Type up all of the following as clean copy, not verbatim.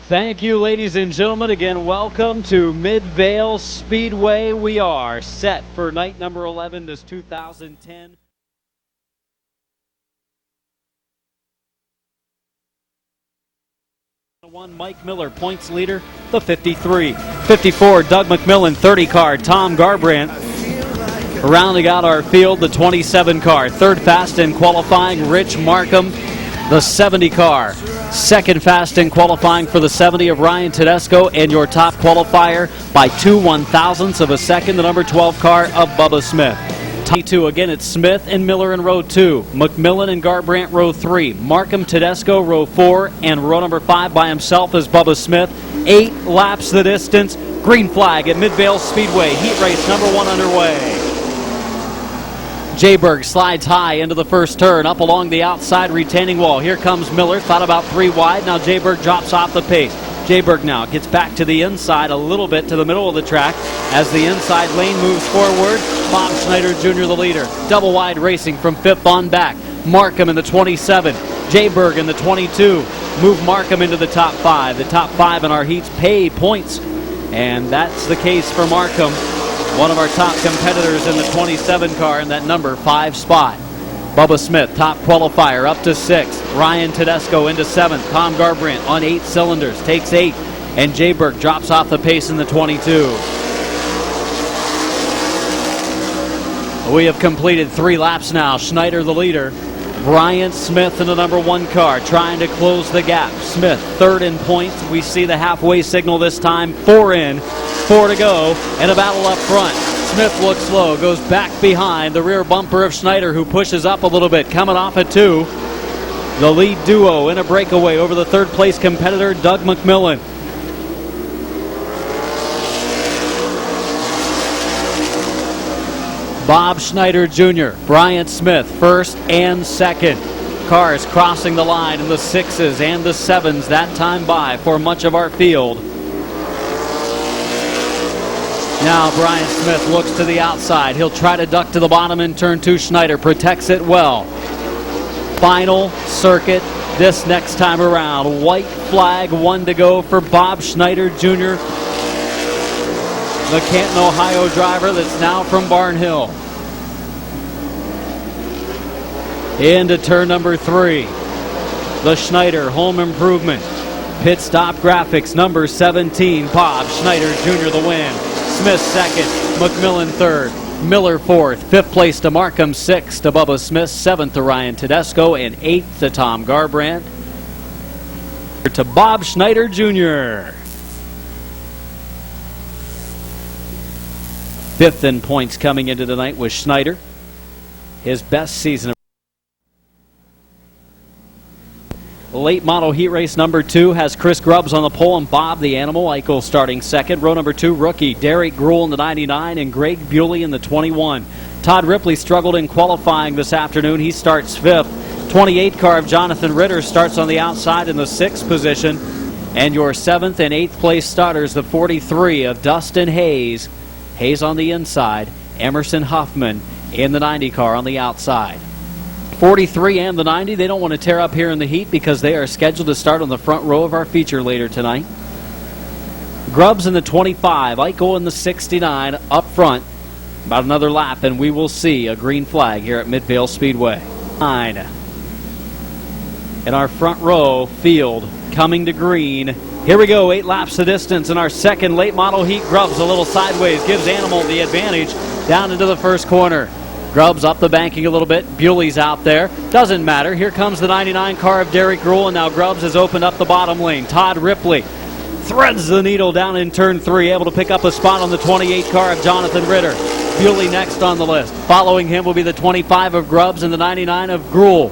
Thank you, ladies and gentlemen. Again, welcome to Mid-Vale Speedway. We are set for night number 11, this 2010. Mike Miller, points leader, the 53. 54, Doug McMillan, 30 car, Tom Garbrandt. Rounding out our field, the 27 car. Third fast in qualifying, Rich Markham, the 70 car. Second fast in qualifying for the 70 of Ryan Tedesco, and your top qualifier by 2 1/1000ths of a second, the number 12 car of Bubba Smith. T2 again, it's Smith and Miller in row 2, McMillan and Garbrandt row 3, Markham Tedesco row 4, and row number 5 by himself is Bubba Smith. 8 laps the distance. Green flag at Midvale Speedway. Heat race number 1 underway. Jayberg slides high into the first turn, up along the outside retaining wall. Here comes Miller, thought about 3 wide. Now Jayberg drops off the pace. Jayberg now gets back to the inside a little bit to the middle of the track as the inside lane moves forward. Bob Schneider Jr. the leader. Double wide racing from 5th on back. Markham in the 27. Jayberg in the 22. Move Markham into the top 5. The top 5 in our heats pay points, and that's the case for Markham, one of our top competitors in the 27 car in that number 5 spot. Bubba Smith, top qualifier, up to 6th. Ryan Tedesco into 7th. Tom Garbrandt on 8 cylinders, takes 8. And Jayberg drops off the pace in the 22. We have completed 3 laps now. Schneider the leader. Bryant Smith in the number 1 car, trying to close the gap. Smith, 3rd in points. We see the halfway signal this time. 4 in, 4 to go, and a battle up front. Smith looks slow, goes back behind the rear bumper of Schneider, who pushes up a little bit, coming off at 2. The lead duo in a breakaway over the 3rd place competitor, Doug McMillan. Bob Schneider Jr., Bryant Smith, 1st and 2nd. Cars crossing the line in the 6s and the 7s that time by for much of our field. Now Bryant Smith looks to the outside. He'll try to duck to the bottom in turn 2. Schneider protects it well. Final circuit this next time around. White flag, 1 to go for Bob Schneider Jr., the Canton, Ohio driver that's now from Barnhill. Into turn number 3. The Schneider Home Improvement. Pit stop graphics number 17. Bob Schneider Jr. the win. Smith 2nd, McMillan 3rd, Miller 4th, 5th place to Markham, 6th to Bubba Smith, 7th to Ryan Tedesco, and 8th to Tom Garbrandt. To Bob Schneider Jr. 5th in points coming into tonight was Schneider. His best season. Late model heat race number 2 has Chris Grubbs on the pole and Bob the Animal Eichel starting 2nd. Row number 2, rookie Derek Gruhl in the 99 and Greg Bewley in the 21. Todd Ripley struggled in qualifying this afternoon. He starts 5th. 28 car of Jonathan Ritter starts on the outside in the 6th position. And your 7th and 8th place starters, the 43 of Dustin Hayes. Hayes on the inside. Emerson Huffman in the 90 car on the outside. 43 and the 90, they don't want to tear up here in the heat because they are scheduled to start on the front row of our feature later tonight. Grubbs in the 25, Eichel in the 69 up front. About another lap and we will see a green flag here at Midvale Speedway. 9. In our front row field coming to green. Here we go, 8 laps the distance in our 2nd late model heat. Grubbs a little sideways, gives Animal the advantage down into the first corner. Grubbs up the banking a little bit. Bewley's out there. Doesn't matter. Here comes the 99 car of Derek Gruhl, and now Grubbs has opened up the bottom lane. Todd Ripley threads the needle down in turn 3, able to pick up a spot on the 28 car of Jonathan Ritter. Bewley next on the list. Following him will be the 25 of Grubbs and the 99 of Gruhl.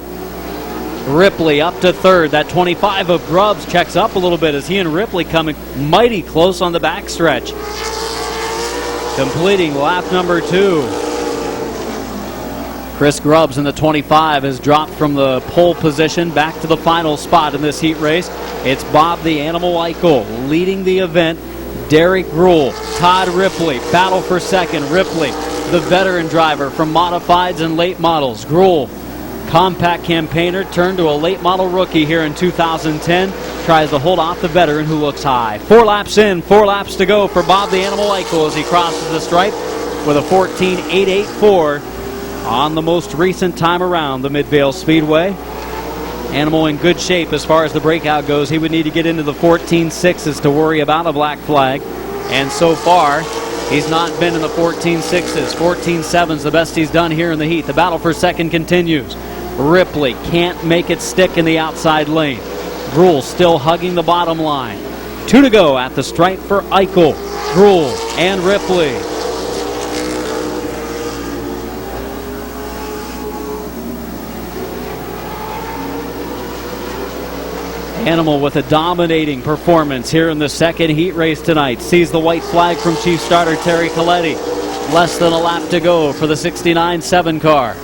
Ripley up to 3rd. That 25 of Grubbs checks up a little bit as he and Ripley coming mighty close on the backstretch. Completing lap number 2. Chris Grubbs in the 25 has dropped from the pole position back to the final spot in this heat race. It's Bob the Animal Eichel leading the event. Derek Gruhl, Todd Ripley, battle for 2nd. Ripley, the veteran driver from modifieds and late models. Gruhl compact campaigner turned to a late model rookie here in 2010. Tries to hold off the veteran who looks high. 4 laps in, 4 laps to go for Bob the Animal Eichel as he crosses the stripe with a 14.884 on the most recent time around the Midvale Speedway. Animal in good shape as far as the breakout goes. He would need to get into the 14.6s to worry about a black flag. And so far, he's not been in the 14.6s. 14.7's the best he's done here in the heat. The battle for second continues. Ripley can't make it stick in the outside lane. Gruhl still hugging the bottom line. 2 to go at the stripe for Eichel, Gruhl, and Ripley. Animal with a dominating performance here in the second heat race tonight. Sees the white flag from Chief Starter Terry Coletti. Less than a lap to go for the 69-7 car.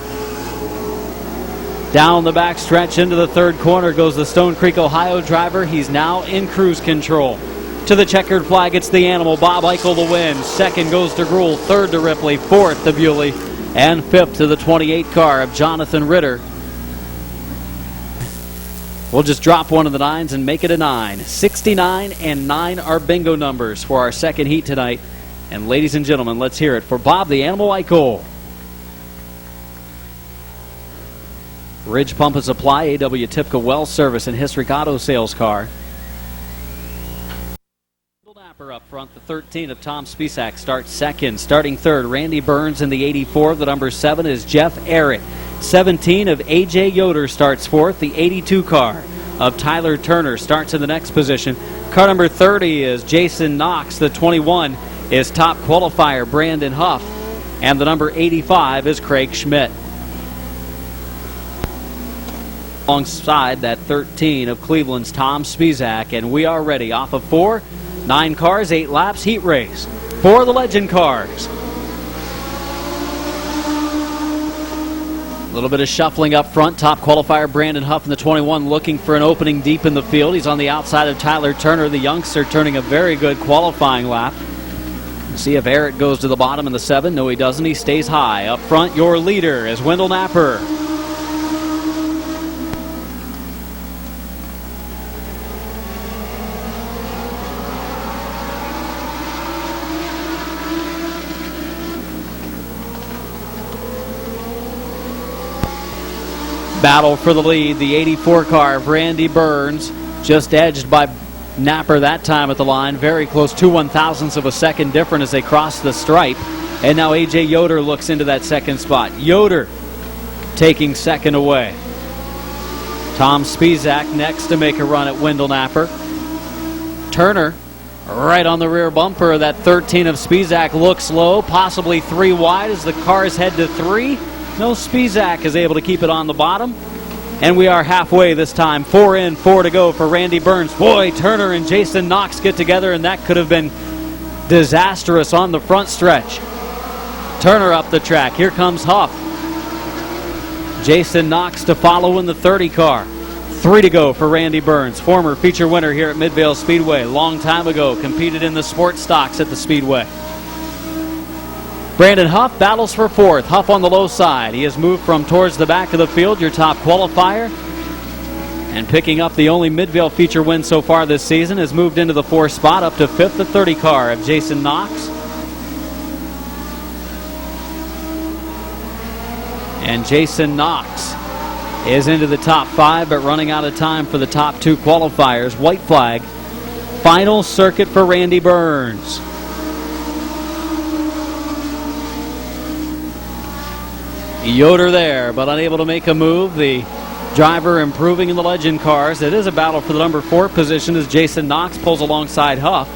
Down the back stretch into the third corner goes the Stone Creek, Ohio driver. He's now in cruise control. To the checkered flag, it's the Animal. Bob Eichel the win. Second goes to Gruhl. Third to Ripley. Fourth to Bewley. And fifth to the 28 car of Jonathan Ritter. We'll just drop one of the 9s and make it a 9. 69 and 9 are bingo numbers for our second heat tonight. And ladies and gentlemen, let's hear it for Bob the Animal Eichel. Ridge Pump and Supply, A.W. Tipka Well Service, and Historic Auto Sales car. Napper up front, the 13 of Tom Spisak starts second. Starting third, Randy Burns in the 84. The number 7 is Jeff Arrett. 17 of A.J. Yoder starts fourth. The 82 car of Tyler Turner starts in the next position. Car number 30 is Jason Knox. The 21 is top qualifier Brandon Huff. And the number 85 is Craig Schmidt. Alongside that 13 of Cleveland's Tom Spisak. And we are ready off of 4. 9 cars, 8 laps, heat race. 4 of the legend cars. A little bit of shuffling up front. Top qualifier Brandon Huff in the 21 looking for an opening deep in the field. He's on the outside of Tyler Turner, the youngster, turning a very good qualifying lap. See if Arrett goes to the bottom in the 7. No, he doesn't. He stays high. Up front, your leader is Wendell Napper. Battle for the lead, the 84 car of Randy Burns, just edged by Napper that time at the line. Very close, 2 1/1000ths of a second different as they cross the stripe. And now A.J. Yoder looks into that second spot. Yoder taking second away. Tom Spisak next to make a run at Wendell Napper. Turner right on the rear bumper of that 13 of Spisak looks low, possibly 3 wide as the cars head to 3. No, Spisak is able to keep it on the bottom. And we are halfway this time. 4 in, 4 to go for Randy Burns. Boy, Turner and Jason Knox get together, and that could have been disastrous on the front stretch. Turner up the track. Here comes Huff. Jason Knox to follow in the 30 car. 3 to go for Randy Burns, former feature winner here at Midvale Speedway. Long time ago, competed in the sports stocks at the Speedway. Brandon Huff battles for 4th. Huff on the low side. He has moved from towards the back of the field, your top qualifier. And picking up the only Midvale feature win so far this season, has moved into the 4th spot up to 5th, the 30 car of Jason Knox. And Jason Knox is into the top 5, but running out of time for the top 2 qualifiers. White flag. Final circuit for Randy Burns. Yoder there, but unable to make a move. The driver improving in the legend cars. It is a battle for the number 4 position as Jason Knox pulls alongside Huff.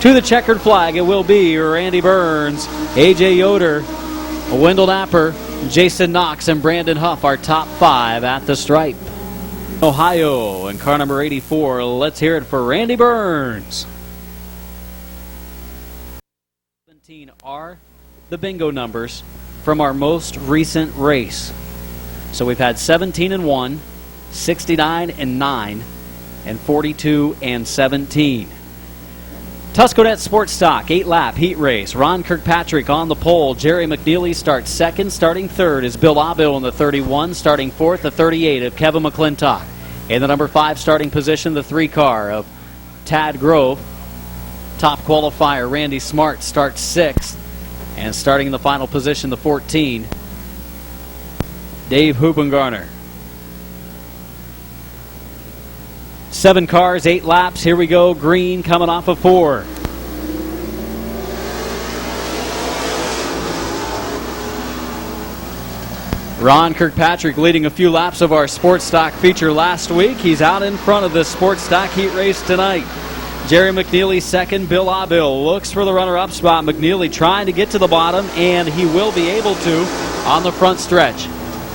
To the checkered flag, it will be Randy Burns, A.J. Yoder, Wendell Napper, Jason Knox, and Brandon Huff are top 5 at the stripe. Ohio and car number 84. Let's hear it for Randy Burns. 17 are the bingo numbers from our most recent race. So we've had 17 and 1, 69 and 9, and 42 and 17. Tusconet Sports Stock 8-lap heat race. Ron Kirkpatrick on the pole. Jerry McNeely starts second. Starting third is Bill Abill in the 31. Starting fourth, the 38 of Kevin McClintock. In the number 5 starting position, the 3 car of Tad Grove. Top qualifier Randy Smart starts 6th. And starting in the final position, the 14, Dave Hubengarner. 7 cars, 8 laps. Here we go. Green coming off of 4. Ron Kirkpatrick leading a few laps of our Sports Stock feature last week. He's out in front of the Sports Stock heat race tonight. Jerry McNeely second. Bill Abill looks for the runner-up spot. McNeely trying to get to the bottom, and he will be able to on the front stretch.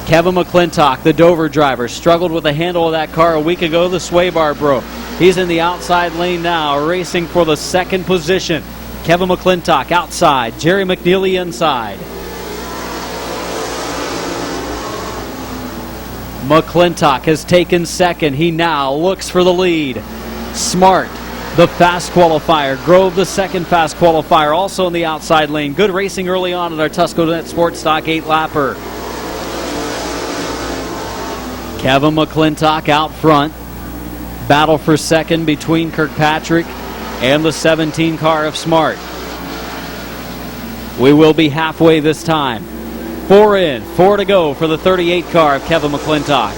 Kevin McClintock, the Dover driver, struggled with the handle of that car a week ago. The sway bar broke. He's in the outside lane now, racing for the second position. Kevin McClintock outside. Jerry McNeely inside. McClintock has taken second. He now looks for the lead. Smart, the fast qualifier. Grove, the second fast qualifier, also in the outside lane. Good racing early on at our Tusconet Sports Stock 8-lapper. Kevin McClintock out front. Battle for second between Kirkpatrick and the 17 car of Smart. We will be halfway this time. 4 in, 4 to go for the 38 car of Kevin McClintock.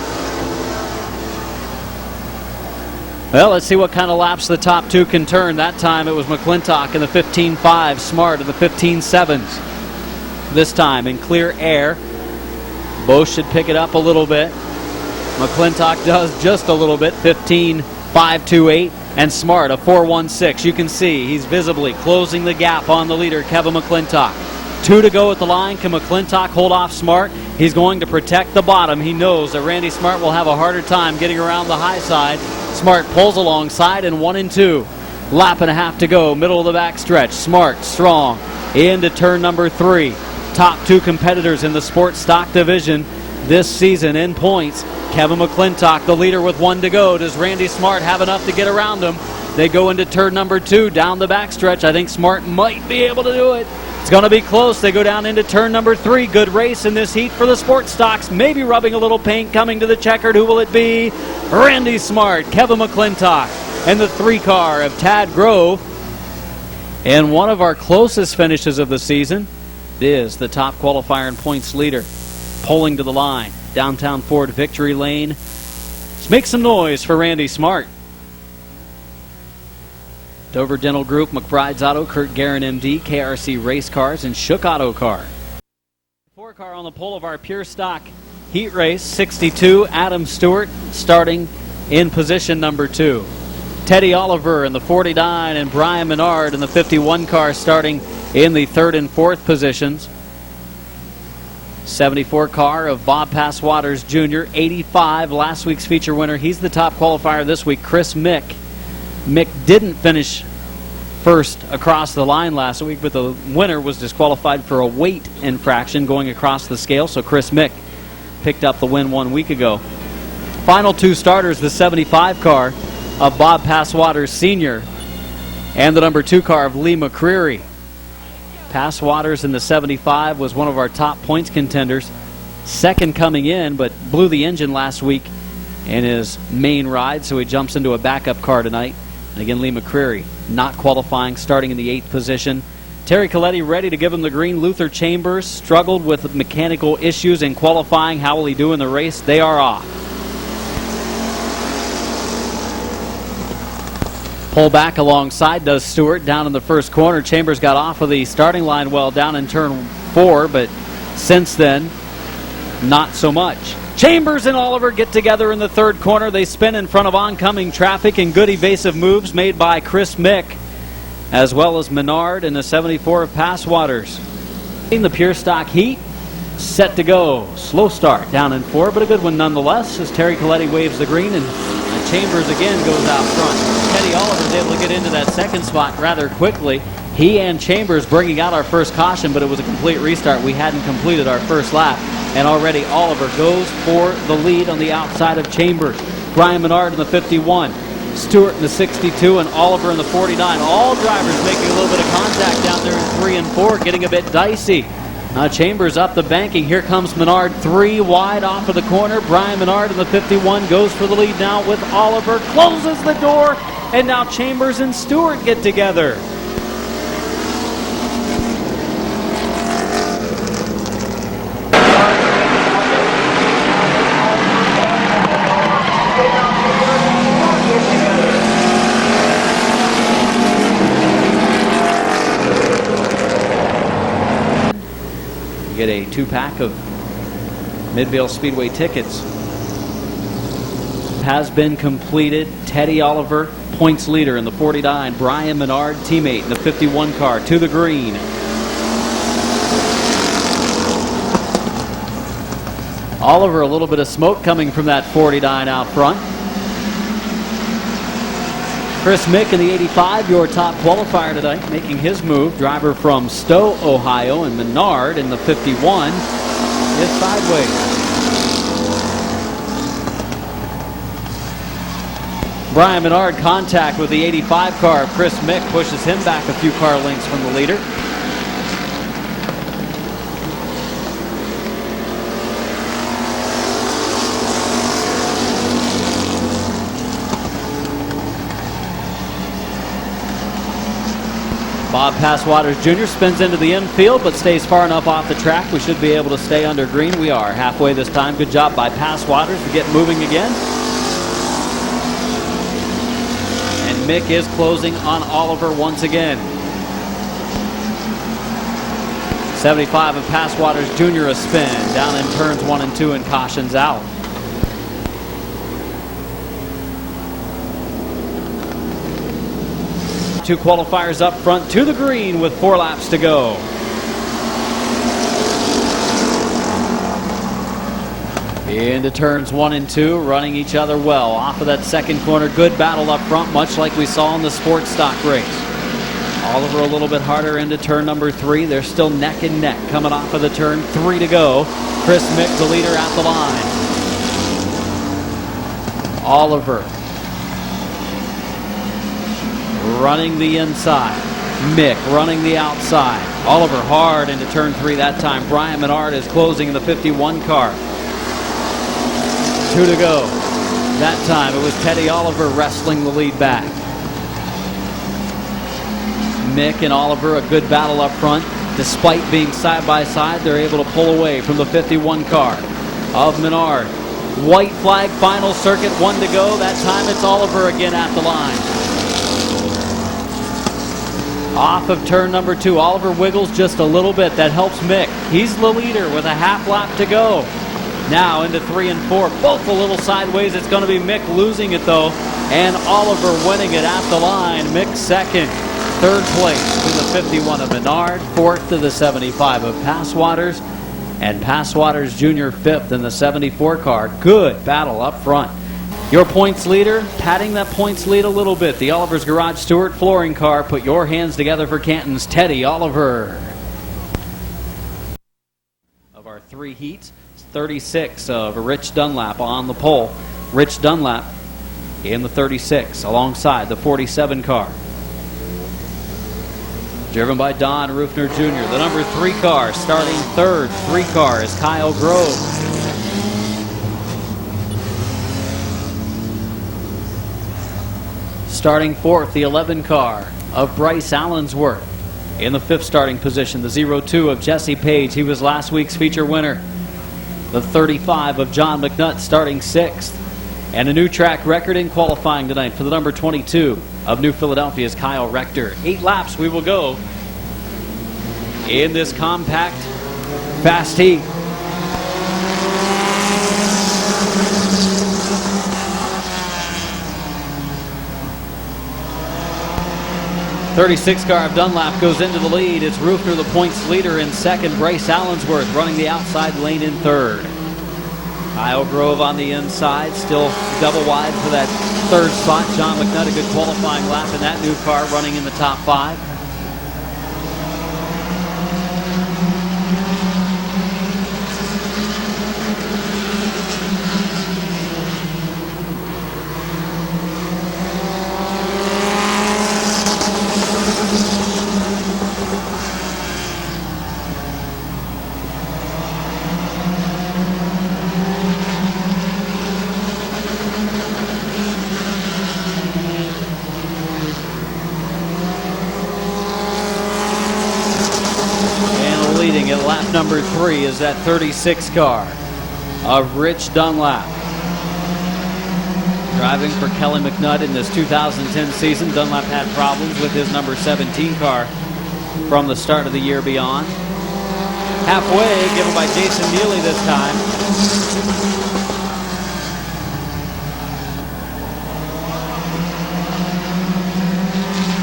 Well, let's see what kind of laps the top 2 can turn. That time it was McClintock in the 15.5, Smart in the 15.7s. This time in clear air. Both should pick it up a little bit. McClintock does just a little bit, 15.528, and Smart a 4.16. You can see he's visibly closing the gap on the leader, Kevin McClintock. 2 to go at the line. Can McClintock hold off Smart? He's going to protect the bottom. He knows that Randy Smart will have a harder time getting around the high side. Smart pulls alongside, and 1 and 2. Lap and a half to go, middle of the back stretch. Smart, strong, into turn number 3. Top 2 competitors in the Sports Stock division this season in points. Kevin McClintock, the leader, with 1 to go. Does Randy Smart have enough to get around him? They go into turn number 2, down the backstretch. I think Smart might be able to do it. It's going to be close. They go down into turn number 3. Good race in this heat for the Sports Stocks. Maybe rubbing a little paint coming to the checkered. Who will it be? Randy Smart, Kevin McClintock, and the 3 car of Tad Grove. And one of our closest finishes of the season is the top qualifier and points leader. Pulling to the line. Downtown Ford victory lane. Let's make some noise for Randy Smart. Dover Dental Group, McBride's Auto, Kurt Guerin MD, KRC Race Cars, and Shook Auto Car. 4 car on the pole of our pure stock heat race, 62, Adam Stewart starting in position number 2. Teddy Oliver in the 49 and Brian Menard in the 51 car starting in the 3rd and 4th positions. 74 car of Bob Passwaters Jr., 85, last week's feature winner. He's the top qualifier this week, Chris Mick. Mick didn't finish first across the line last week, but the winner was disqualified for a weight infraction going across the scale, so Chris Mick picked up the win 1 week ago. Final 2 starters, the 75 car of Bob Passwaters Sr. and the number 2 car of Lee McCreary. Passwaters in the 75 was one of our top points contenders. Second coming in, but blew the engine last week in his main ride, so he jumps into a backup car tonight. And again, Lee McCreary not qualifying, starting in the 8th position. Terry Coletti ready to give him the green. Luther Chambers struggled with mechanical issues in qualifying. How will he do in the race? They are off. Pull back alongside does Stewart down in the first corner. Chambers got off of the starting line well down in turn 4, but since then, not so much. Chambers and Oliver get together in the 3rd corner. They spin in front of oncoming traffic, and good evasive moves made by Chris Mick, as well as Menard in the 74 of Passwaters. In the pure stock heat, set to go. Slow start down in 4, but a good one nonetheless as Terry Coletti waves the green, and Chambers again goes out front. Teddy Oliver is able to get into that 2nd spot rather quickly. He and Chambers bringing out our first caution, but it was a complete restart. We hadn't completed our first lap, and already Oliver goes for the lead on the outside of Chambers. Brian Menard in the 51. Stewart in the 62, and Oliver in the 49. All drivers making a little bit of contact down there in 3 and 4, getting a bit dicey. Chambers up the banking. Here comes Menard, 3 wide off of the corner. Brian Menard in the 51 goes for the lead now with Oliver, closes the door, and now Chambers and Stewart get together. Get a 2-pack of Midvale Speedway tickets. Has been completed. Teddy Oliver, points leader in the 49. Brian Menard, teammate in the 51 car, to the green. Oliver, a little bit of smoke coming from that 49 out front. Chris Mick in the 85, your top qualifier tonight, making his move. Driver from Stowe, Ohio, and Menard in the 51 is sideways. Brian Menard contact with the 85 car. Chris Mick pushes him back a few car lengths from the leader. Bob Passwaters Jr. spins into the infield but stays far enough off the track. We should be able to stay under green. We are halfway this time. Good job by Passwaters to get moving again. And Mick is closing on Oliver once again. 75 of Passwaters Jr. a spin down in turns 1 and 2 and cautions out. Two qualifiers up front to the green with 4 laps to go. Into turns 1 and 2, running each other well. Off of that second corner, good battle up front, much like we saw in the sports stock race. Oliver a little bit harder into turn number 3. They're still neck and neck coming off of the turn. 3 to go. Chris Mick, the leader, at the line. Oliver running the inside. Mick running the outside. Oliver hard into turn 3 that time. Brian Menard is closing in the 51 car. 2 to go. That time it was Teddy Oliver wrestling the lead back. Mick and Oliver, a good battle up front. Despite being side by side, they're able to pull away from the 51 car of Menard. White flag, final circuit, 1 to go. That time it's Oliver again at the line. Off of turn number 2, Oliver wiggles just a little bit. That helps Mick. He's the leader with a half lap to go. Now into 3 and 4, both a little sideways. It's going to be Mick losing it though, and Oliver winning it at the line. Mick second, third place to the 51 of Menard, fourth to the 75 of Passwaters, and Passwaters Jr. fifth in the 74 car. Good battle up front. Your points leader, padding that points lead a little bit. The Oliver's Garage Stewart flooring car. Put your hands together for Canton's Teddy Oliver. Of our 3 heats, 36 of Rich Dunlap on the pole. Rich Dunlap in the 36 alongside the 47 car. Driven by Don Rufner Jr. The number 3 car starting third. 3 car is Kyle Grove. Starting fourth, the 11 car of Bryce Allensworth. In the 5th starting position, the 02 of Jesse Page. He was last week's feature winner. The 35 of John McNutt starting 6th. And a new track record in qualifying tonight for the number 22 of New Philadelphia's Kyle Rector. 8 laps we will go in this compact fast heat. .36 car of Dunlap goes into the lead. It's Rufner, the points leader, in second. Bryce Allensworth running the outside lane in third. Kyle Grove on the inside, still double wide for that third spot. John McNutt, a good qualifying lap in that new car, running in the top 5. 3 is that 36 car of Rich Dunlap. Driving for Kelly McNutt in this 2010 season. Dunlap had problems with his number 17 car from the start of the year beyond. Halfway, given by Jason Neely this time.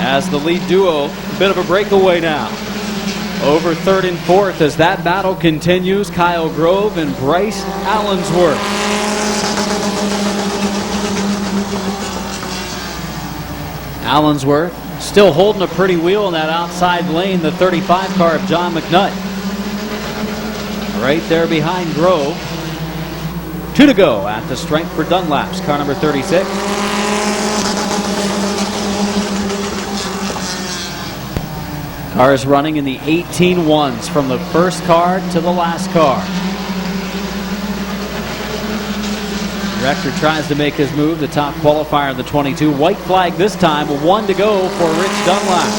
As the lead duo, a bit of a breakaway now. Over third and fourth as that battle continues. Kyle Grove and Bryce Allensworth. Allensworth still holding a pretty wheel in that outside lane, the 35 car of John McNutt. Right there behind Grove. 2 to go at the strength for Dunlap's car number 36. Cars running in the 18-1s from the first car to the last car. Rector tries to make his move, the top qualifier of the 22. White flag this time, 1 to go for Rich Dunlap.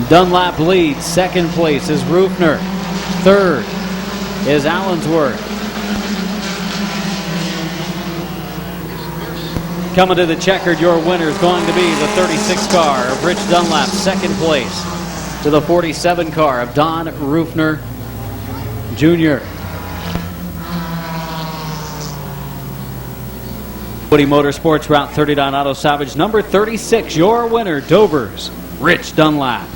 Dunlap leads. Second place is Rufner. Third is Allensworth. Coming to the checkered, your winner is going to be the 36 car of Rich Dunlap. Second place to the 47 car of Don Rufner Jr. Woody Motorsports Route 39 Auto Salvage number 36, your winner, Dover's Rich Dunlap.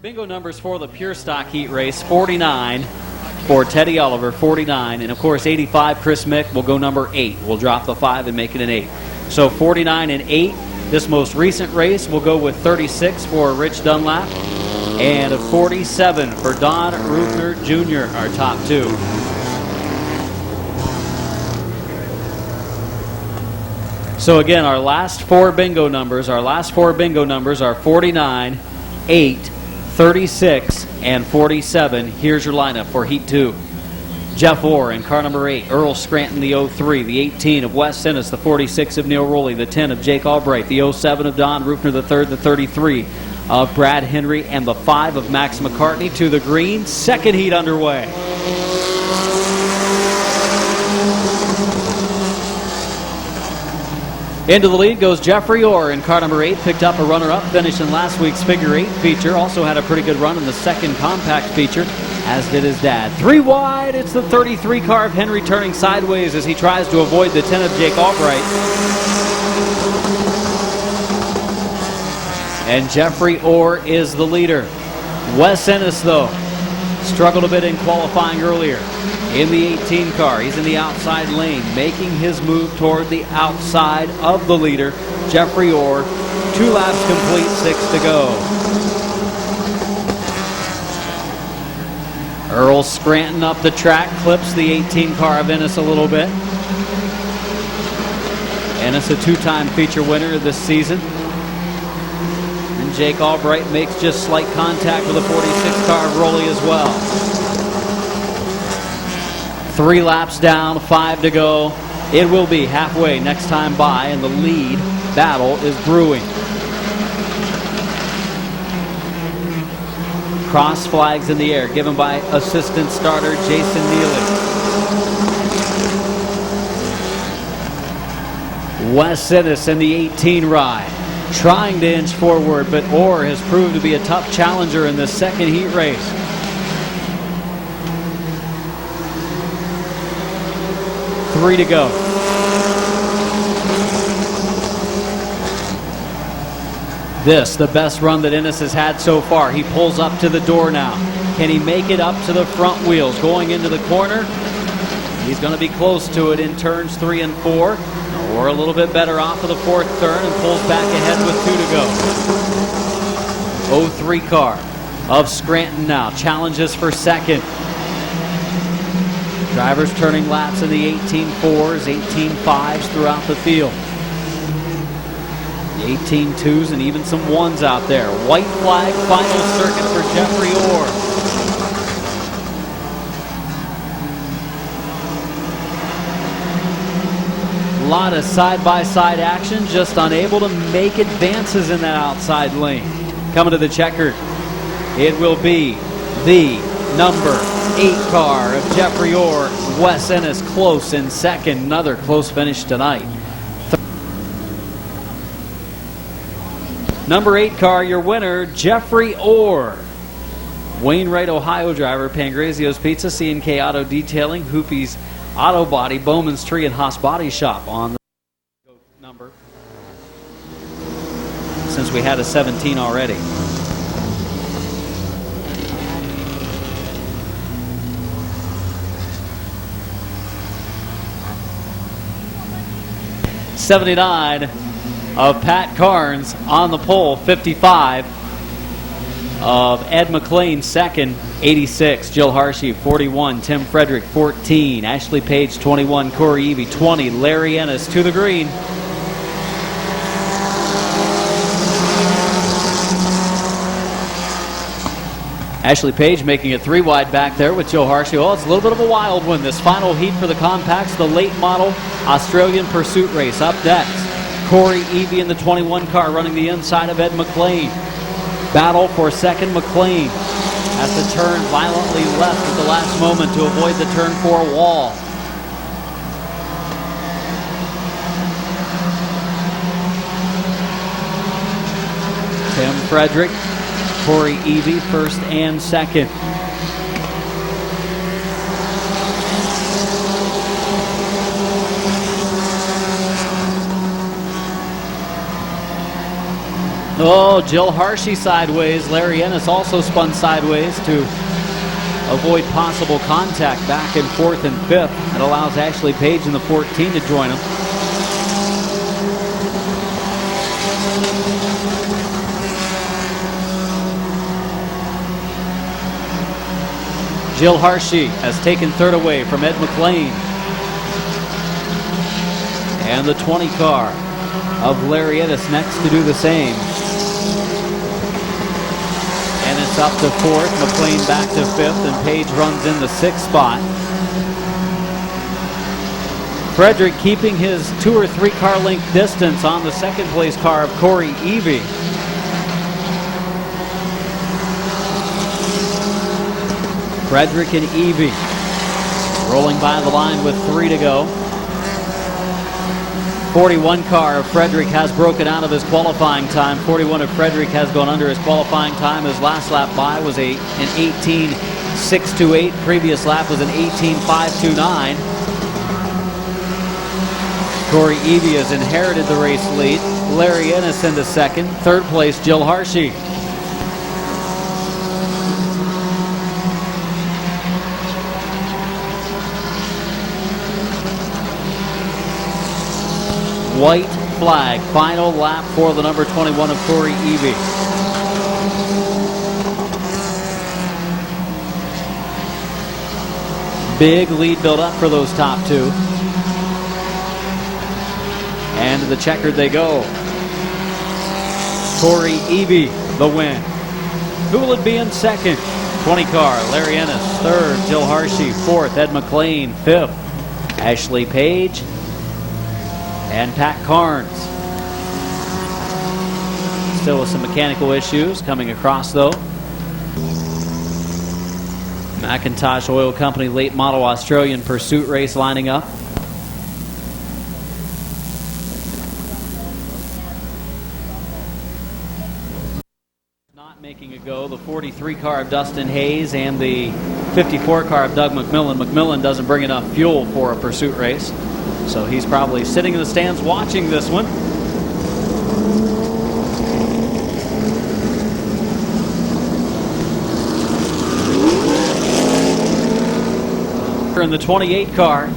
Bingo numbers for the Pure Stock Heat Race: 49 for Teddy Oliver, 49, and of course 85 Chris Mick will go number 8. We'll drop the 5 and make it an 8. So 49 and 8. This most recent race will go with 36 for Rich Dunlap and a 47 for Don Rufner Jr., our top 2. So again, our last four bingo numbers are 49, 8, 36, and 47. Here's your lineup for Heat 2. Jeff Orr in car number 8, Earl Scranton the 03, the 18 of Wes Ennis, the 46 of Neil Rowley, the 10 of Jake Albright, the 07 of Don Rufner III, the 33 of Brad Henry, and the 5 of Max McCartney to the green. Second heat underway. Into the lead goes Jeffrey Orr in car number 8, picked up a runner-up, finished in last week's figure 8 feature. Also had a pretty good run in the second compact feature, as did his dad. 3 wide, it's the 33 car of Henry turning sideways as he tries to avoid the 10 of Jake Albright. And Jeffrey Orr is the leader. Wes Ennis, though, struggled a bit in qualifying earlier. In the 18 car, he's in the outside lane, making his move toward the outside of the leader, Jeffrey Orr. 2 laps complete, 6 to go. Earl Scranton up the track, clips the 18 car of Ennis a little bit. Ennis, a 2-time feature winner this season. And Jake Albright makes just slight contact with the 46 car of Rowley as well. 3 laps down, 5 to go. It will be halfway next time by, and the lead battle is brewing. Cross flags in the air, given by assistant starter Jason Neely. Wes Ennis in the 18 ride, trying to inch forward, but Orr has proved to be a tough challenger in this second heat race. Three to go. This, the best run that Ennis has had so far. He pulls up to the door now. Can he make it up to the front wheels? Going into the corner. He's going to be close to it in turns 3 and 4. Or a little bit better off of the 4th turn and pulls back ahead with 2 to go. 03 car of Scranton now. Challenges for second. Drivers turning laps in the 18-4s, 18-5s throughout the field. The 18-2s and even some 1s out there. White flag, final circuit for Jeffrey Orr. lot of side-by-side action, just unable to make advances in that outside lane. Coming to the checkered, it will be the number 8 car of Jeffrey Orr. Wes Ennis close in second. Another close finish tonight. Number 8 car, your winner, Jeffrey Orr. Wainwright, Ohio driver, Pangrazio's Pizza, C&K Auto Detailing, Hoopy's Auto Body, Bowman's Tree, and Haas Body Shop on the number. Since we had a 17 already. '79 of Pat Carnes on the pole, 55 of Ed McLean second, 86 Jill Hershey, 41 Tim Frederick, 14 Ashley Page, 21 Corey Evie, 20 Larry Ennis to the green. Ashley Page making it 3 wide back there with Jill Hershey. Well, it's a little bit of a wild one. This final heat for the compacts, the late model Australian pursuit race. Up next, Corey Evie in the 21 car running the inside of Ed McLean. Battle for second. McLean has to turn violently left at the last moment to avoid the turn 4 wall. Tim Frederick, Corey Evie first and second. Oh, Jill Hershey sideways. Larry Ennis also spun sideways to avoid possible contact back in 4th and 5th. It allows Ashley Page in the 14 to join him. Jill Hershey has taken 3rd away from Ed McLean. And the 20 car of Larry Ennis next to do the same. Ennis up to 4th, McLean back to 5th, and Page runs in the 6th spot. Frederick keeping his 2 or 3 car length distance on the 2nd place car of Corey Evie. Frederick and Evie rolling by the line with 3 to go. 41 car of Frederick has broken out of his qualifying time. 41 of Frederick has gone under his qualifying time. His last lap by was an 18.628. Previous lap was an 18.529. Corey Evie has inherited the race lead. Larry Ennis into second. 3rd place, Jill Hershey. White flag, final lap for the number 21 of Corey Evie. Big lead build up for those top 2. And to the checkered they go. Corey Evie, the win. Who will it be in second? 20 car, Larry Ennis. 3rd, Jill Hershey. 4th, Ed McLean. 5th, Ashley Page and Pat Carnes. Still with some mechanical issues coming across though. McIntosh Oil Company late model Australian pursuit race lining up. Not making a go, the 43 car of Dustin Hayes and the 54 car of Doug McMillan. McMillan doesn't bring enough fuel for a pursuit race, so he's probably sitting in the stands watching this one. In the 28 car,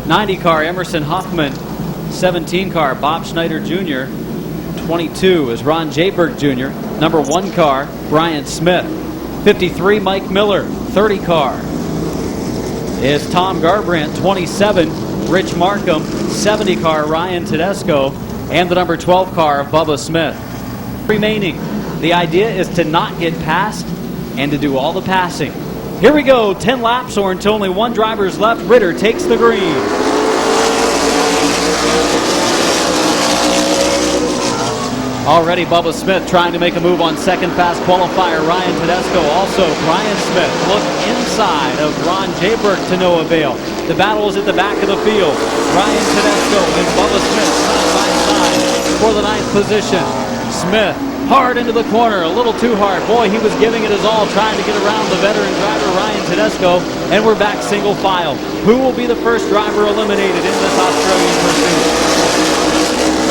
90 car Emerson Huffman, 17 car Bob Schneider Jr., 22 is Ron Jayberg Jr., number 1 car Brian Smith, 53 Mike Miller, 30 car is Tom Garbrandt, 27 Rich Markham, 70 car Ryan Tedesco, and the number 12 car of Bubba Smith. Remaining, the idea is to not get past and to do all the passing. Here we go, 10 laps or until only one driver's left. Ritter takes the green. Already Bubba Smith trying to make a move on second fast qualifier. Ryan Tedesco. Also Brian Smith look inside of Ron Jayberg to no avail. The battle is at the back of the field. Ryan Tedesco and Bubba Smith side by side for the 9th position. Smith hard into the corner, a little too hard. Boy, he was giving it his all, trying to get around the veteran driver Ryan Tedesco, and we're back single file. Who will be the first driver eliminated in this Australian pursuit?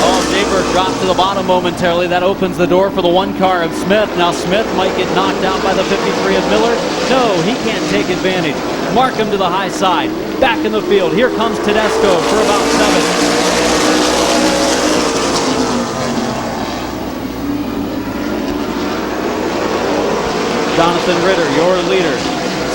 Oh, Jayberg dropped to the bottom momentarily. That opens the door for the 1 car of Smith. Now Smith might get knocked out by the 53 of Miller. No, he can't take advantage. Mark him to the high side. Back in the field. Here comes Tedesco for about 7. Jonathan Ritter, your leader.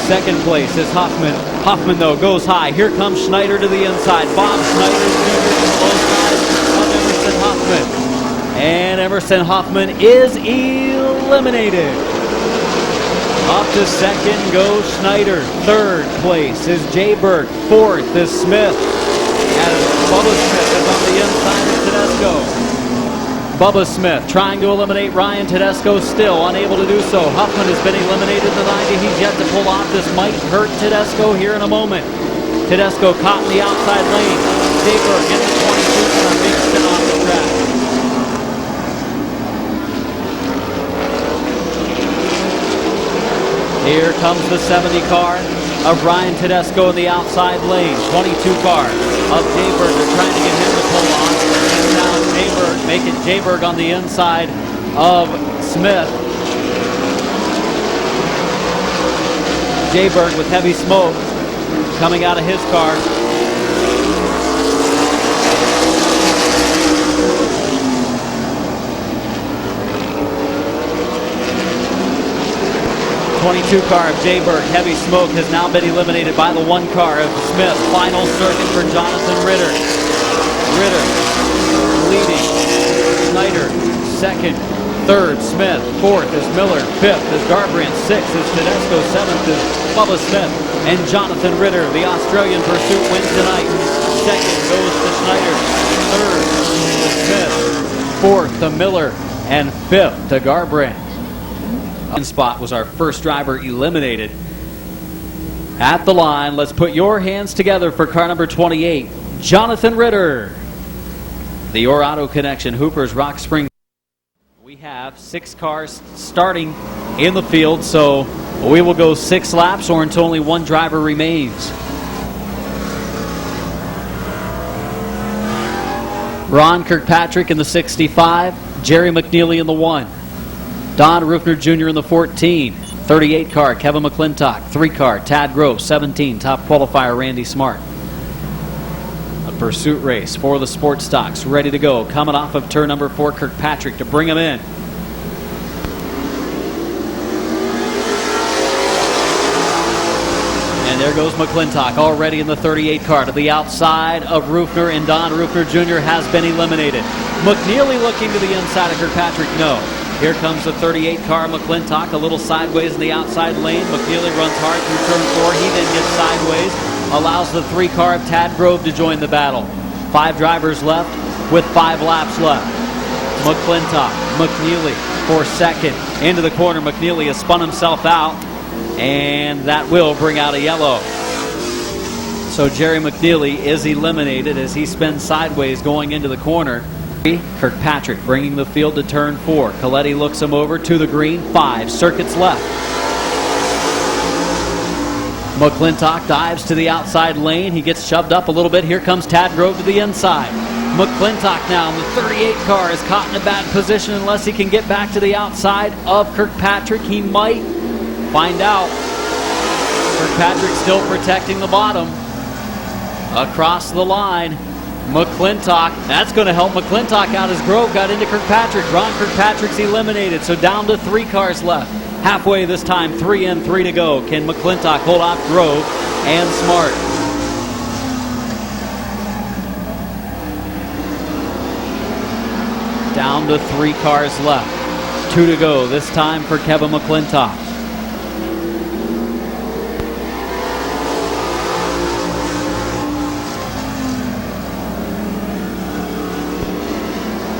Second place is Hoffman. Hoffman, though, goes high. Here comes Schneider to the inside. Bob Schneider to the low side of Emerson Hoffman. And Emerson Hoffman is eliminated. Up to second goes Schneider. Third place is Jayberg. Fourth is Smith. As Bubba Smith is on the inside of Tedesco. Bubba Smith trying to eliminate Ryan Tedesco, still unable to do so. Huffman has been eliminated in the 90. He's yet to pull off. This might hurt Tedesco here in a moment. Tedesco caught in the outside lane. Jayberg in the 22 for a big spin off the track. Here comes the 70 car of Ryan Tedesco in the outside lane. 22 car of Jayberg. They're trying to get him to pull off. And now Jayberg, making Jayberg on the inside of Smith. Jayberg with heavy smoke coming out of his car. .22 car of Jayberg, heavy smoke, has now been eliminated by the 1 car of Smith. Final circuit for Jonathan Ritter. Ritter leading. Schneider second. Third, Smith. Fourth is Miller. Fifth is Garbrandt. Sixth is Tedesco. Seventh is Bubba Smith. And Jonathan Ritter, the Australian pursuit, wins tonight. Second goes to Schneider. Third to Smith. Fourth to Miller. And fifth to Garbrandt. Spot was our first driver eliminated at the line. Let's put your hands together for car number 28, Jonathan Ritter. The Your Auto Connection, Hooper's Rock Spring. We have 6 cars starting in the field, so we will go 6 laps or until only 1 driver remains. Ron Kirkpatrick in the 65, Jerry McNeely in the 1. Don Rufner Jr. in the 14, 38 car, Kevin McClintock, 3 car, Tad Grove, 17, top qualifier, Randy Smart. A pursuit race for the sports stocks, ready to go. Coming off of turn number 4, Kirkpatrick to bring him in. And there goes McClintock already in the 38 car to the outside of Rufner, and Don Rufner Jr. has been eliminated. McNeely looking to the inside of Kirkpatrick, no. Here comes the 38 car, McClintock, a little sideways in the outside lane. McNeely runs hard through turn 4. He then gets sideways, allows the 3 car of Tad Grove to join the battle. 5 drivers left with 5 laps left. McClintock, McNeely for second. Into the corner, McNeely has spun himself out, and that will bring out a yellow. So Jerry McNeely is eliminated as he spins sideways going into the corner. Kirkpatrick bringing the field to turn 4. Coletti looks him over to the green. 5 circuits left. McClintock dives to the outside lane. He gets shoved up a little bit. Here comes Tad Grove to the inside. McClintock now in the 38 car is caught in a bad position unless he can get back to the outside of Kirkpatrick. He might find out. Kirkpatrick still protecting the bottom. Across the line. McClintock, that's going to help McClintock out as Grove got into Kirkpatrick. Ron Kirkpatrick's eliminated, so down to 3 cars left. Halfway this time, 3 in, 3 to go. Can McClintock hold off Grove and Smart? Down to 3 cars left. 2 to go this time for Kevin McClintock.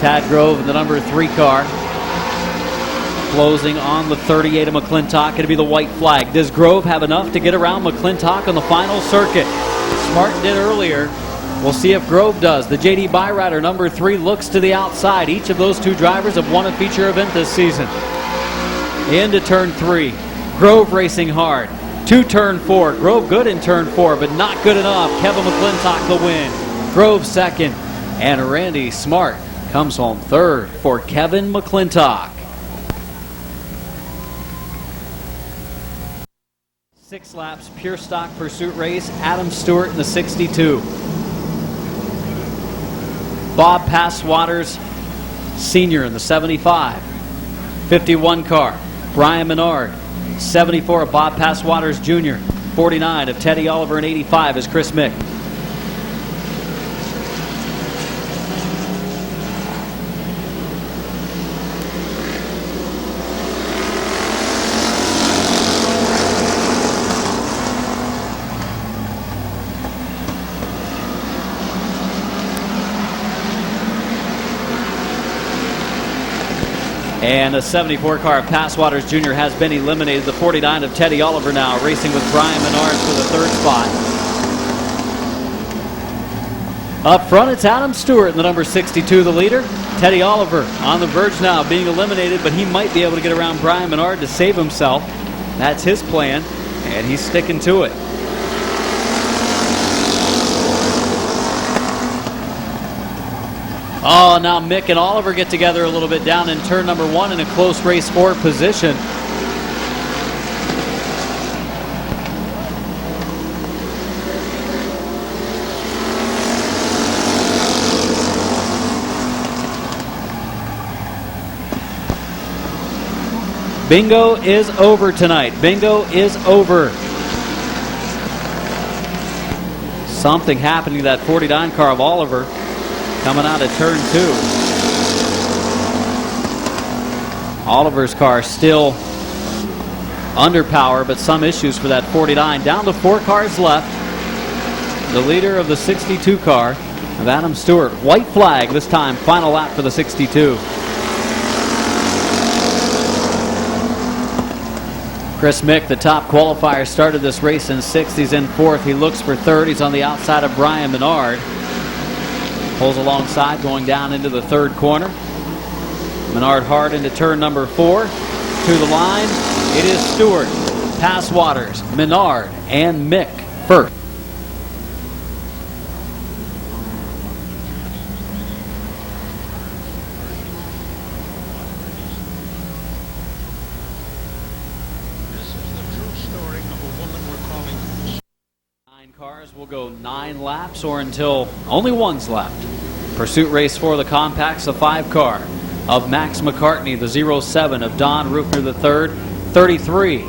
Tad Grove in the number 3 car. Closing on the 38 of McClintock. It'll be the white flag. Does Grove have enough to get around McClintock on the final circuit? Martin did earlier. We'll see if Grove does. The JD Byrider, number 3, looks to the outside. Each of those 2 drivers have won a feature event this season. Into turn 3. Grove racing hard. To turn 4. Grove good in turn 4, but not good enough. Kevin McClintock the win. Grove second. And Randy Smart comes home third for Kevin McClintock. 6 laps, pure stock pursuit race. Adam Stewart in the 62. Bob Passwaters Sr. in the 75. 51 car, Brian Menard. 74 of Bob Passwaters Jr. 49 of Teddy Oliver, and 85 is Chris Mick. And the 74 car of Passwaters Jr. has been eliminated. The 49 of Teddy Oliver now racing with Brian Menard for the 3rd spot. Up front, it's Adam Stewart in the number 62, the leader. Teddy Oliver on the verge now, being eliminated, but he might be able to get around Brian Menard to save himself. That's his plan, and he's sticking to it. Oh, now Mick and Oliver get together a little bit down in turn number 1 in a close race 4 position. Bingo is over tonight. Bingo is over. Something happening to that 49 car of Oliver. Coming out of turn 2. Oliver's car still under power, but some issues for that 49. Down to 4 cars left. The leader of the 62 car of Adam Stewart. White flag this time. Final lap for the 62. Chris Mick, the top qualifier, started this race in 6th. He's in 4th. He looks for 3rd. He's on the outside of Brian Menard. Pulls alongside, going down into the 3rd corner. Menard hard into turn number 4. To the line, it is Stewart, Passwaters, Menard, and Mick first. This is the true story of a woman we're calling. 9 cars will go 9 laps or until only one's left. Pursuit race for the compacts, the 5 car of Max McCartney, the 07 of Don Rufner III, 33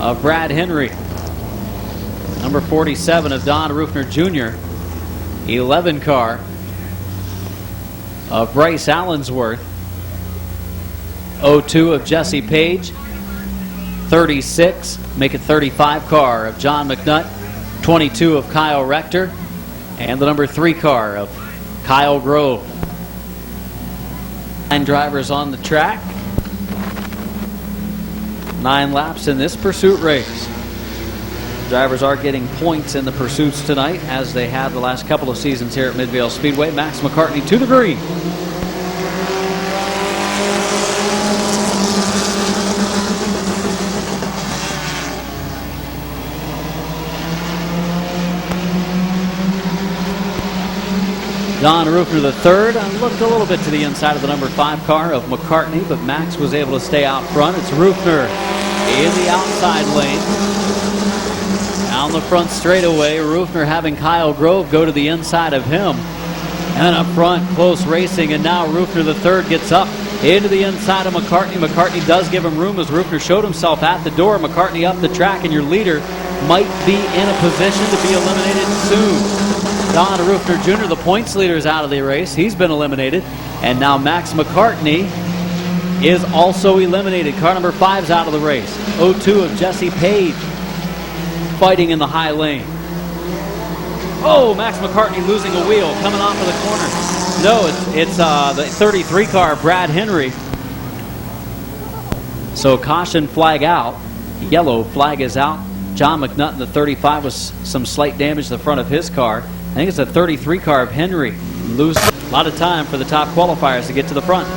of Brad Henry, number 47 of Don Rufner Jr., 11 car of Bryce Allensworth, 02 of Jesse Page, 36, make it 35 car of John McNutt, 22 of Kyle Rector, and the number 3 car of Kyle Grove. 9 drivers on the track. 9 laps in this pursuit race. Drivers are getting points in the pursuits tonight, as they have the last couple of seasons here at Midvale Speedway. Max McCartney to the green. Don Rufner III looked a little bit to the inside of the number 5 car of McCartney, but Max was able to stay out front. It's Rufner in the outside lane. Down the front straightaway, Rufner having Kyle Grove go to the inside of him. And up front, close racing, and now Rufner III gets up into the inside of McCartney. McCartney does give him room as Rufner showed himself at the door. McCartney up the track, and your leader might be in a position to be eliminated soon. Don Rufner Jr., the points leader, is out of the race. He's been eliminated. And now Max McCartney is also eliminated. Car number 5's out of the race. 02 of Jesse Page fighting in the high lane. Oh, Max McCartney losing a wheel, coming off of the corner. No, it's the 33 car, Brad Henry. So caution flag out. Yellow flag is out. John McNutt in the 35 was some slight damage to the front of his car. I think it's the 33 car of Henry. Lose a lot of time for the top qualifiers to get to the front.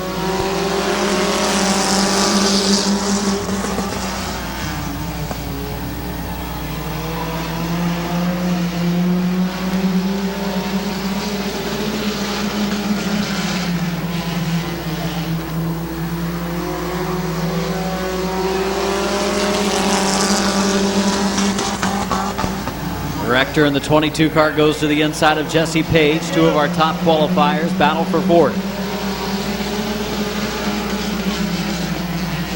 Rector in the 22 car goes to the inside of Jesse Page. Two of our top qualifiers battle for fourth.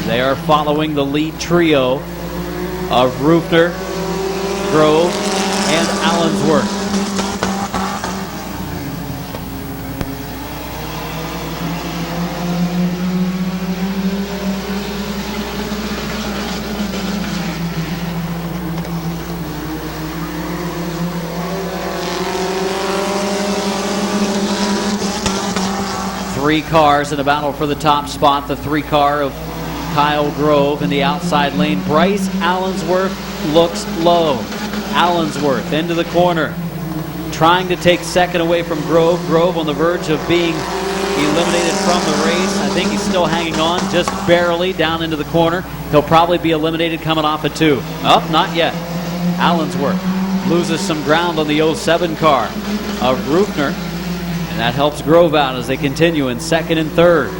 They are following the lead trio of Rufner, Grove, and Allensworth. Three cars in a battle for the top spot. The 3 car of Kyle Grove in the outside lane. Bryce Allensworth looks low. Allensworth into the corner, trying to take second away from Grove. Grove on the verge of being eliminated from the race. I think he's still hanging on just barely down into the corner. He'll probably be eliminated coming off at 2. Oh, not yet. Allensworth loses some ground on the 07 car of Rufner. And that helps Grove out as they continue in second and third.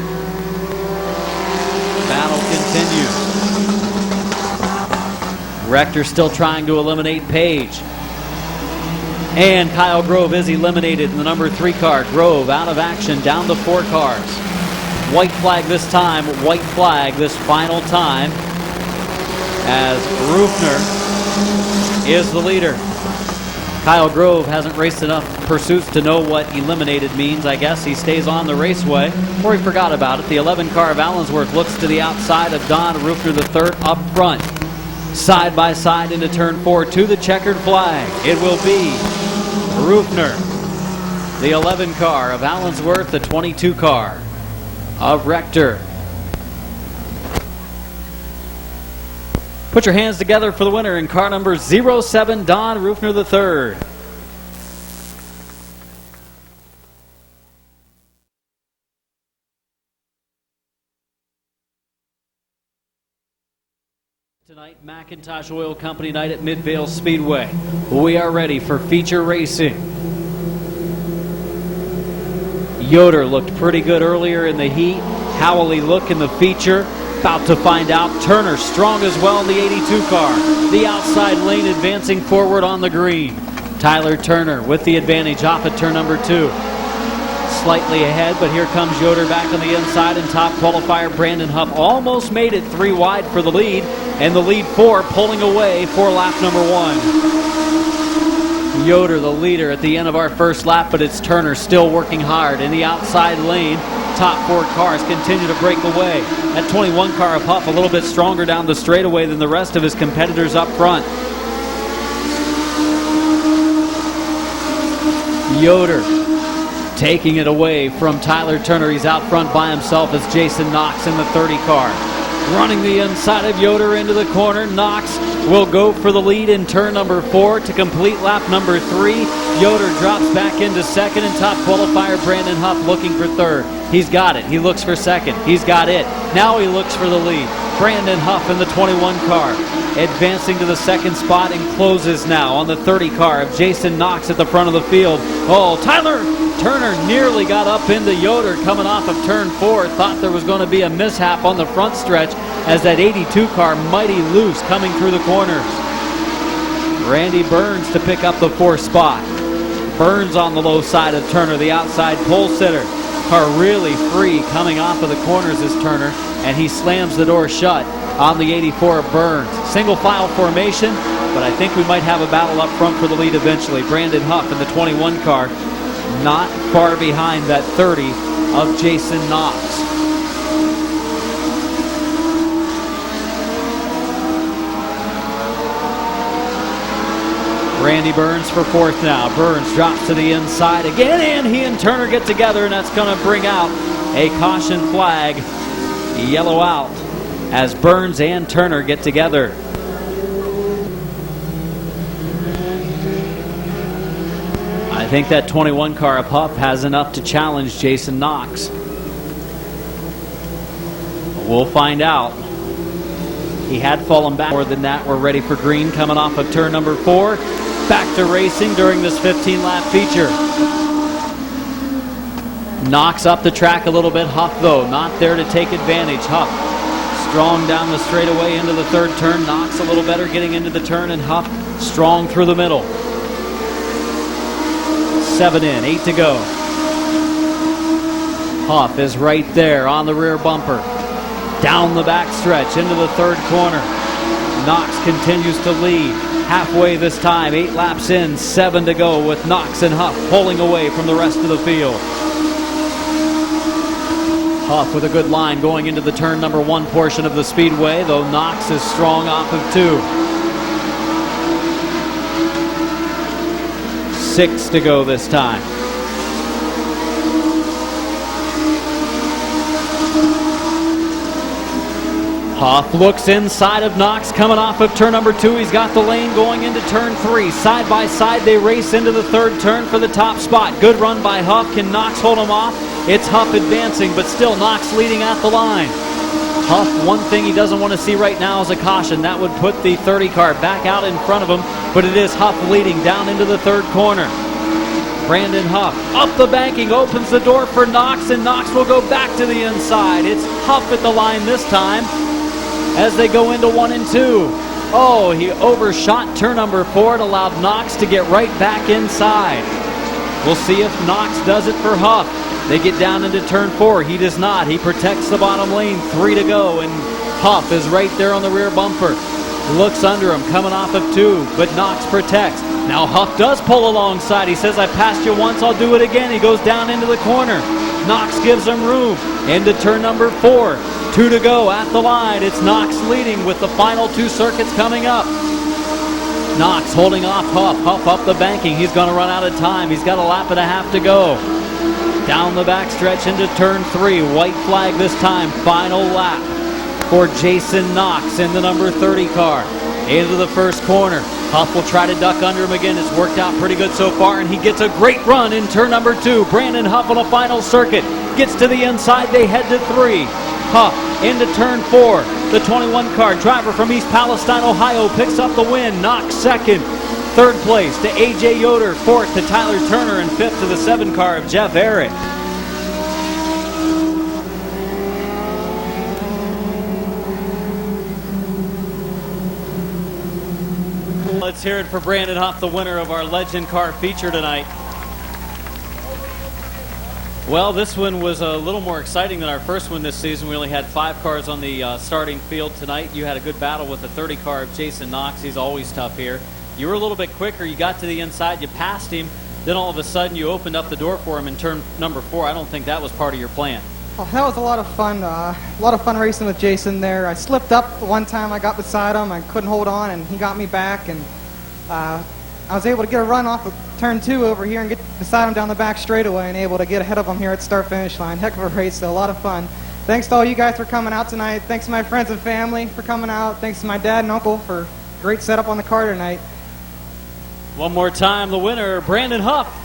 Battle continues. Rector still trying to eliminate Page. And Kyle Grove is eliminated in the number 3 car. Grove out of action, down to 4 cars. White flag this time, white flag this final time, as Rufner is the leader. Kyle Grove hasn't raced enough pursuits to know what eliminated means. I guess he stays on the raceway, or he forgot about it. The 11 car of Allensworth looks to the outside of Don Rufner III up front. Side by side into turn 4 to the checkered flag. It will be Rufner, the 11 car of Allensworth, the 22 car of Rector. Put your hands together for the winner in car number 07, Don Rufner III. Tonight, McIntosh Oil Company night at Midvale Speedway. We are ready for feature racing. Yoder looked pretty good earlier in the heat. How will he look in the feature? About to find out. Turner strong as well in the 82 car. The outside lane advancing forward on the green. Tyler Turner with the advantage off at turn number 2. Slightly ahead, but here comes Yoder back on the inside, and top qualifier Brandon Huff almost made it 3 wide for the lead, and the lead 4 pulling away for lap number 1. Yoder the leader at the end of our first lap, but it's Turner still working hard in the outside lane. Top 4 cars continue to break away. That 21 car of Huff a little bit stronger down the straightaway than the rest of his competitors up front. Yoder taking it away from Tyler Turner. He's out front by himself as Jason Knox in the 30 car. Running the inside of Yoder into the corner. Knox will go for the lead in turn number 4 to complete lap number 3. Yoder drops back into second, and top qualifier Brandon Huff looking for third. He's got it. He looks for second. He's got it. Now he looks for the lead. Brandon Huff in the 21 car advancing to the second spot and closes now on the 30 car of Jason Knox at the front of the field. Oh, Tyler Turner nearly got up into Yoder coming off of turn 4. Thought there was going to be a mishap on the front stretch as that 82 car mighty loose coming through the corners. Randy Burns to pick up the 4th spot. Burns on the low side of Turner, the outside pole sitter. Car really free coming off of the corners is Turner, and he slams the door shut on the 84 of Burns. Single file formation, but I think we might have a battle up front for the lead eventually. Brandon Huff in the 21 car, not far behind that 30 of Jason Knox. Randy Burns for fourth now. Burns drops to the inside again, and he and Turner get together, and that's going to bring out a caution flag. Yellow out as Burns and Turner get together. I think that 21 car of Huff has enough to challenge Jason Knox. We'll find out. He had fallen back more than that. We're ready for green coming off of turn number 4. Back to racing during this 15-lap feature. Knox up the track a little bit. Huff, though, not there to take advantage. Huff strong down the straightaway into the third turn. Knox a little better getting into the turn, and Huff strong through the middle. 7 in, 8 to go. Huff is right there on the rear bumper. Down the back stretch into the third corner. Knox continues to lead. Halfway this time, 8 laps in, 7 to go, with Knox and Huff pulling away from the rest of the field. Huff with a good line going into the turn number 1 portion of the speedway, though Knox is strong off of 2. 6 to go this time. Huff looks inside of Knox coming off of turn number 2. He's got the lane going into turn 3. Side by side they race into the third turn for the top spot. Good run by Huff. Can Knox hold him off? It's Huff advancing, but still Knox leading at the line. Huff, one thing he doesn't want to see right now is a caution. That would put the 30 car back out in front of him, but it is Huff leading down into the third corner. Brandon Huff up the banking, opens the door for Knox, and Knox will go back to the inside. It's Huff at the line this time as they go into 1 and 2. Oh, he overshot turn number 4 and allowed Knox to get right back inside. We'll see if Knox does it for Huff. They get down into turn 4. He does not. He protects the bottom lane. 3 to go, and Huff is right there on the rear bumper. Looks under him, coming off of 2, but Knox protects. Now Huff does pull alongside. He says, I passed you once, I'll do it again. He goes down into the corner. Knox gives him room. Into turn number 4. 2 to go at the line. It's Knox leading with the final 2 circuits coming up. Knox holding off Huff. Huff up the banking. He's going to run out of time. He's got a lap and a half to go. Down the back stretch into turn 3. White flag this time. Final lap for Jason Knox in the number 30 car. Into the first corner. Huff will try to duck under him again. It's worked out pretty good so far, and he gets a great run in turn number 2. Brandon Huff on a final circuit. Gets to the inside. They head to 3. Huff into turn 4. The 21 car driver from East Palestine, Ohio, picks up the win. Knox second. Third place to A.J. Yoder. Fourth to Tyler Turner. And fifth to the 7 car of Jeff Eric. Let's hear it for Brandon Huff, the winner of our Legend Car feature tonight. Well, this one was a little more exciting than our first one this season. We only had 5 cars on the starting field tonight. You had a good battle with the 30 car of Jason Knox. He's always tough here. You were a little bit quicker. You got to the inside. You passed him. Then all of a sudden you opened up the door for him in turn number 4. I don't think that was part of your plan. Oh, that was a lot of fun. A lot of fun racing with Jason there. I slipped up one time. I got beside him. I couldn't hold on, and he got me back. And I was able to get a run off of turn 2 over here and get beside him down the back straightaway and able to get ahead of him here at start-finish line. Heck of a race, so a lot of fun. Thanks to all you guys for coming out tonight. Thanks to my friends and family for coming out. Thanks to my dad and uncle for great setup on the car tonight. One more time, the winner, Brandon Huff.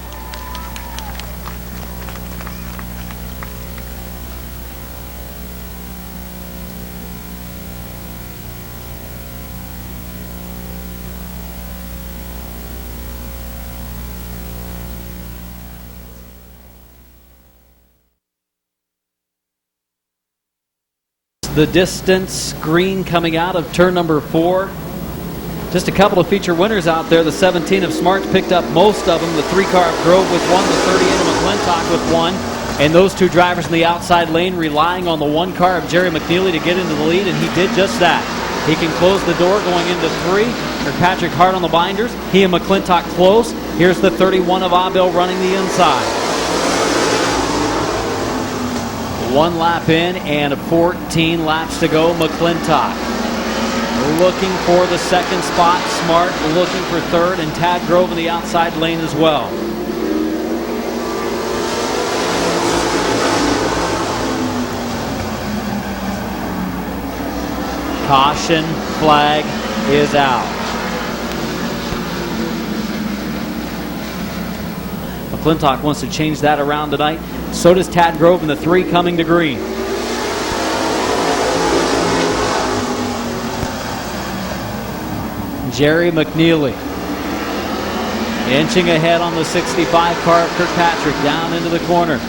The distance, green coming out of turn number 4. Just a couple of feature winners out there. The 17 of Smarts picked up most of them. The 3 car of Grove with 1, the 38 of McClintock with 1. And those 2 drivers in the outside lane relying on the 1 car of Jerry McNeely to get into the lead, and he did just that. He can close the door going into 3. Patrick Hart on the binders. He and McClintock close. Here's the 31 of Abel running the inside. 1 lap in and 14 laps to go. McClintock looking for the second spot. Smart looking for third, and Tad Grove in the outside lane as well. Caution flag is out. McClintock wants to change that around tonight. So does Tad Grove in the 3 coming to green. Jerry McNeely inching ahead on the 65 car of Kirkpatrick down into the corner.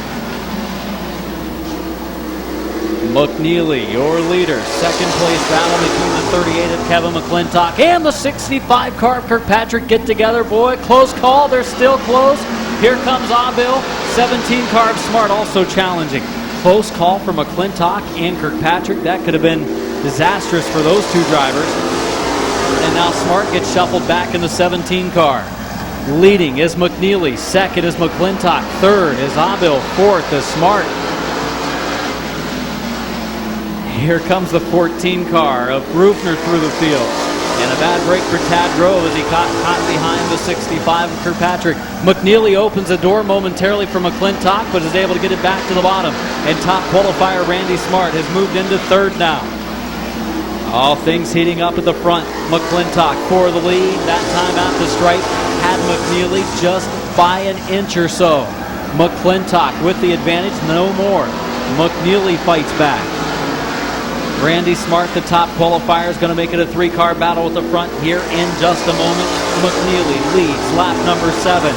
McNeely, your leader. Second place battle between the 38 of Kevin McClintock and the 65 car of Kirkpatrick get together. Boy, close call. They're still close. Here comes Abil. 17 car of Smart also challenging. Close call for McClintock and Kirkpatrick. That could have been disastrous for those two drivers. And now Smart gets shuffled back in the 17 car. Leading is McNeely. Second is McClintock. Third is Abil. Fourth is Smart. Here comes the 14 car of Rufner through the field. And a bad break for Tad Grove as he caught behind the 65 of Kirkpatrick. McNeely opens the door momentarily for McClintock, but is able to get it back to the bottom. And top qualifier Randy Smart has moved into third now. All things heating up at the front. McClintock for the lead. That time out the stripe had McNeely just by an inch or so. McClintock with the advantage, no more. McNeely fights back. Randy Smart, the top qualifier, is going to make it a 3-car battle at the front here in just a moment. McNeely leads lap number 7.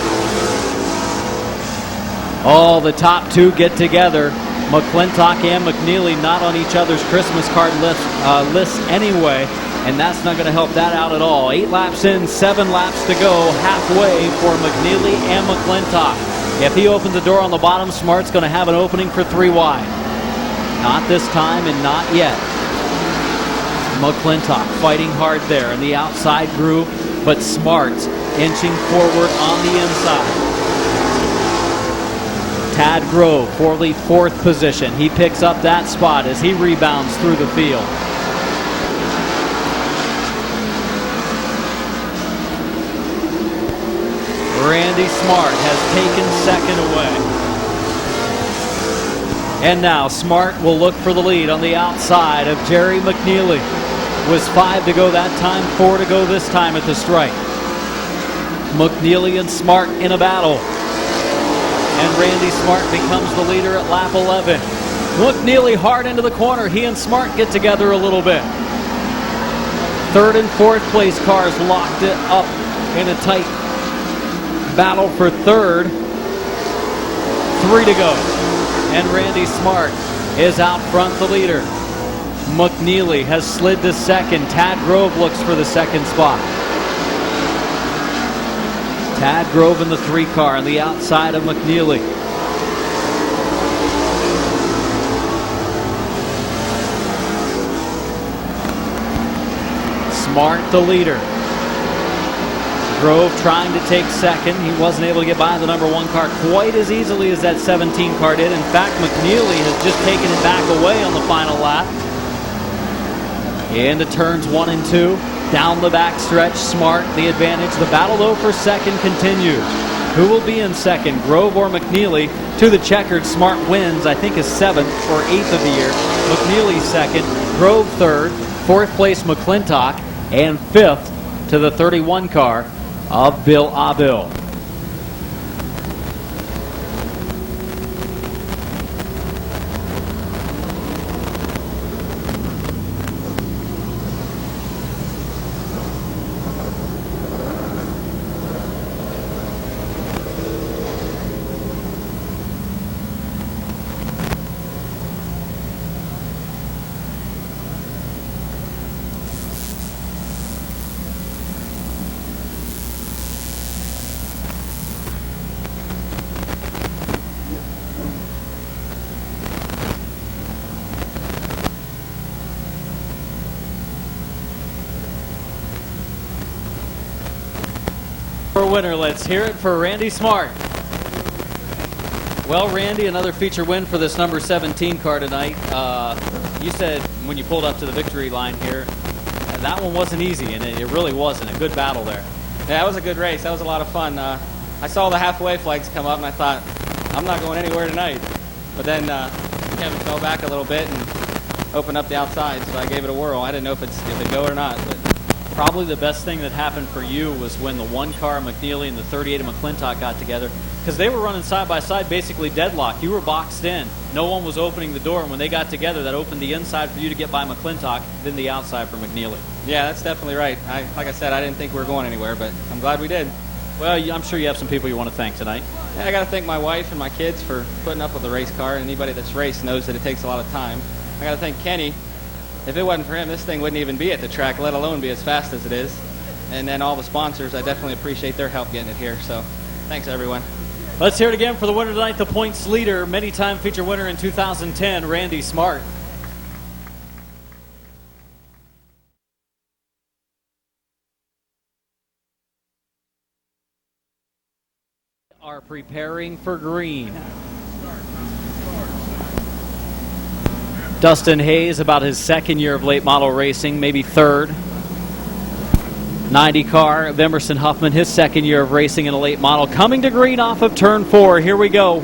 All the top 2 get together. McClintock and McNeely not on each other's Christmas card lists anyway, and that's not going to help that out at all. 8 laps in, 7 laps to go, halfway for McNeely and McClintock. If he opens the door on the bottom, Smart's going to have an opening for 3 wide. Not this time and not yet. McClintock fighting hard there in the outside groove, but Smart inching forward on the inside. Tad Grove for the 4th position. He picks up that spot as he rebounds through the field. Randy Smart has taken second away. And now Smart will look for the lead on the outside of Jerry McNeely. Was 5 to go that time, 4 to go this time at the stripe. McNeely and Smart in a battle. And Randy Smart becomes the leader at lap 11. McNeely hard into the corner. He and Smart get together a little bit. 3rd and 4th place cars locked it up in a tight battle for 3rd. 3 to go. And Randy Smart is out front, the leader. McNeely has slid to 2nd. Tad Grove looks for the 2nd spot. Tad Grove in the 3 car on the outside of McNeely. Smart the leader. Grove trying to take 2nd. He wasn't able to get by the number 1 car quite as easily as that 17 car did. In fact, McNeely has just taken it back away on the final lap. Into turns 1 and 2. Down the back stretch, Smart the advantage. The battle though for 2nd continues. Who will be in 2nd, Grove or McNeely? To the checkered, Smart wins, I think his 7th or 8th of the year. McNeely 2nd, Grove 3rd, 4th place McClintock, and 5th to the 31 car of Bill Abil. Winner. Let's hear it for Randy Smart. Well, Randy, another feature win for this number 17 car tonight. You said when you pulled up to the victory line here, as that one wasn't easy, and it really wasn't. A good battle there. Yeah, that was a good race. That was a lot of fun. I saw the halfway flags come up, and I thought, I'm not going anywhere tonight. But then Kevin fell back a little bit and opened up the outside, so I gave it a whirl. I didn't know if it'd go or not. But probably the best thing that happened for you was when the 1 car McNeely and the 38 of McClintock got together, because they were running side by side, basically deadlocked. You were boxed in. No one was opening the door, and when they got together, that opened the inside for you to get by McClintock, then the outside for McNeely. Yeah, that's definitely right. Like I said, I didn't think we were going anywhere, but I'm glad we did. Well, I'm sure you have some people you want to thank tonight. Yeah, I got to thank my wife and my kids for putting up with the race car. Anybody that's raced knows that it takes a lot of time. I got to thank Kenny. If it wasn't for him, this thing wouldn't even be at the track, let alone be as fast as it is. And then all the sponsors, I definitely appreciate their help getting it here. So thanks, everyone. Let's hear it again for the winner tonight, the points leader, many-time feature winner in 2010, Randy Smart. Are preparing for green. Dustin Hayes, about his second year of late model racing, maybe third. 90 car of Emerson Huffman, his second year of racing in a late model, coming to green off of turn 4. Here we go.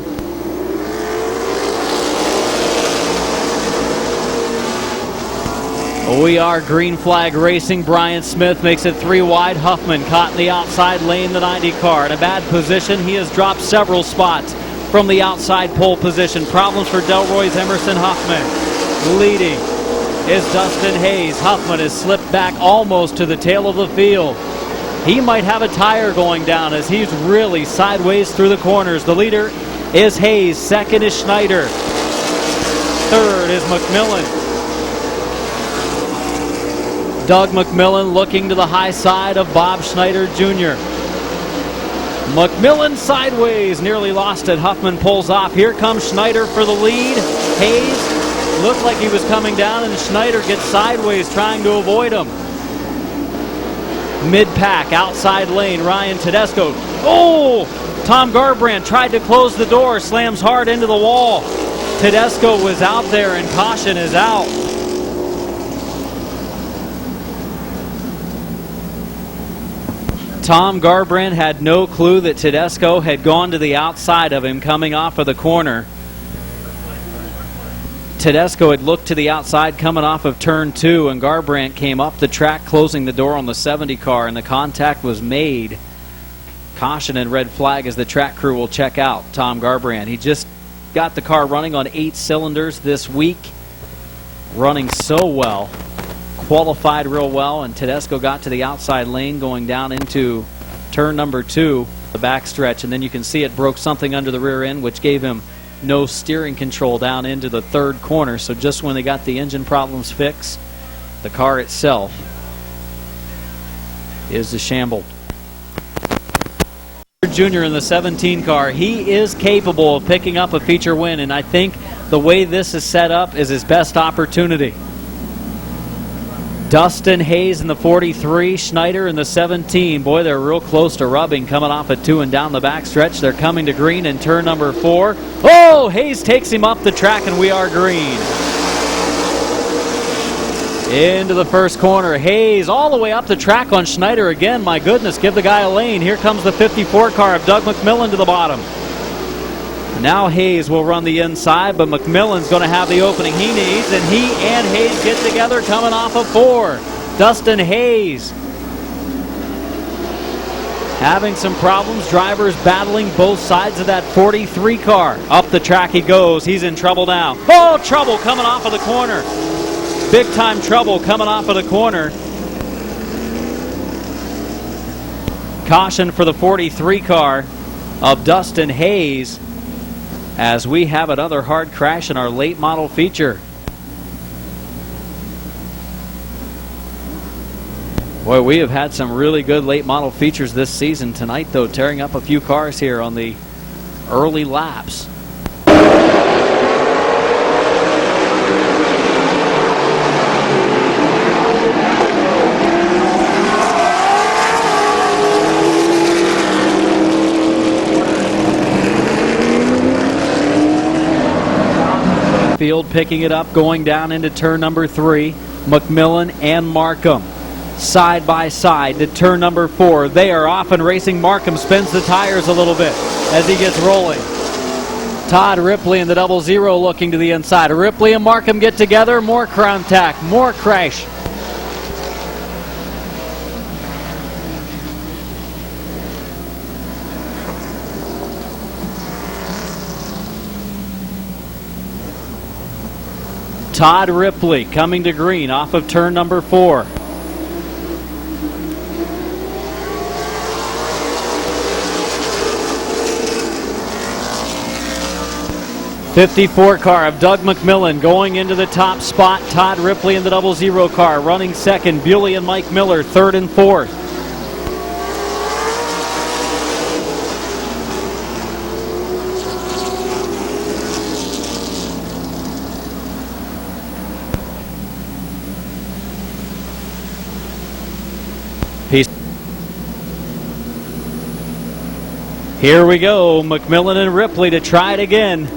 We are green flag racing. Brian Smith makes it 3 wide. Huffman caught in the outside lane, the 90 car. In a bad position, he has dropped several spots from the outside pole position. Problems for Delroy's Emerson Huffman. Leading is Dustin Hayes. Huffman has slipped back almost to the tail of the field. He might have a tire going down as he's really sideways through the corners. The leader is Hayes. Second is Schneider. Third is McMillan. Doug McMillan looking to the high side of Bob Schneider Jr. McMillan sideways, nearly lost it. Huffman pulls off. Here comes Schneider for the lead. Hayes looked like he was coming down, and Schneider gets sideways trying to avoid him. Mid-pack, outside lane, Ryan Tedesco. Oh! Tom Garbrandt tried to close the door, slams hard into the wall. Tedesco was out there, and caution is out. Tom Garbrandt had no clue that Tedesco had gone to the outside of him coming off of the corner. Tedesco had looked to the outside coming off of turn 2, and Garbrandt came up the track closing the door on the 70 car, and the contact was made. Caution and red flag as the track crew will check out Tom Garbrandt. He just got the car running on 8 cylinders this week, running so well. Qualified real well, and Tedesco got to the outside lane going down into turn number 2, the backstretch, and then you can see it broke something under the rear end, which gave him no steering control down into the 3rd corner. So just when they got the engine problems fixed, the car itself is disheveled. Junior in the 17 car, he is capable of picking up a feature win, and I think the way this is set up is his best opportunity. Dustin Hayes in the 43, Schneider in the 17. Boy, they're real close to rubbing coming off at 2 and down the backstretch. They're coming to green in turn number 4. Oh, Hayes takes him up the track, and we are green. Into the 1st corner. Hayes all the way up the track on Schneider again. My goodness, give the guy a lane. Here comes the 54 car of Doug McMillan to the bottom. Now Hayes will run the inside, but McMillan's going to have the opening he needs, and he and Hayes get together coming off of 4. Dustin Hayes having some problems. Drivers battling both sides of that 43 car. Up the track he goes. He's in trouble now. Oh, trouble coming off of the corner. Big time trouble coming off of the corner. Caution for the 43 car of Dustin Hayes, as we have another hard crash in our late model feature. Boy, we have had some really good late model features this season. Tonight, though, tearing up a few cars here on the early laps. Field picking it up, going down into turn number 3. McMillan and Markham. side by side to turn number 4. They are off and racing. Markham spins the tires a little bit as he gets rolling. Todd Ripley in the 00 looking to the inside. Ripley and Markham get together. More contact, more crash. Todd Ripley coming to green off of turn number 4. '54 car of Doug McMillan going into the top spot. Todd Ripley in the 00 car running second. Bewley and Mike Miller third and fourth. Here we go, McMillan and Ripley to try it again.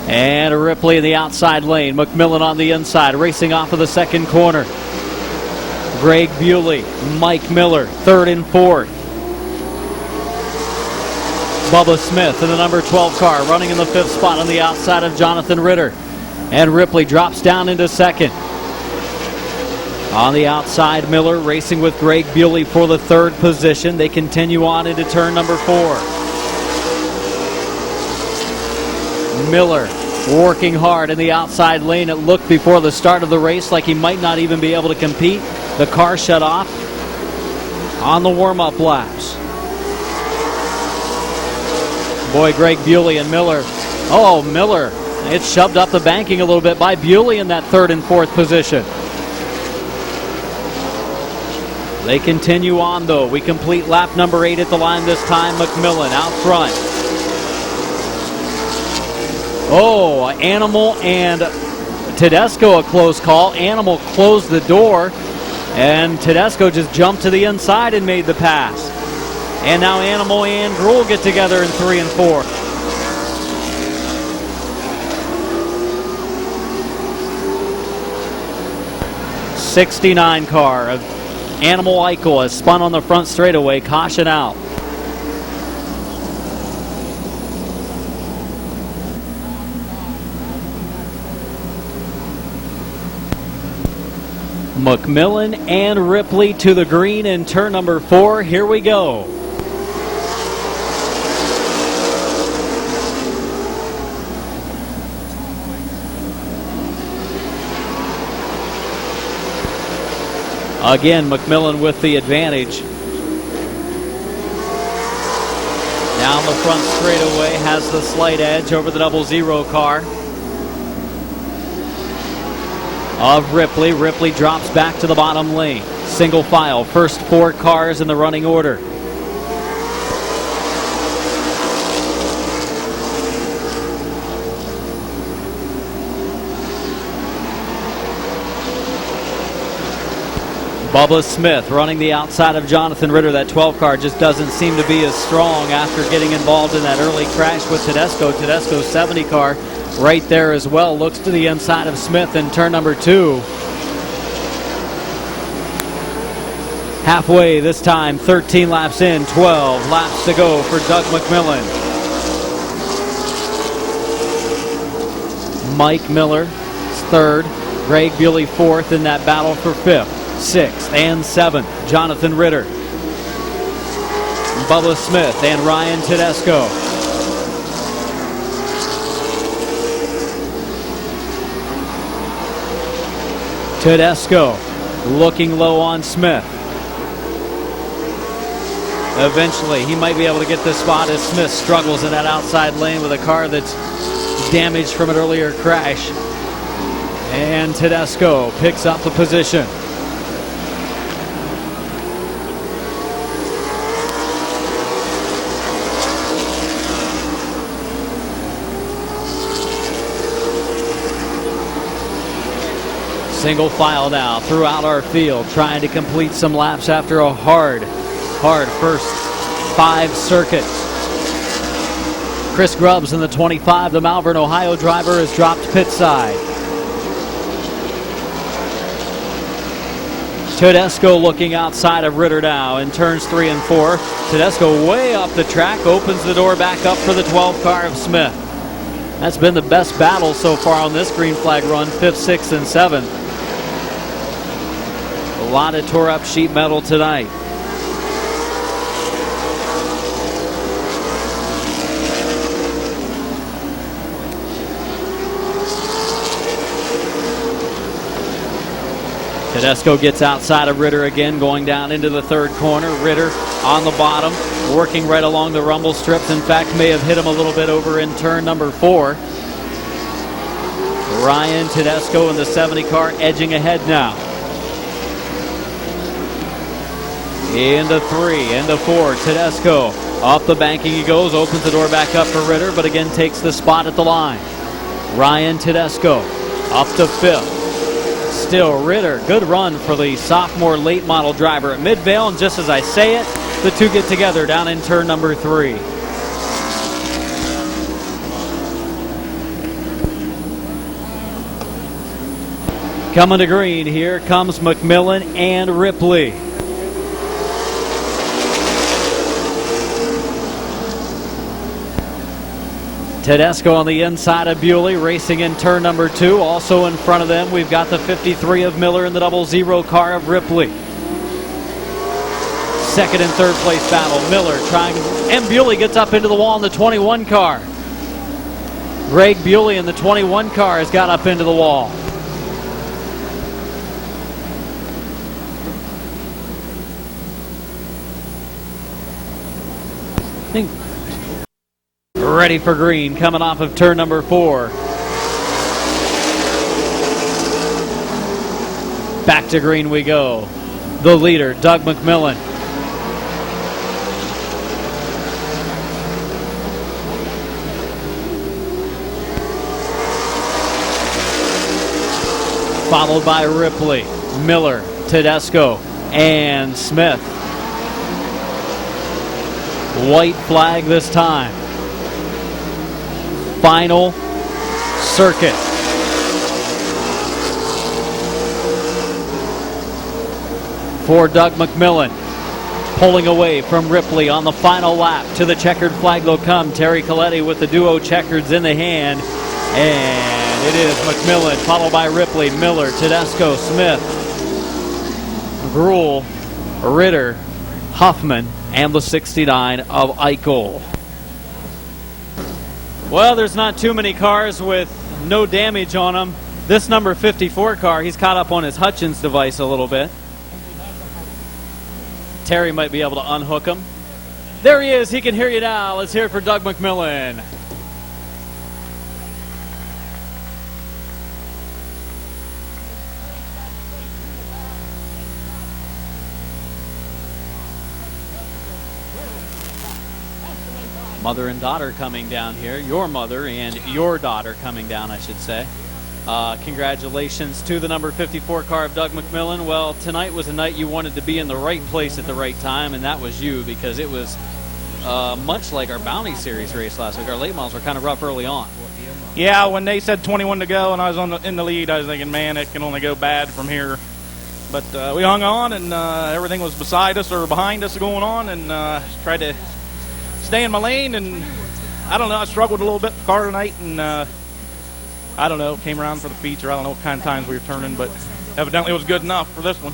And Ripley in the outside lane, McMillan on the inside, racing off of the second corner. Greg Bewley, Mike Miller, third and fourth. Bubba Smith in the number 12 car, running in the fifth spot on the outside of Jonathan Ritter. And Ripley drops down into second. On the outside, Miller racing with Greg Bewley for the third position. They continue on into turn number 4. Miller working hard in the outside lane. It looked before the start of the race like he might not even be able to compete. The car shut off on the warm-up laps. Boy, Greg Bewley and Miller. Oh, Miller. It's shoved up the banking a little bit by Bewley in that third and fourth position. They continue on, though. We complete lap number 8 at the line this time. McMillan out front. Oh, Animal and Tedesco, a close call. Animal closed the door, and Tedesco just jumped to the inside and made the pass. And now Animal and Gruhl get together in 3 and 4. '69 car of Animal Eichel has spun on the front straightaway. Caution out. McMillan and Ripley to the green in turn number 4. Here we go. Again, McMillan with the advantage. Down the front straightaway, has the slight edge over the 00 car of Ripley. Ripley drops back to the bottom lane. Single file, first 4 cars in the running order. Bubba Smith running the outside of Jonathan Ritter. That 12 car just doesn't seem to be as strong after getting involved in that early crash with Tedesco. Tedesco's 70 car right there as well. Looks to the inside of Smith in turn number 2. Halfway this time, 13 laps in, 12 laps to go for Doug McMillan. Mike Miller is third. Greg Bewley fourth in that battle for fifth. 6th and 7th, Jonathan Ritter, Bubba Smith, and Ryan Tedesco. Tedesco looking low on Smith. Eventually, he might be able to get this spot as Smith struggles in that outside lane with a car that's damaged from an earlier crash. And Tedesco picks up the position. Single file now throughout our field, trying to complete some laps after a hard first 5 circuits. Chris Grubbs in the 25, the Malvern, Ohio driver, has dropped pit side. Tedesco looking outside of Ritter now in turns 3 and 4. Tedesco way up the track, opens the door back up for the 12 car of Smith. That's been the best battle so far on this green flag run, 5th, 6th, and 7th. A lot of tore up sheet metal tonight. Tedesco gets outside of Ritter again, going down into the 3rd corner. Ritter on the bottom, working right along the rumble strips. In fact, may have hit him a little bit over in turn number 4. Ryan Tedesco in the 70 car edging ahead now. Into 3, into 4, Tedesco. Off the banking he goes, opens the door back up for Ritter, but again takes the spot at the line. Ryan Tedesco up to 5th. Still Ritter, good run for the sophomore late model driver at Midvale, and just as I say it, the two get together down in turn number 3. Coming to green, here comes McMillan and Ripley. Tedesco on the inside of Bewley, racing in turn number 2. Also in front of them, we've got the 53 of Miller and the 00 car of Ripley. 2nd and 3rd place battle. Miller trying, and Bewley gets up into the wall in the 21 car. Greg Bewley in the 21 car has got up into the wall. Ready for green, coming off of turn number 4. Back to green we go. The leader, Doug McMillan. Followed by Ripley, Miller, Tedesco, and Smith. White flag this time. Final circuit. For Doug McMillan, pulling away from Ripley on the final lap. To the checkered flag they'll come. Terry Coletti with the duo checkers in the hand. And it is McMillan, followed by Ripley, Miller, Tedesco, Smith, Gruhl, Ritter, Huffman, and the 69 of Eichel. Well, there's not too many cars with no damage on them. This number 54 car, he's caught up on his Hutchins device a little bit. Terry might be able to unhook him. There he is. He can hear you now. Let's hear it for Doug McMillan. Mother and daughter coming down here. Your mother and your daughter coming down, I should say. Congratulations to the number 54 car of Doug McMillan. Well, tonight was a night you wanted to be in the right place at the right time, and that was you, because it was much like our Bounty Series race last week. Our late models were kind of rough early on. Yeah, when they said 21 to go and I was in the lead, I was thinking, man, it can only go bad from here. But we hung on, and everything was beside us or behind us going on, and tried to stay in my lane, and I don't know, I struggled a little bit with the car tonight, and I don't know, came around for the feature. I don't know what kind of times we were turning, but evidently it was good enough for this one.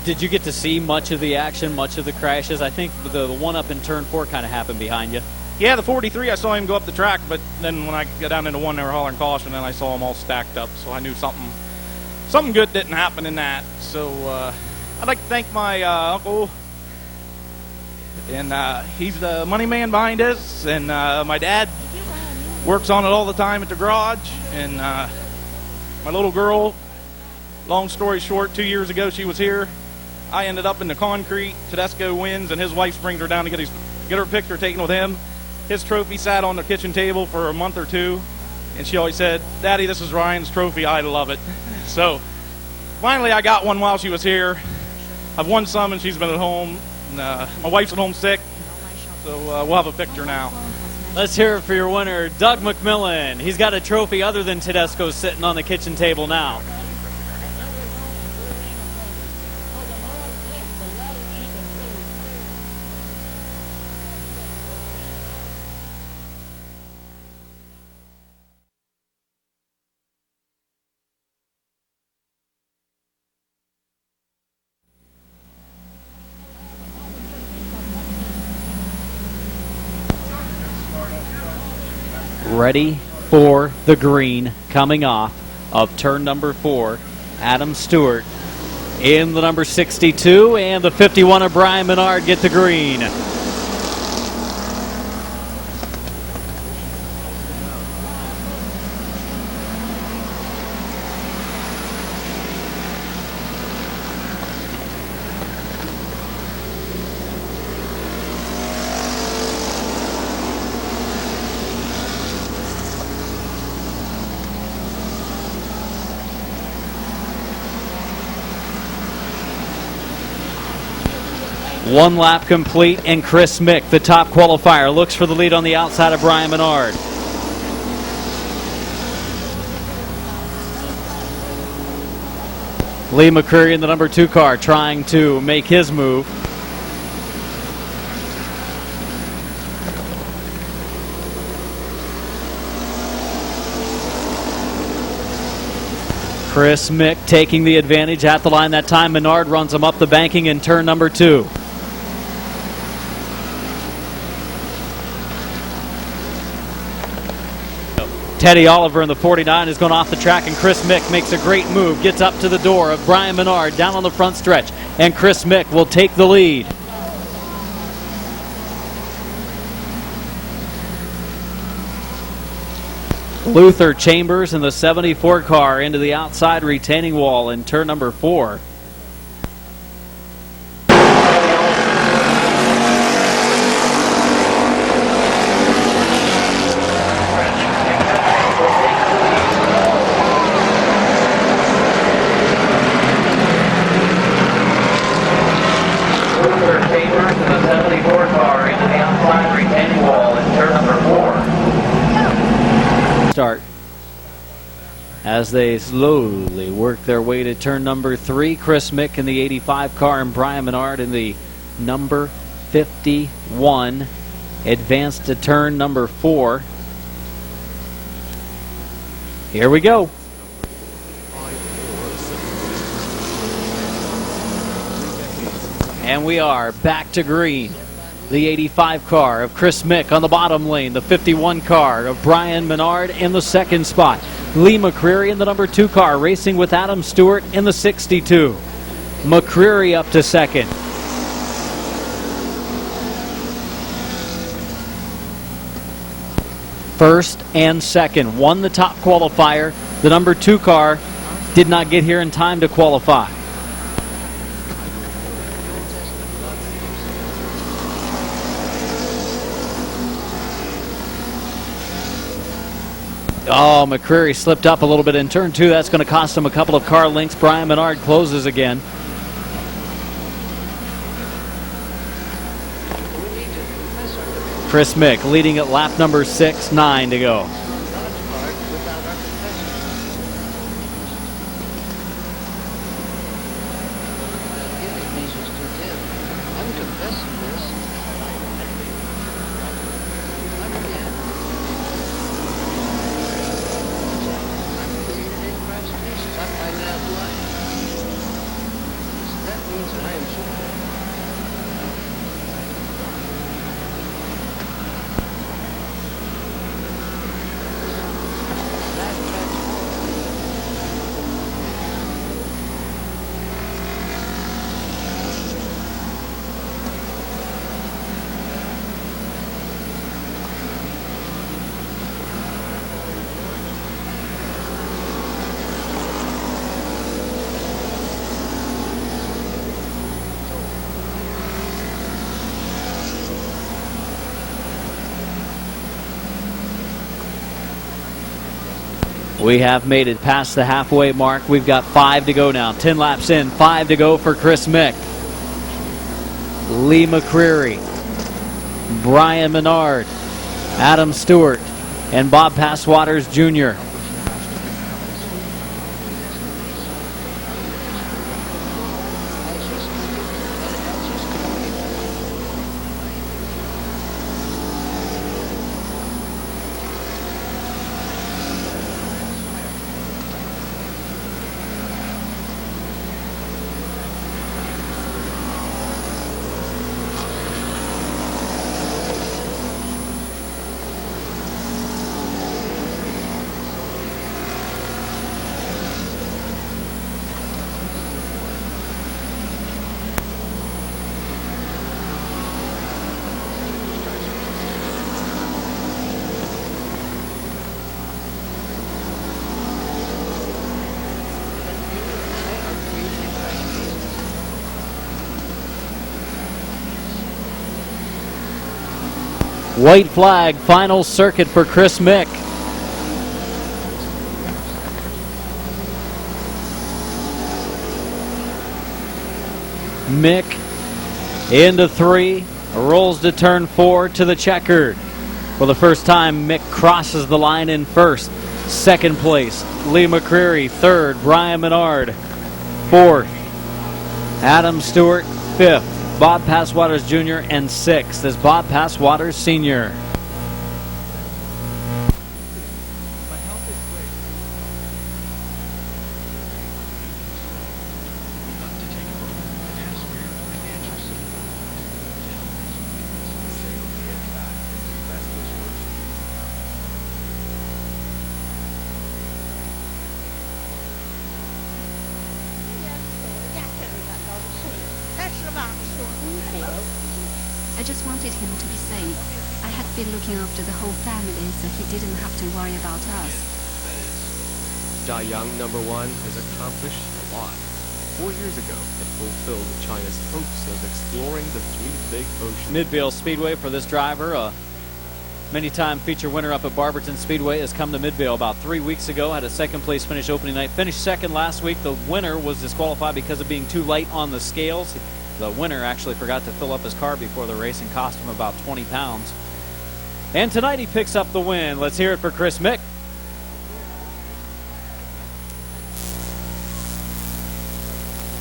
Did you get to see much of the action, much of the crashes? I think the one up in turn 4 kind of happened behind you. Yeah, the 43, I saw him go up the track, but then when I got down into 1, they were hollering caution, and I saw them all stacked up, so I knew something good didn't happen in that. So I'd like to thank my uncle, and he's the money man behind this, and my dad works on it all the time at the garage, and my little girl, long story short, 2 years ago she was here. I ended up in the concrete. Tedesco wins, and his wife brings her down to get her picture taken with him. His trophy sat on the kitchen table for a month or 2, and she always said, "Daddy, this is Ryan's trophy. I love it." So finally I got one while she was here. I've won some, and she's been at home. And, my wife's at home sick, so we'll have a picture now. Let's hear it for your winner, Doug McMillan. He's got a trophy other than Tedesco sitting on the kitchen table now. Ready for the green coming off of turn number 4. Adam Stewart in the number 62 and the 51 of Brian Menard get the green. One lap complete, and Chris Mick, the top qualifier, looks for the lead on the outside of Brian Menard. Lee McCreary in the number 2 car trying to make his move. Chris Mick taking the advantage at the line that time. Menard runs him up the banking in turn number 2. Teddy Oliver in the 49 is going off the track, and Chris Mick makes a great move, gets up to the door of Brian Menard down on the front stretch, and Chris Mick will take the lead. Luther Chambers in the 74 car into the outside retaining wall in turn number 4. Start as they slowly work their way to turn number 3. Chris Mick in the 85 car and Brian Menard in the number 51 advance to turn number 4. Here we go. And we are back to green. The 85 car of Chris Mick on the bottom lane. The 51 car of Brian Menard in the second spot. Lee McCreary in the number 2 car racing with Adam Stewart in the 62. McCreary up to second. First and second. Won the top qualifier. The number 2 car did not get here in time to qualify. Oh, McCreary slipped up a little bit in turn 2. That's going to cost him a couple of car lengths. Brian Menard closes again. Chris Mick leading at lap number 6, 9 to go. We have made it past the halfway mark. We've got 5 to go now. 10 laps in, 5 to go for Chris Mick. Lee McCreary, Brian Menard, Adam Stewart, and Bob Passwaters Jr. White flag, final circuit for Chris Mick. Mick into 3, rolls to turn 4 to the checkered. For the first time, Mick crosses the line in first. Second place, Lee McCreary. Third, Brian Menard. Fourth, Adam Stewart. Fifth, Bob Passwaters Jr. And sixth is Bob Passwaters Sr. I just wanted him to be safe. I had been looking after the whole family, so he didn't have to worry about us. Jia Yang, number 1, has accomplished a lot. 4 years ago, it fulfilled China's hopes of exploring the 3 big oceans. Midvale Speedway for this driver. A many-time feature winner up at Barberton Speedway has come to Midvale about 3 weeks ago. Had a second-place finish opening night. Finished second last week. The winner was disqualified because of being too light on the scales. The winner actually forgot to fill up his car before the race and cost him about 20 pounds. And tonight he picks up the win. Let's hear it for Chris Mick.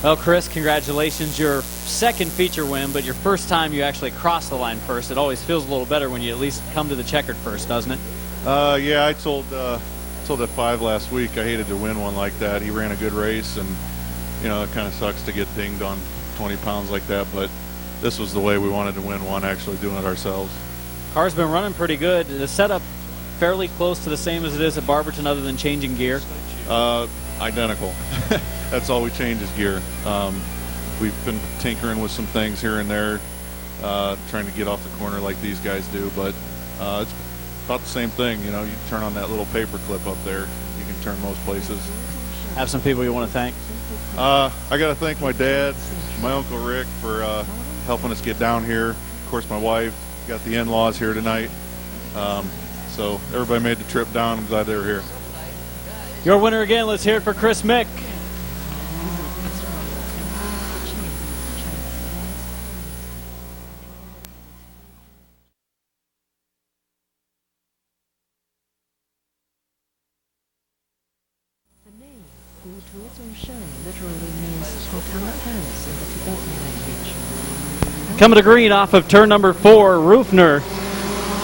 Well, Chris, congratulations. Your second feature win, but your first time you actually crossed the line first. It always feels a little better when you at least come to the checkered first, doesn't it? Yeah, I told at 5 last week I hated to win one like that. He ran a good race, and you know, it kind of sucks to get dinged on 20 pounds like that, but this was the way we wanted to win one, actually doing it ourselves. Car's been running pretty good. The setup fairly close to the same as it is at Barberton other than changing gear. Identical. That's all we change is gear. We've been tinkering with some things here and there, trying to get off the corner like these guys do, but it's about the same thing. You know, you turn on that little paper clip up there, you can turn most places. Have some people you want to thank? I got to thank my dad, my Uncle Rick for helping us get down here. Of course, my wife, got the in-laws here tonight. So everybody made the trip down. I'm glad they were here. Your winner again, let's hear it for Chris Mick. The name literally means Hotel Palace in the Tibetan language. Coming to green off of turn number 4, Rufner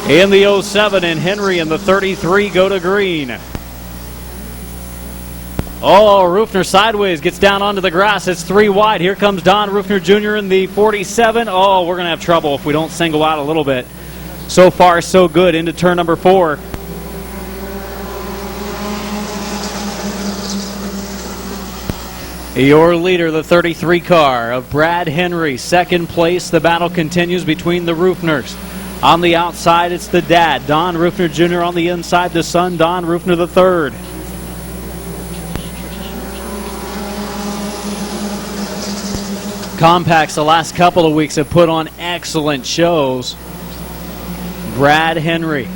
in the 07 and Henry in the 33 go to green. Oh, Rufner sideways, gets down onto the grass. It's 3 wide. Here comes Don Rufner Jr. in the 47. Oh, we're going to have trouble if we don't single out a little bit. So far, so good into turn number 4. Your leader, the 33 car of Brad Henry, second place. The battle continues between the Rufners. On the outside, it's the dad, Don Rufner Jr. On the inside, the son, Don Rufner III. Compacts the last couple of weeks have put on excellent shows. Brad Henry,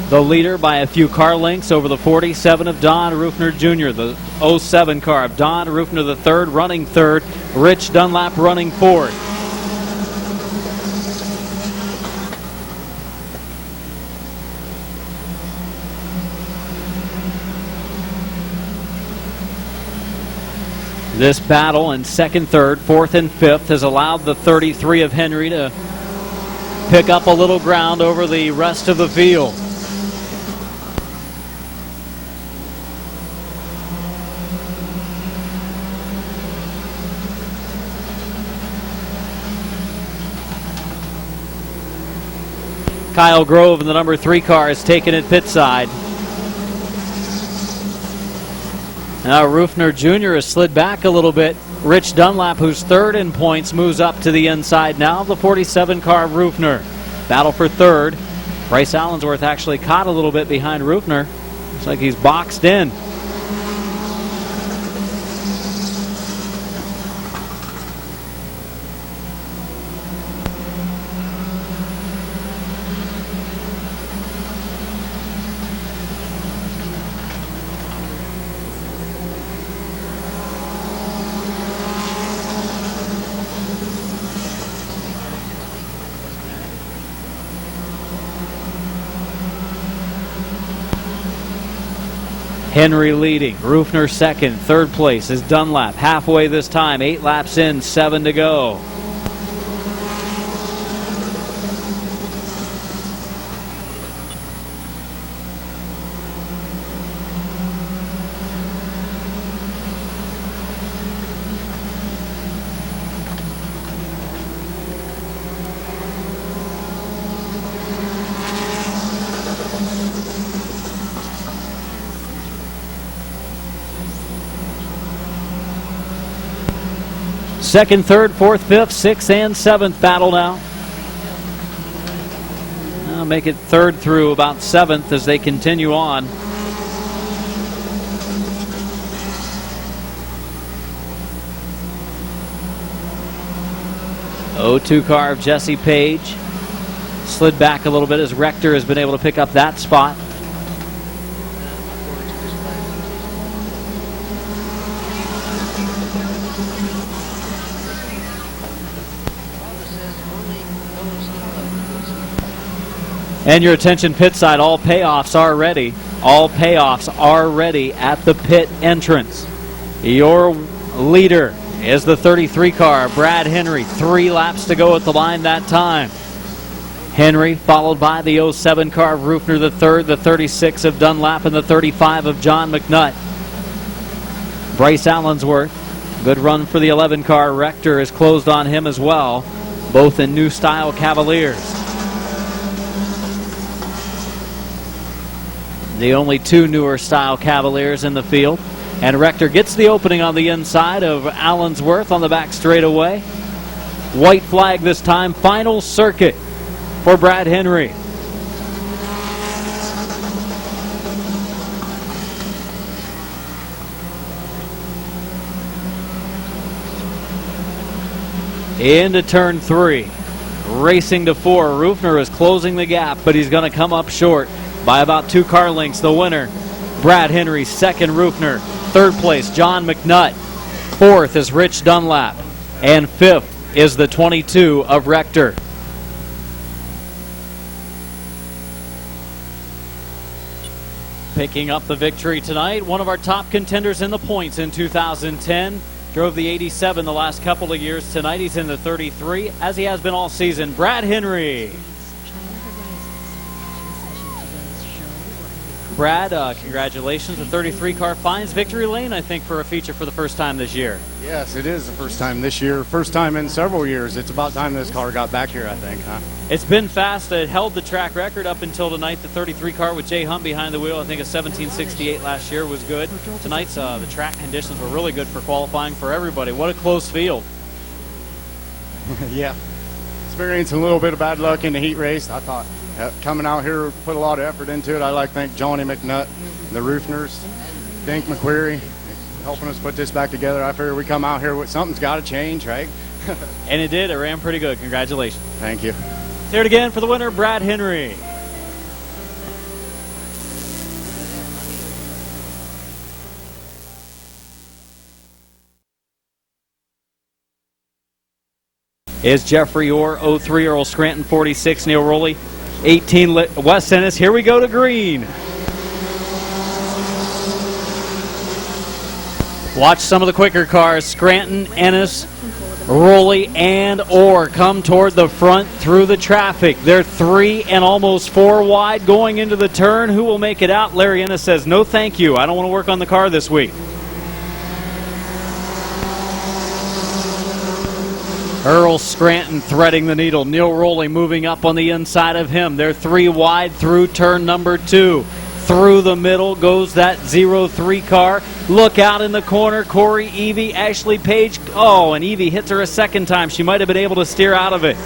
the leader by a few car lengths over the 47 of Don Rufner Jr., the 07 car of Don Rufner III running third, Rich Dunlap running fourth. This battle in second, third, fourth, and fifth has allowed the 33 of Henry to pick up a little ground over the rest of the field. Kyle Grove in the number 3 car is taken at pit side. Now Rufner Jr. has slid back a little bit. Rich Dunlap, who's third in points, moves up to the inside now of the 47 car of Rufner. Battle for third. Bryce Allensworth actually caught a little bit behind Rufner. Looks like he's boxed in. Henry leading, Rufner second, third place is Dunlap. Halfway this time, 8 laps in, 7 to go. Second, third, fourth, fifth, sixth, and seventh battle now. I'll make it third through about seventh as they continue on. O2 car of Jesse Page slid back a little bit as Rector has been able to pick up that spot. And your attention pit side, all payoffs are ready. All payoffs are ready at the pit entrance. Your leader is the 33 car, Brad Henry. 3 laps to go at the line that time. Henry followed by the 07 car of Rufner the third, the 36 of Dunlap, and the 35 of John McNutt. Bryce Allensworth, good run for the 11 car. Rector has closed on him as well, both in new style Cavaliers. The only 2 newer style Cavaliers in the field. And Rector gets the opening on the inside of Allensworth on the back straightaway. White flag this time. Final circuit for Brad Henry. Into turn 3. Racing to 4. Rufner is closing the gap, but he's going to come up short by about 2 car lengths. The winner, Brad Henry. Second, Rufner. Third place, John McNutt. Fourth is Rich Dunlap. And fifth is the 22 of Rector. Picking up the victory tonight, one of our top contenders in the points in 2010. Drove the 87 the last couple of years. Tonight he's in the 33, as he has been all season. Brad Henry. Brad, congratulations. The 33 car finds victory lane, I think, for a feature for the first time this year. Yes, it is the first time this year. First time in several years. It's about time this car got back here, I think, huh? It's been fast. It held the track record up until tonight. The 33 car with Jay Hunt behind the wheel, I think a 1768 last year was good. Tonight's the track conditions were really good for qualifying for everybody. What a close field. Yeah. Experienced a little bit of bad luck in the heat race. I thought coming out here, put a lot of effort into it. I'd like to thank Johnny McNutt, the Rufners, Dink McQuarrie, helping us put this back together. I figure we come out here with something's got to change, right? And it did. It ran pretty good. Congratulations. Thank you. Here it again for the winner, Brad Henry. Is Jeffrey Orr, 03 Earl Scranton, 46 Neil Rowley, 18 Wes Ennis. Here we go to green. Watch some of the quicker cars. Scranton, Ennis, Rowley, and Orr come toward the front through the traffic. They're 3 and almost 4 wide going into the turn. Who will make it out? Larry Ennis says, no thank you. I don't want to work on the car this week. Earl Scranton threading the needle. Neil Rowley moving up on the inside of him. They're 3 wide through turn number 2. Through the middle goes that 03 car. Look out in the corner. Corey, Evie, Ashley Page. Oh, and Evie hits her a second time. She might have been able to steer out of it.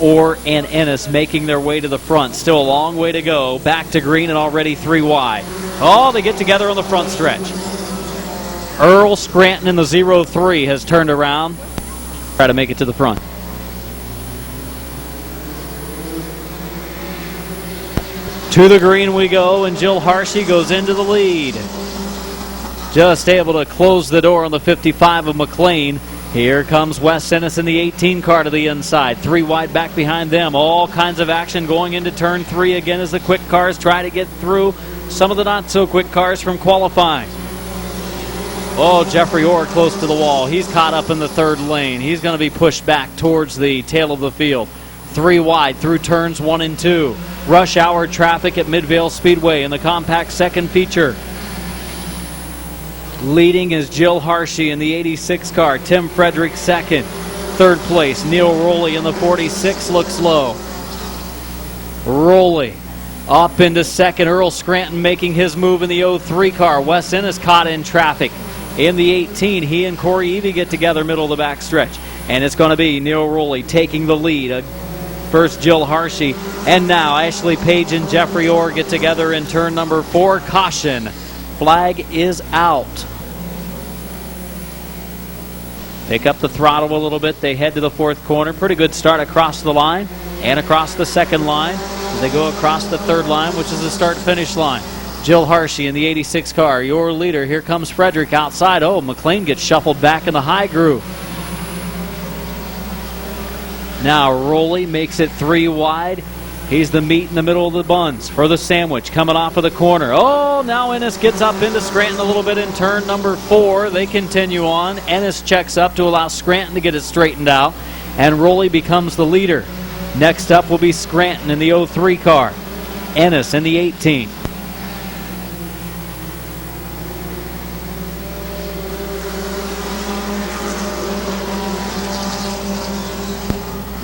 Orr and Ennis making their way to the front. Still a long way to go. Back to green and already 3 wide. Oh, they get together on the front stretch. Earl Scranton in the 03 has turned around. Try to make it to the front. To the green we go, and Jill Hershey goes into the lead. Just able to close the door on the 55 of McLean. Here comes Wes Ennis in the 18 car to the inside. 3 wide back behind them. All kinds of action going into turn 3 again as the quick cars try to get through some of the not-so-quick cars from qualifying. Oh, Jeffrey Orr close to the wall. He's caught up in the 3rd lane. He's going to be pushed back towards the tail of the field. 3 wide through turns 1 and 2. Rush hour traffic at Midvale Speedway in the compact second feature. Leading is Jill Hershey in the 86 car. Tim Frederick second. 3rd place, Neil Rowley in the 46 looks low. Rowley up into 2nd. Earl Scranton making his move in the 03 car. Wes Ennis caught in traffic. In the 18, he and Corey Evie get together middle of the back stretch. And it's going to be Neil Rowley taking the lead. First Jill Hershey, and now Ashley Page and Jeffrey Orr get together in turn number 4. Caution. Flag is out. Pick up the throttle a little bit. They head to the 4th corner. Pretty good start across the line and across the 2nd line. They go across the 3rd line, which is the start-finish line. Jill Hershey in the 86 car, your leader. Here comes Frederick outside. Oh, McLean gets shuffled back in the high groove. Now Rowley makes it 3 wide. He's the meat in the middle of the buns for the sandwich coming off of the corner. Oh, now Ennis gets up into Scranton a little bit in turn number 4. They continue on. Ennis checks up to allow Scranton to get it straightened out, and Rowley becomes the leader. Next up will be Scranton in the 03 car. Ennis in the 18.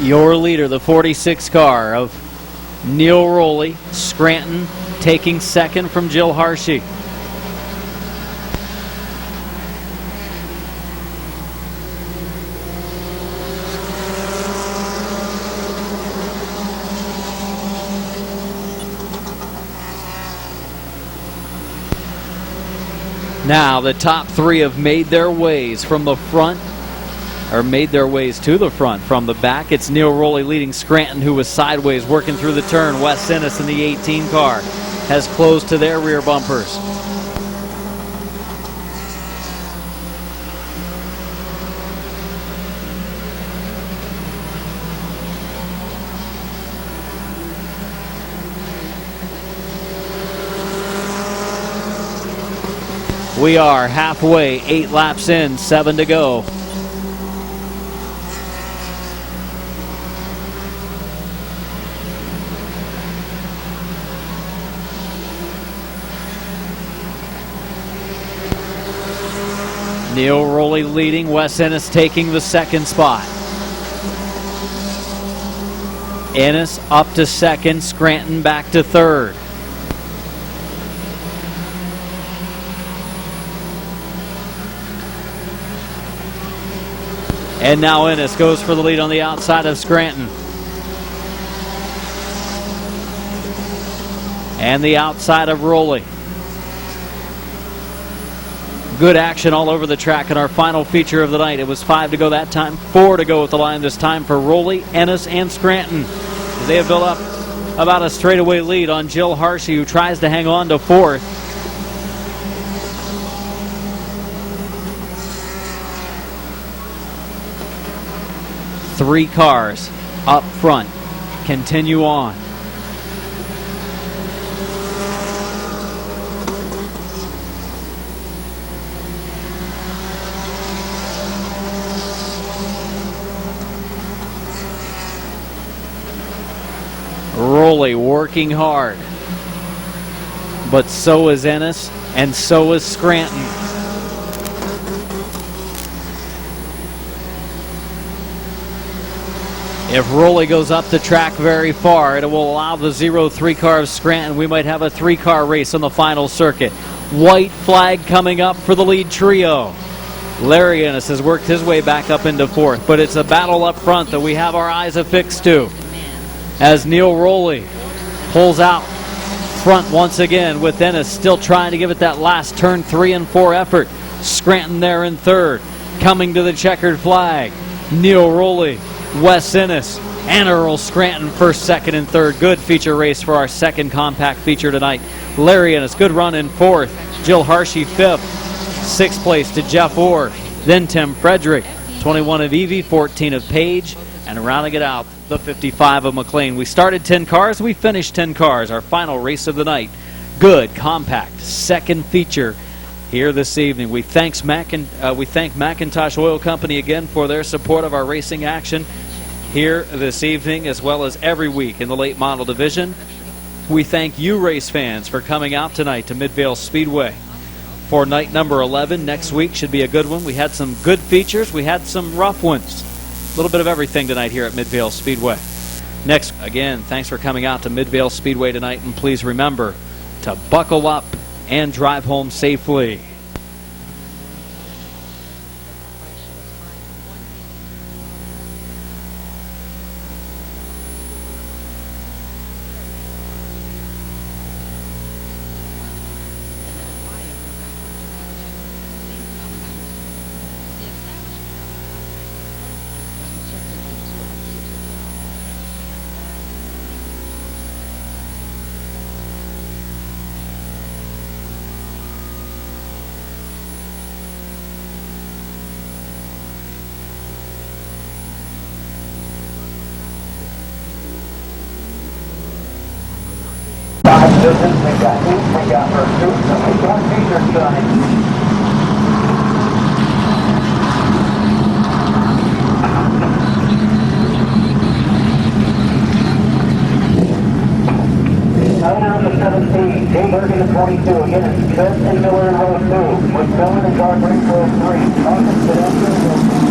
Your leader, the 46 car of Neil Rowley. Scranton taking 2nd from Jill Hershey. Now the top 3 have made their ways from the front, or made their ways to the front from the back. It's Neil Rowley leading Scranton, who was sideways working through the turn. Wes Ennis in the 18 car has closed to their rear bumpers. We are halfway, 8 laps in, 7 to go. Neil Rowley leading, Wes Ennis taking the 2nd spot. Ennis up to 2nd, Scranton back to 3rd. And now Ennis goes for the lead on the outside of Scranton. And the outside of Rowley. Good action all over the track in our final feature of the night. It was 5 to go that time, 4 to go at the line this time for Rowley, Ennis, and Scranton. They have built up about a straightaway lead on Jill Hershey, who tries to hang on to 4th. Three cars up front continue on. Roley working hard. But so is Ennis, and so is Scranton. If Roley goes up the track very far, it will allow the 0-3 car of Scranton. We might have a 3-car race on the final circuit. White flag coming up for the lead trio. Larry Ennis has worked his way back up into 4th, but it's a battle up front that we have our eyes affixed to. As Neil Roley pulls out front once again, with Ennis still trying to give it that last turn 3 and 4 effort. Scranton there in 3rd. Coming to the checkered flag, Neil Roley, Wes Ennis, and Earl Scranton 1st, 2nd, and 3rd. Good feature race for our 2nd compact feature tonight. Larry Ennis, good run in 4th. Jill Hershey 5th. 6th place to Jeff Orr. Then Tim Frederick. 21 of Evie, 14 of Page, and rounding it out, the 55 of McLean. We started 10 cars, we finished 10 cars. Our final race of the night. Good, compact, 2nd feature here this evening. We thank Macintosh Oil Company again for their support of our racing action here this evening, as well as every week in the late model division. We thank you race fans for coming out tonight to Midvale Speedway for night number 11. Next week should be a good one. We had some good features, we had some rough ones. A little bit of everything tonight here at Midvale Speedway. Next, again, thanks for coming out to Midvale Speedway tonight, and please remember to buckle up and drive home safely. We got pursuit, and we got feature sign. Niner in the 17, Jay Bergen in the 22, again it's Smith and Miller in row 2, with Cohen and Gardner in row 3. Dawkins, Pedestrian,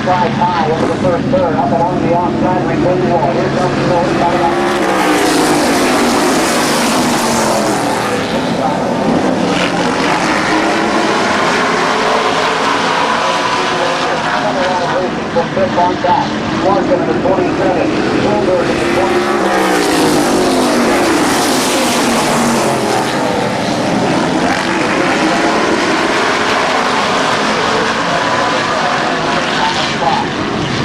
Slide high over the first third, up along the outside, retaining wall. Here comes the Miller coming up. From fifth on back. Larkin in the 27. Goldberg in the 23.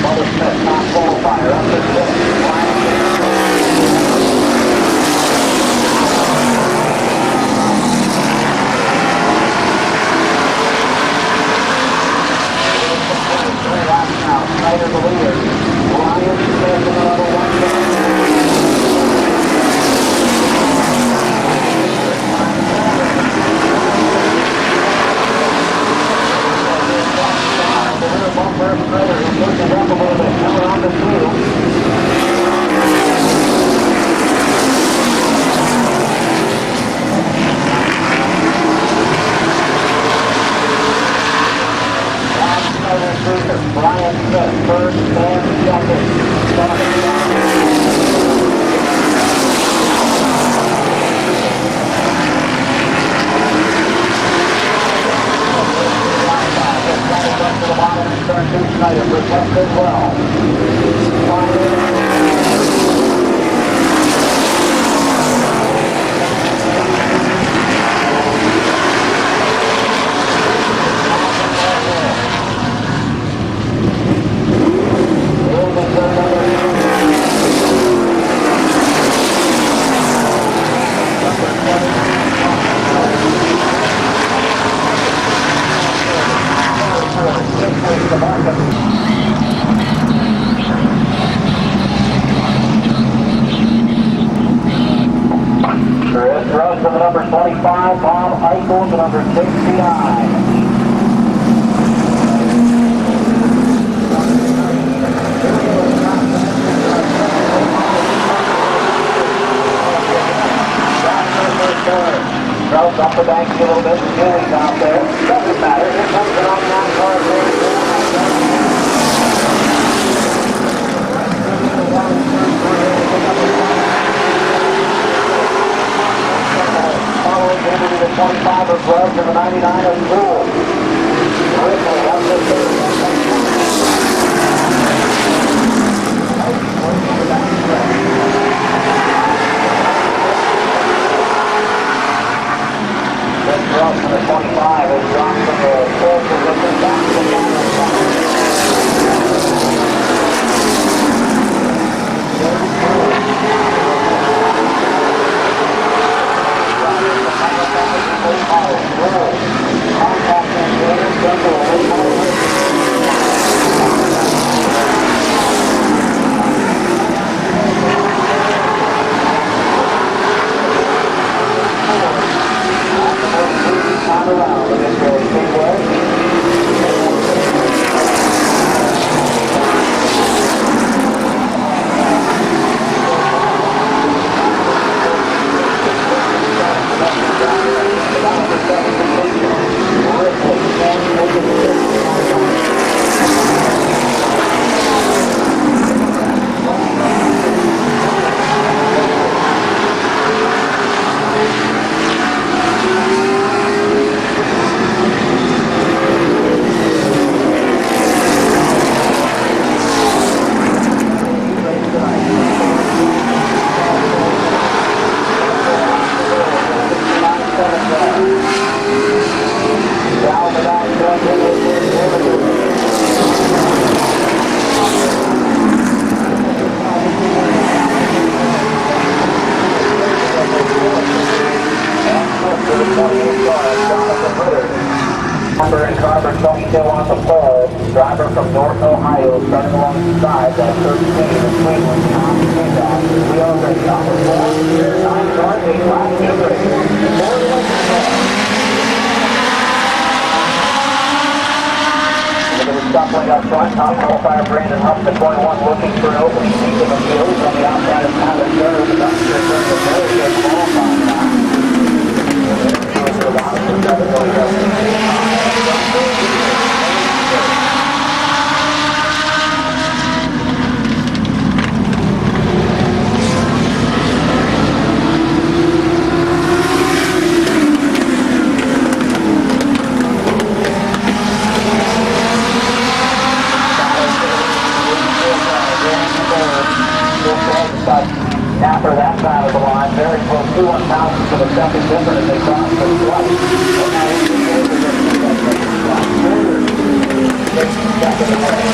Mother Smith, not qualifier, up to fifth. Snyder the leader. Ryan Smith in the level 1. The rear bumper, Snyder is looking up a little bit. Coming on the field. Brian Smith, first and second. To the bottom and turn 2 Snyder, protected well. Chris Rose to the number 25, Bob Eichel to number 16. Drops off the bank a little bit, Julie's out there. Doesn't matter, here comes the 99 car. Following into the 25 of Gloves and the 99 of Pool. Ripley up the third. Drops from the 25 is dropped from the pole position back to the around the Mid-Vid speedway. Driver 22 on the pole, driver from North Ohio, starting along the side, that 13 in Cleveland, Tom Kingdom. We are ready. Number 4, 9 car, 8 laps, 2 Look at the scuffling up front. Top qualifier Brandon Huff, the 21, looking for an opening seat in the field. He's on the outside of Tyler Sherwood. The Dumpster is doing a very good qualifying now. After that side of the line, very close to 1,000 to the second different as they cross the flight. And now it's the third second away.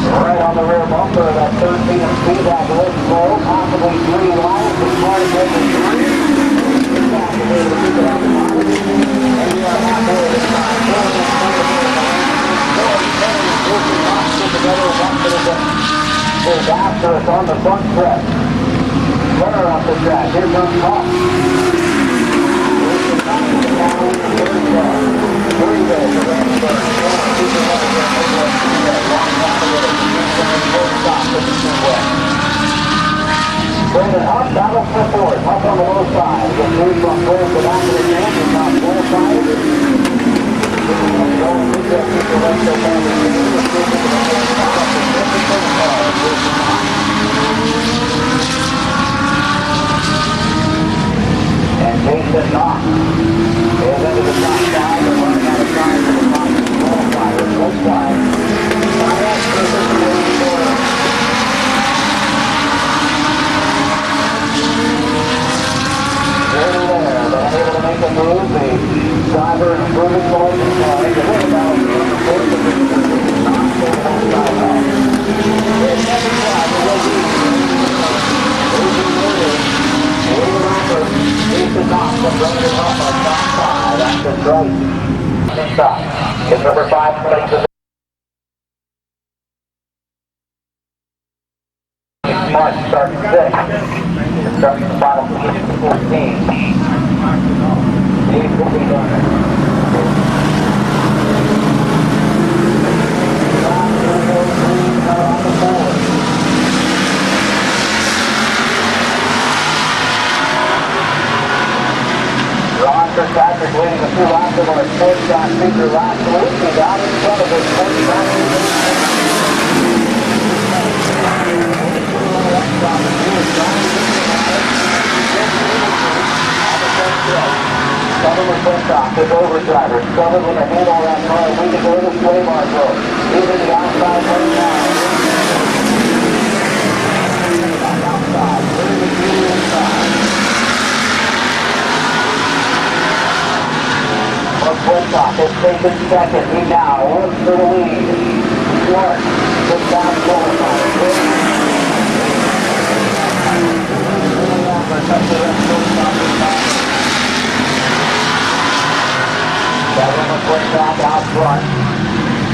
Right on the rear bumper of that 13 and speed that looks slow, possibly 3 wide, but trying to get the 3. And we are halfway this time. Disaster is on the front stretch. Runner off the track. Here comes Hawk. Brandon Huff battles for fourth. Huff on the low side. Gets moved from clear to the back of the tank. He's on full side. And Jason Knox is into the top side. They're running out of time for the top qualifier. Left side. Unable to make a move, the driver improving motion car. It's a little about the fourth position, but it's not so long side off. There's second drive, it will be Jason Knox from Brandon Huff on top side. That's the right. Stop. It's number 5 place position. March starts 6th. Starting the bottom, 14. Dave will be done. Ron Kirkpatrick leading a few laps of our sports shot feature last week. He got in front of his sports shot Southern was left off, his over driver. Southern with a handle on that car. We can go to the sway bar road. He's in the outside right now. Outside, very good view inside. Mark Westlock has taken second. He now looks for the lead. Clark gets down qualified. Kevin McClintock out front.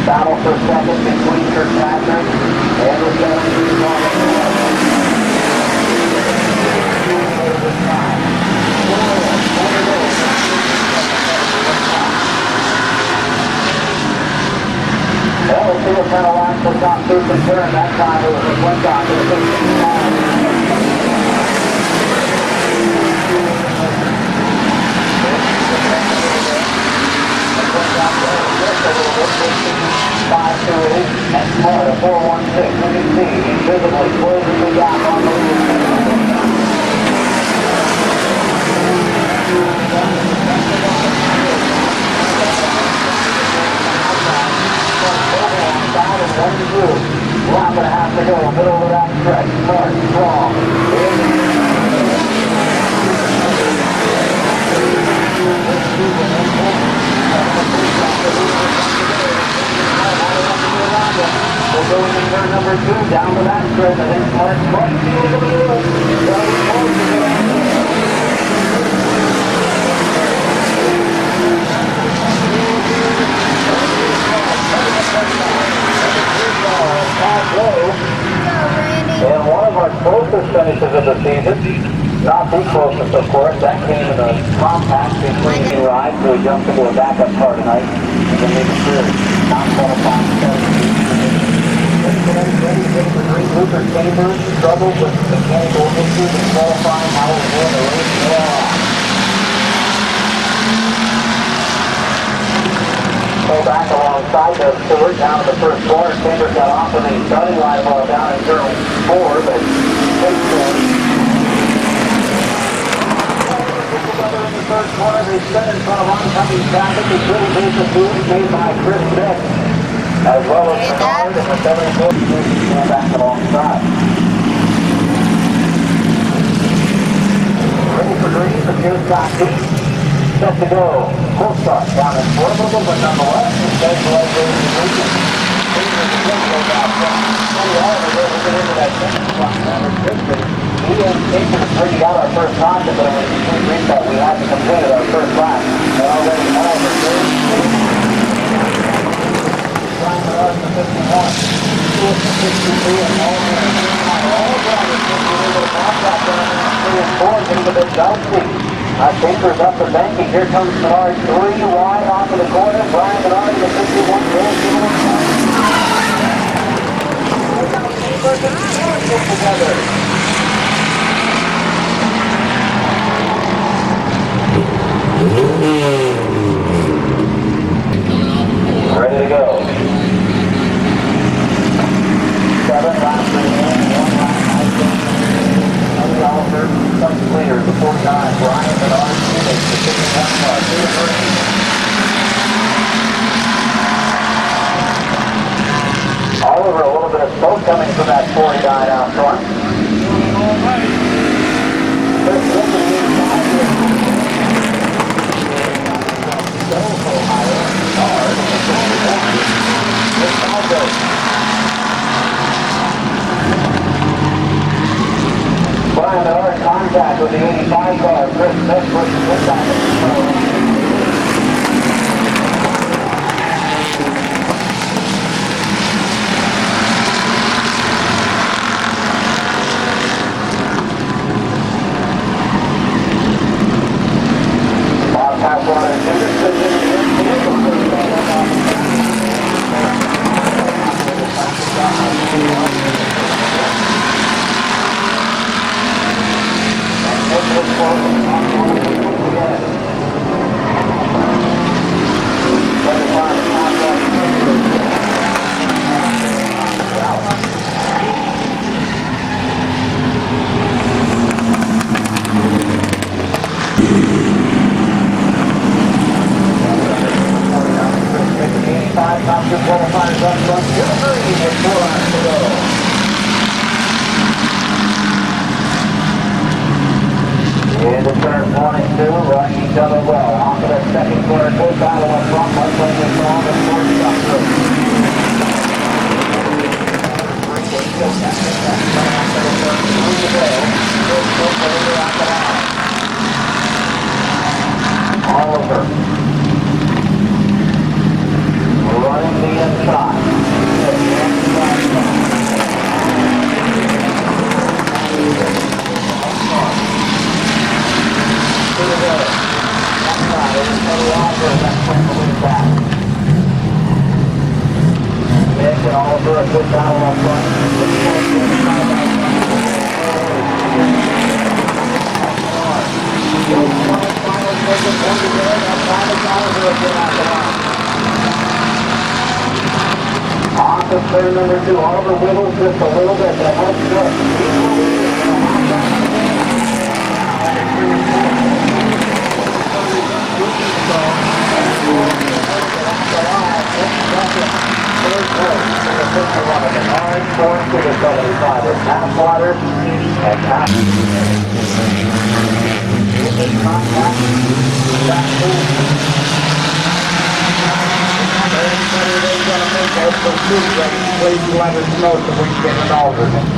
Battle for second between Kirkpatrick and the 17 on the Well, we'll see what kind of laps the top two can turn. That time it was McClintock in the 15 and Smart, a 416, you can see, invisibly closes the gap on the lap and a half to go, middle of that stretch, Smart, strong. We'll go into turn number 2, down to that stretch. I think Smart's front. And one of our closest finishes of the season, not the closest of course, that came in a compact between two rides, so we jumped into a backup car tonight, and then made sure not qualifying 17. Luther Chambers struggled with mechanical issues in qualifying, how he won the race well. Pull back alongside the Stewart down to the first corner. Chambers got off of the starting line while down in turn 4, but together in the third corner, they set in front of oncoming traffic. The little bit of food made by Chris Beck, as well as Bernard and the 74 stand back alongside. Ready for green, the Pierce got deep. Set to go. Full start down in Formidable, but nonetheless, instead of like those in the region. We got our first contact, but when we reached that, we had to complete our first lap. And already all of the Brian Bernard in the 51. Stewart in the 63, and all drivers think we're able to pass that down in the 3 and 4, getting a bit dicey. Chambers up the bank, and here comes Bernard 3 wide off of the corner. Brian Bernard in the 51 goes together. Ready to go. 7 laps remaining, 1 lap. Oliver, comes later, the 49, Brian Bernard, takes the 51 car, 2 to 3. Oliver, a little bit of smoke coming from that 49 out front. Brian Bernard contact with the 85 car, Chris Smith pushes this back. each other well. Off to the second quarter, good battle up front. One play is long and four stuff through. Oliver running the inside. Mick and Oliver, a good battle up front. Off of turn number 2, Oliver wiggles just a little bit, but helps good. Third place in the 51 of the Orange Force to the 75 with Pat Waters and Pat. Please let us know so we can get an alternate.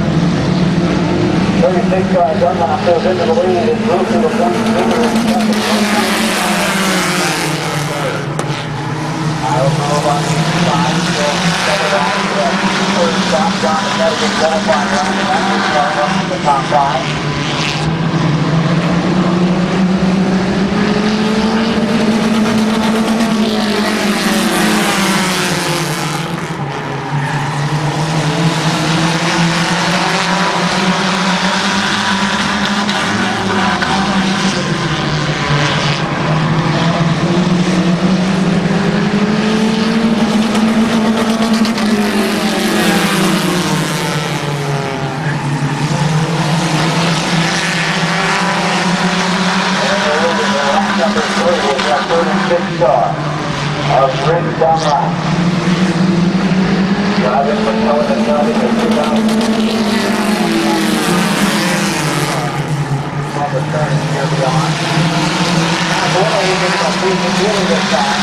36 Dunlop goes into the lead and moves to the point finger in second. I don't know about the inside, so second round, first stop, John Connecticut qualifying round, and that was going up to the top 5. Of Rick Dunlop. Driving for Cohen and Nutting at 2000. On the turn here beyond. Boy, he gets a really good time.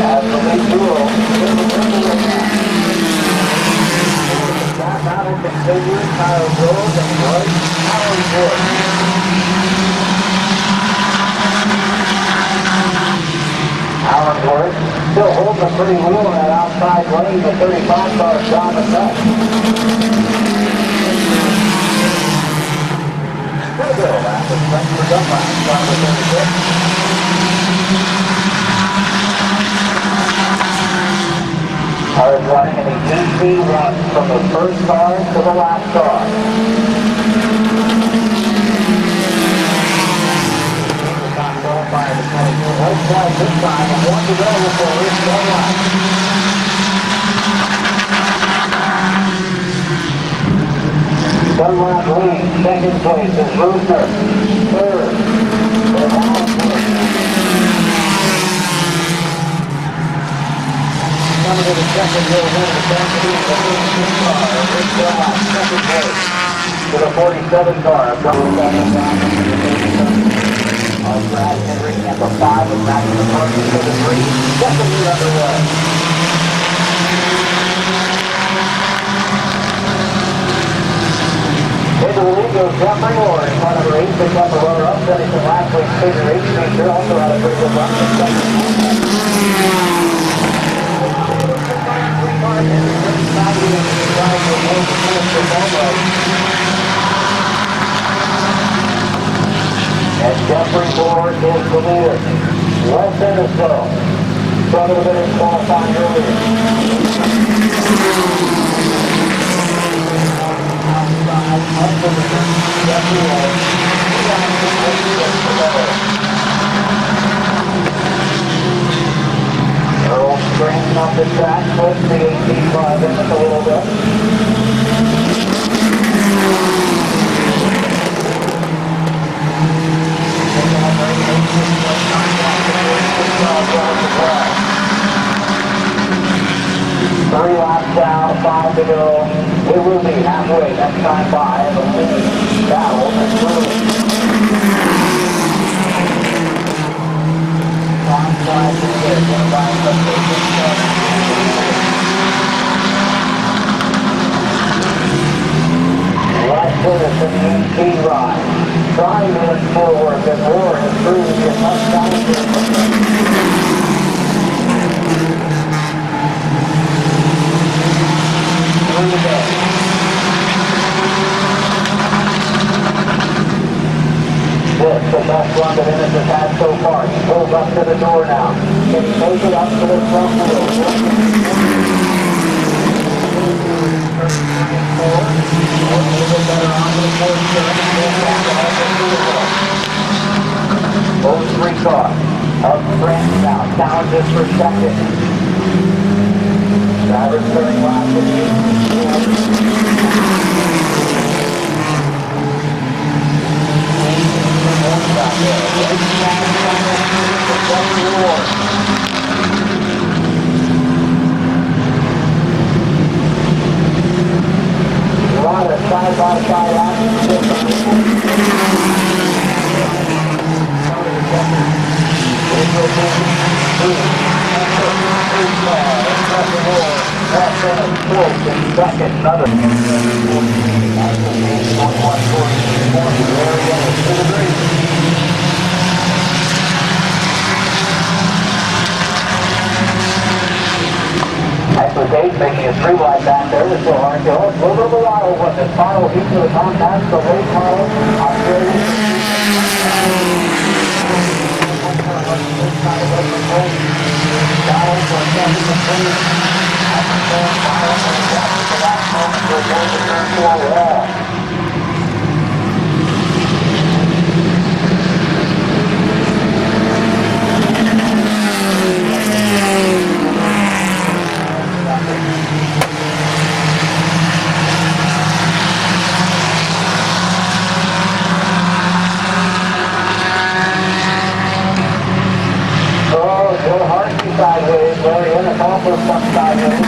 As the lead duo, Battle continues, Kyle Rose and Bryce Hollywood. Allenworth still holding a pretty wheel in that outside lane, the 35 car John Nutt. Pretty good lap, but thanks for Dunlop, John the 36. Cars running in a easy run from the first car to the last car. The top qualifier to 22. One flight this time, and one to go before Rick Dunlop. Dunlop leads. Second place is Rooster. Third is Allenworth. Coming to the second hill, win the Tennessee, the 36 car, Rick Dunlop, second place, to the 47 car, double second down to the 37. Brad Henry, number 5, is back in the parking for the 3, second lead underway. Into the lead goes Jeffrey Orr in front of her 8, picked up a runner-up, finishing last week's figure 8, Sure also had a pretty good run in second. And Jeffrey Ford is the leader. West Innisfil struggled a bit in qualifying earlier. Earl straightening up the track, puts the 18-5 in it a little bit. Three laps down, 5 to go. It will be next time by, the lead battle is brewing. Outside to the edge, one by right finish in the 18 ride. Trying to get forward, and Roar has proven to get much faster. This the best run that Ennis has had so far. He pulls up to the door now. Can he make it up to the front wheel? A little bit better on the fourth turn and goes back to those three cars. Up front now. Challenges for second. Drivers turning last in a lot of side-by-side making a 3-wide back there to still hard to hold. A little bit of a wild one. The final heat to the contact, the late model, sideways, Larry Ennis also stuck sideways.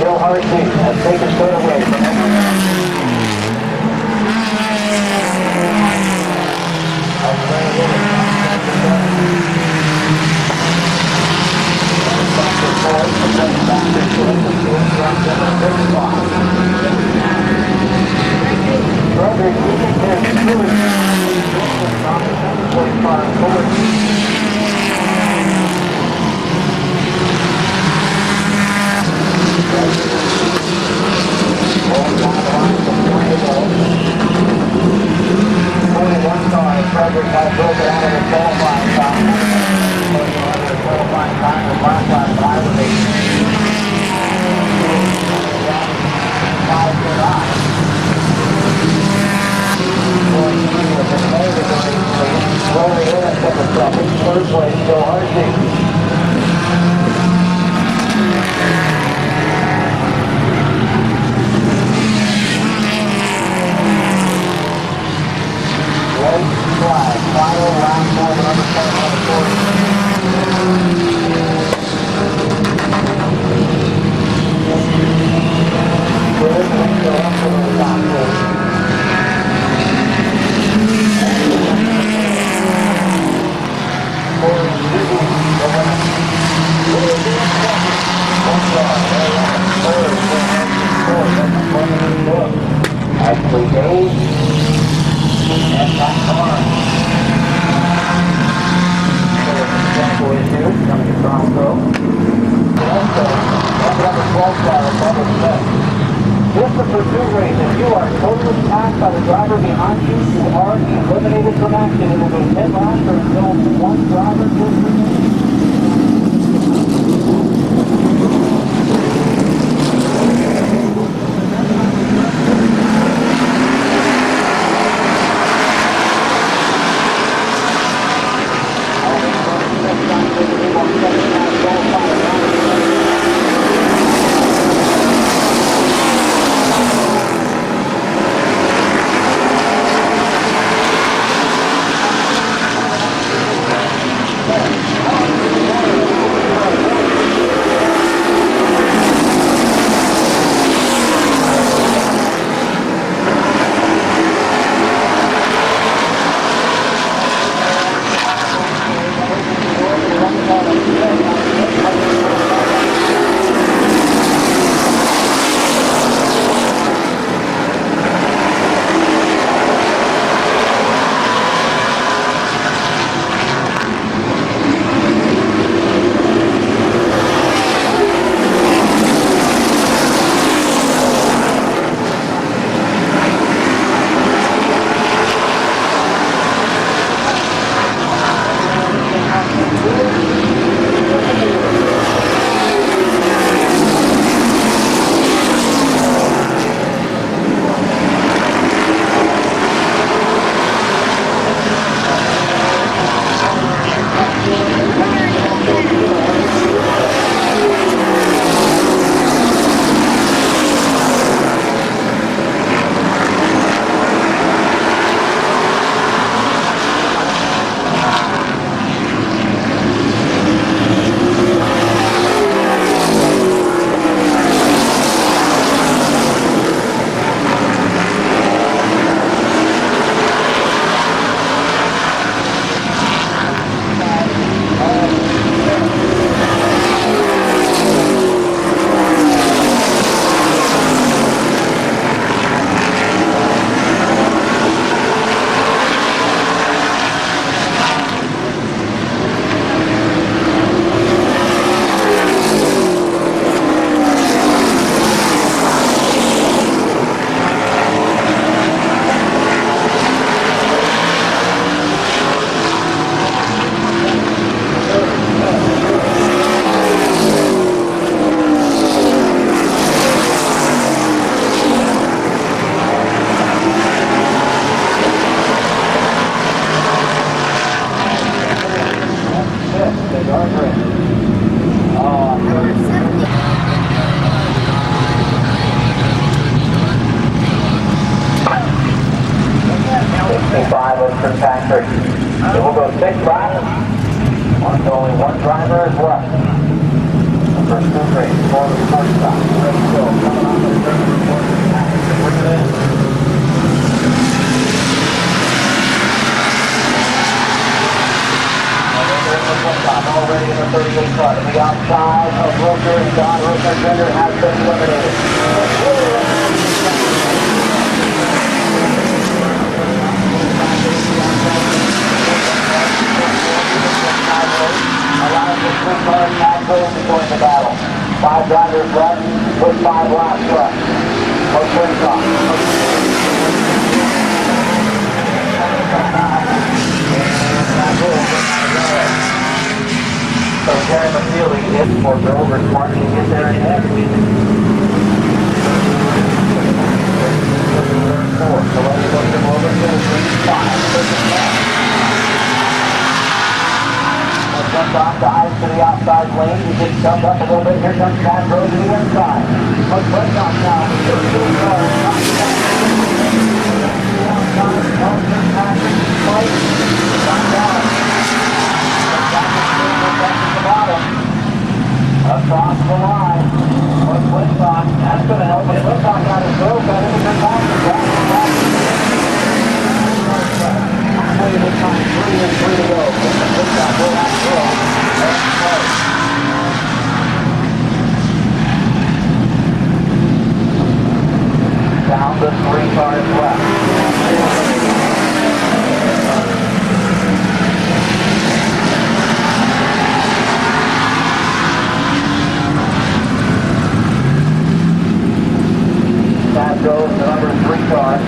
Joe Hardy has taken straight away from him. Actually, Dave and that car. Mechanical issue coming across though. Also, another 12-star bubble set. This is a pursuit race. If you are totally passed by the driver behind you, you are eliminated from action. It will be pit last until one driver gets remains. for the start stop. Ready to go. Coming off of the turn report. Bring it in. Already in the 38 car. To the outside of Rooker and Don Rooker Jr. has been eliminated. Allows the 3 cars not going to join the battle. 5 drivers left with 5 laps left. Let's bring it on. So Jerry McNeely is for Grover Smart to get there in half. So let's look him over to the 5. Jumps off the ice to the outside lane. He gets jumped up a little bit. Here comes Pat Rose to the inside. Let's break off now. Across the line. Let's Whitlock. That's going to help. But Whitlock got his throw. Got him in the back. Halfway to the time. 3 and 3 to go. Whitlock will have throw. Down to 3 cars left. That goes to number 3 car.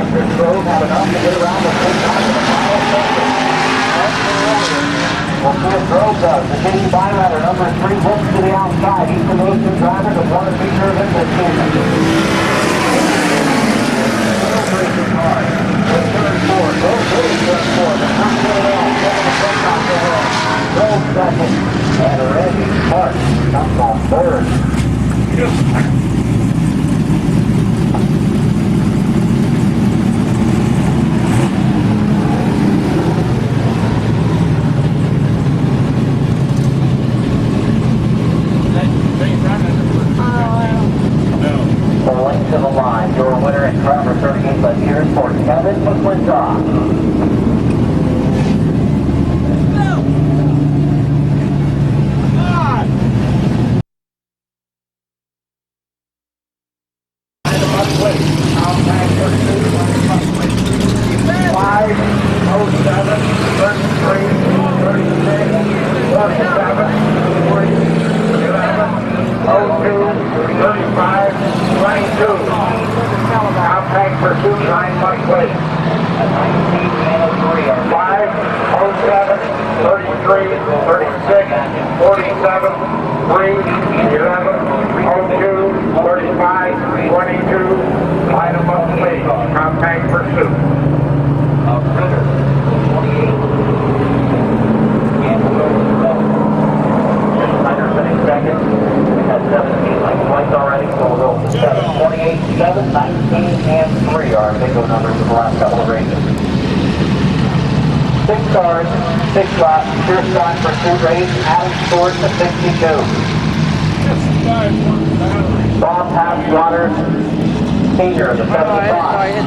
Chris Grove had enough to get around the 3 cars in the final sector. We'll see if Grove does. The J.D. Bylander, number 3, looks to the outside. He's the most new driver that won a feature event this season. Grove racing hard. With turn 4. Grove leads turn 4. The top of the wall. Grove second. And Reggie Smart comes on third. Pulling to the line, your winner in driver 38 by years for Kevin McClintock. Bob Halfwater, senior, the 75.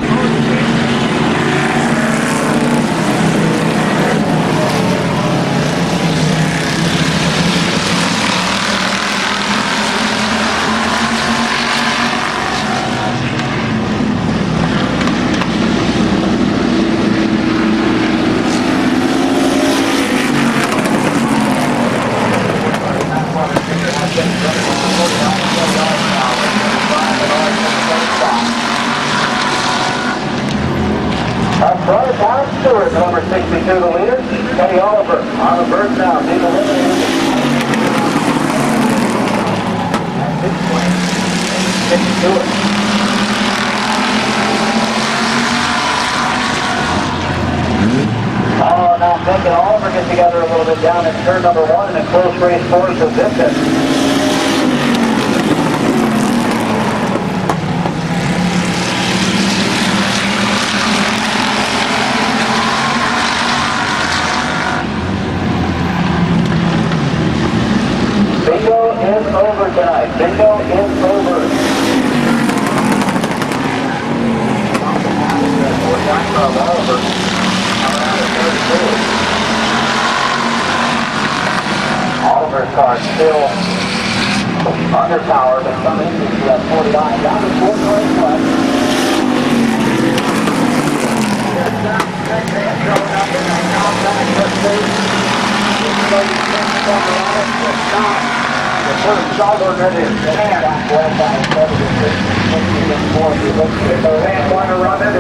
Number 62, the leader. Kenny Oliver on the bird now. Being eliminated. Oh, now Beck and Oliver get together a little bit down in turn number 1 in a close race for position. over. Oliver's car still underpowered, but coming into that 40 line. Down to 4 cars left. There's that man showing up in that outside first base. The first shoulder that is and I'm glad by 7 so they want to run it.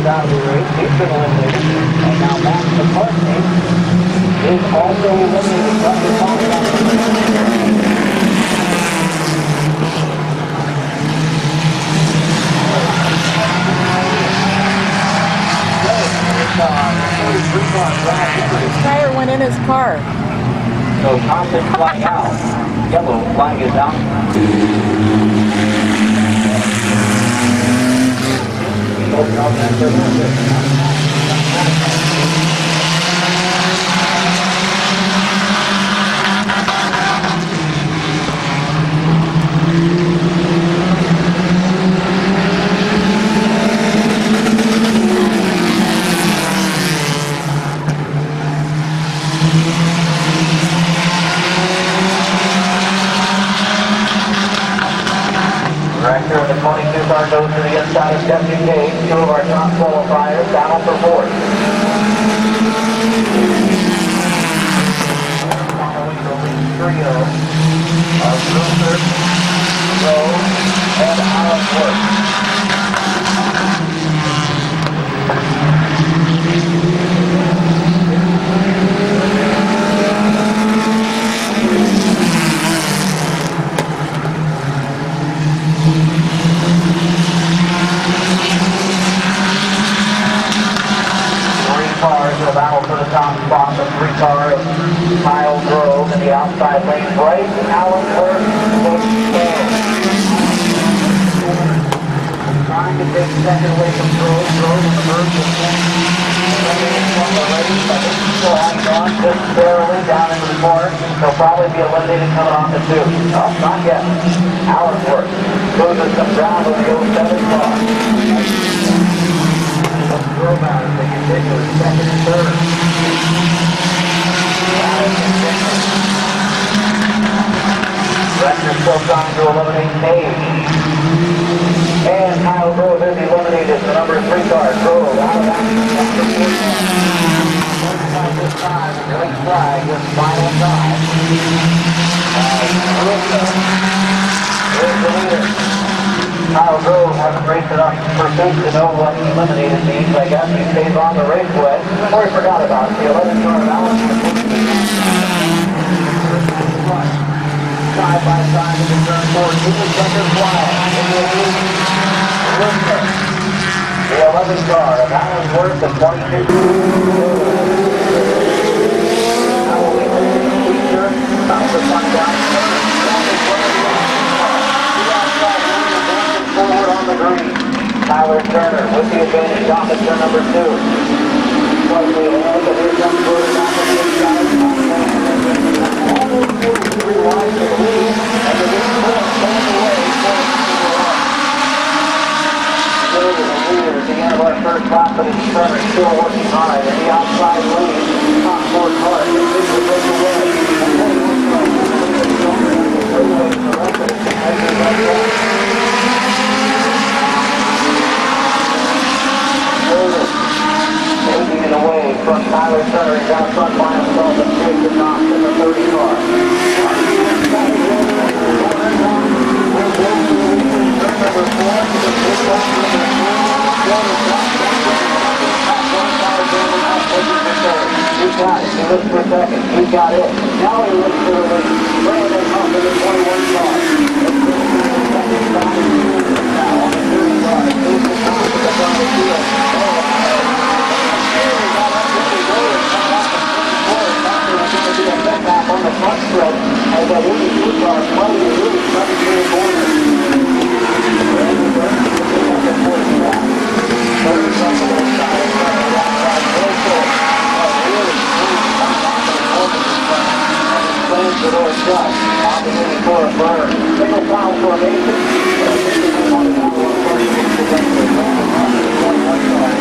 Out of the race, he's been eliminated, and now Max McCartney is also eliminated from the His tire went in his car. So Thompson flying out. Yellow flag is out. Director of the 22 car goes to the inside of Deputy Cage. 2 of our top qualifiers down for 4th. Following the lead trio of Luther, Rowe, and Alan Worth. Cars in the battle for the top spot. The 3 car of Kyle Grove in the outside lane. Bryce Allen Hurst looks slow. Trying to take second away from Grove. Grove in the verge of from the race, but he's still hanging on just barely down into the corner. He'll probably be eliminated coming off the 2. Oh, not yet. Allen Hurst loses some ground with the 07 car. Grove out as they continue to second and third. Rector still trying to eliminate Cage. And Kyle Grove is eliminated. The number 3 car. Grove out of action. This time, green flag with final time. Is the leader. Kyle Grove hasn't raced enough pursuit to know what eliminated means. I guess he stays on the raceway. Or he forgot about it. The 11 car of Allen. Side by side in the turn 4. To the second flag. The 11 car of Allen Worth at 22. About to find out. Forward on the green. Tyler Turner with the advantage off at turn number 2. Slightly ahead, but here comes Gordon off of the inside. Almost 3 wide to the lead, and the lead pulling away. Still to the lead at the end of our first lap, but it's Turner still working hard. And the outside lead, top 4 cars, they lead the break away. We got it. Now we look for the Brandon up in the 21 car. Now on the 30 car. Move the top of the front of the field. On the front stretch as that 82 car playing really coming through the corner. Brandon Burns is at the 40 track. Burns on the left side, front of the outside, very short. Really coming off the corner in front. And he slams the door shut. Opportunity for a burn. Single foul formation. On the number 1 first base eventually. Brandon up to the 21 car.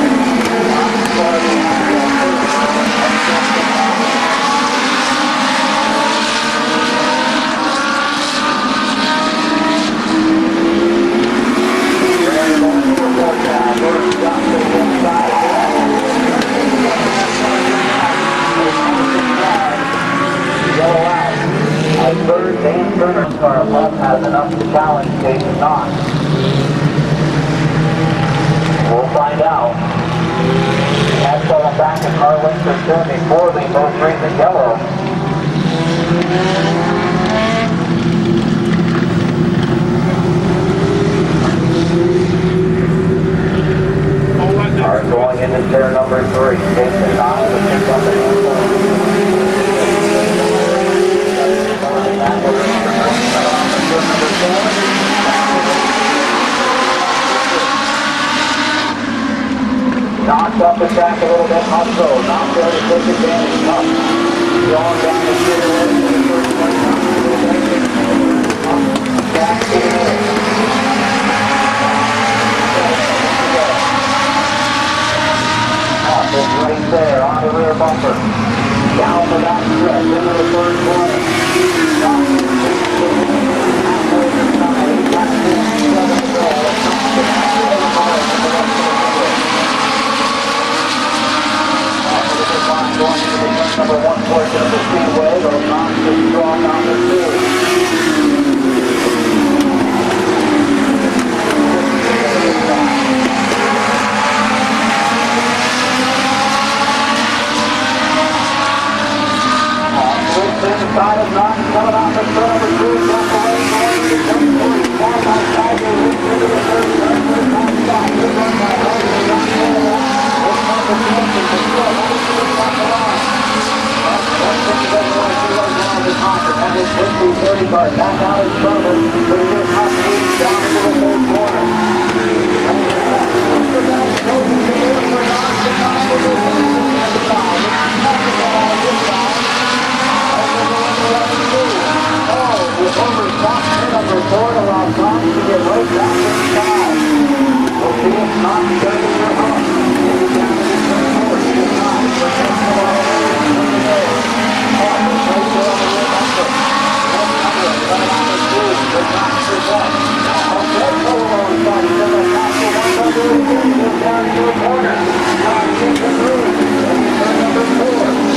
Dan Turner's car left has enough to challenge Jason Knox. We'll find out. That's going back to car length or soon before they both race in yellow. Are going into turn number 3. Jason Knox will pick up the Knocked up the track a little bit, hustle, not there to take advantage, up. Going down the straightaway to the first one, back to the middle. Up is right there on the rear bumper. Down the back stretch into the third corner. Knocked halfway to the side, he's got 7 to go. Going into the number 1 portion of the speedway, those Knox is strong on the 2. Inside of Knox, coming off the front of the 2, got the way going to the 34, far outside, they reach into the third, not stop, good run by Hunter, not going out, with competition to still hold to the top of the line. That's what he doesn't want to see right now in the pocket, and his 50-30 car back out in front of him, but he just has to reach down to the third corner. Over top number 4 allows Knox to get right back inside. We'll see if Knox does it or not. Maybe down to the turn 4. He is not. But that's a lot of ways from the day. Right there on the rear bumper. Left number, coming out of 2. But Knox is up. Okay, go alongside. He's going to pass the 1 number again. Goes down to the corner. Knox gets the through. And he's turn number 4.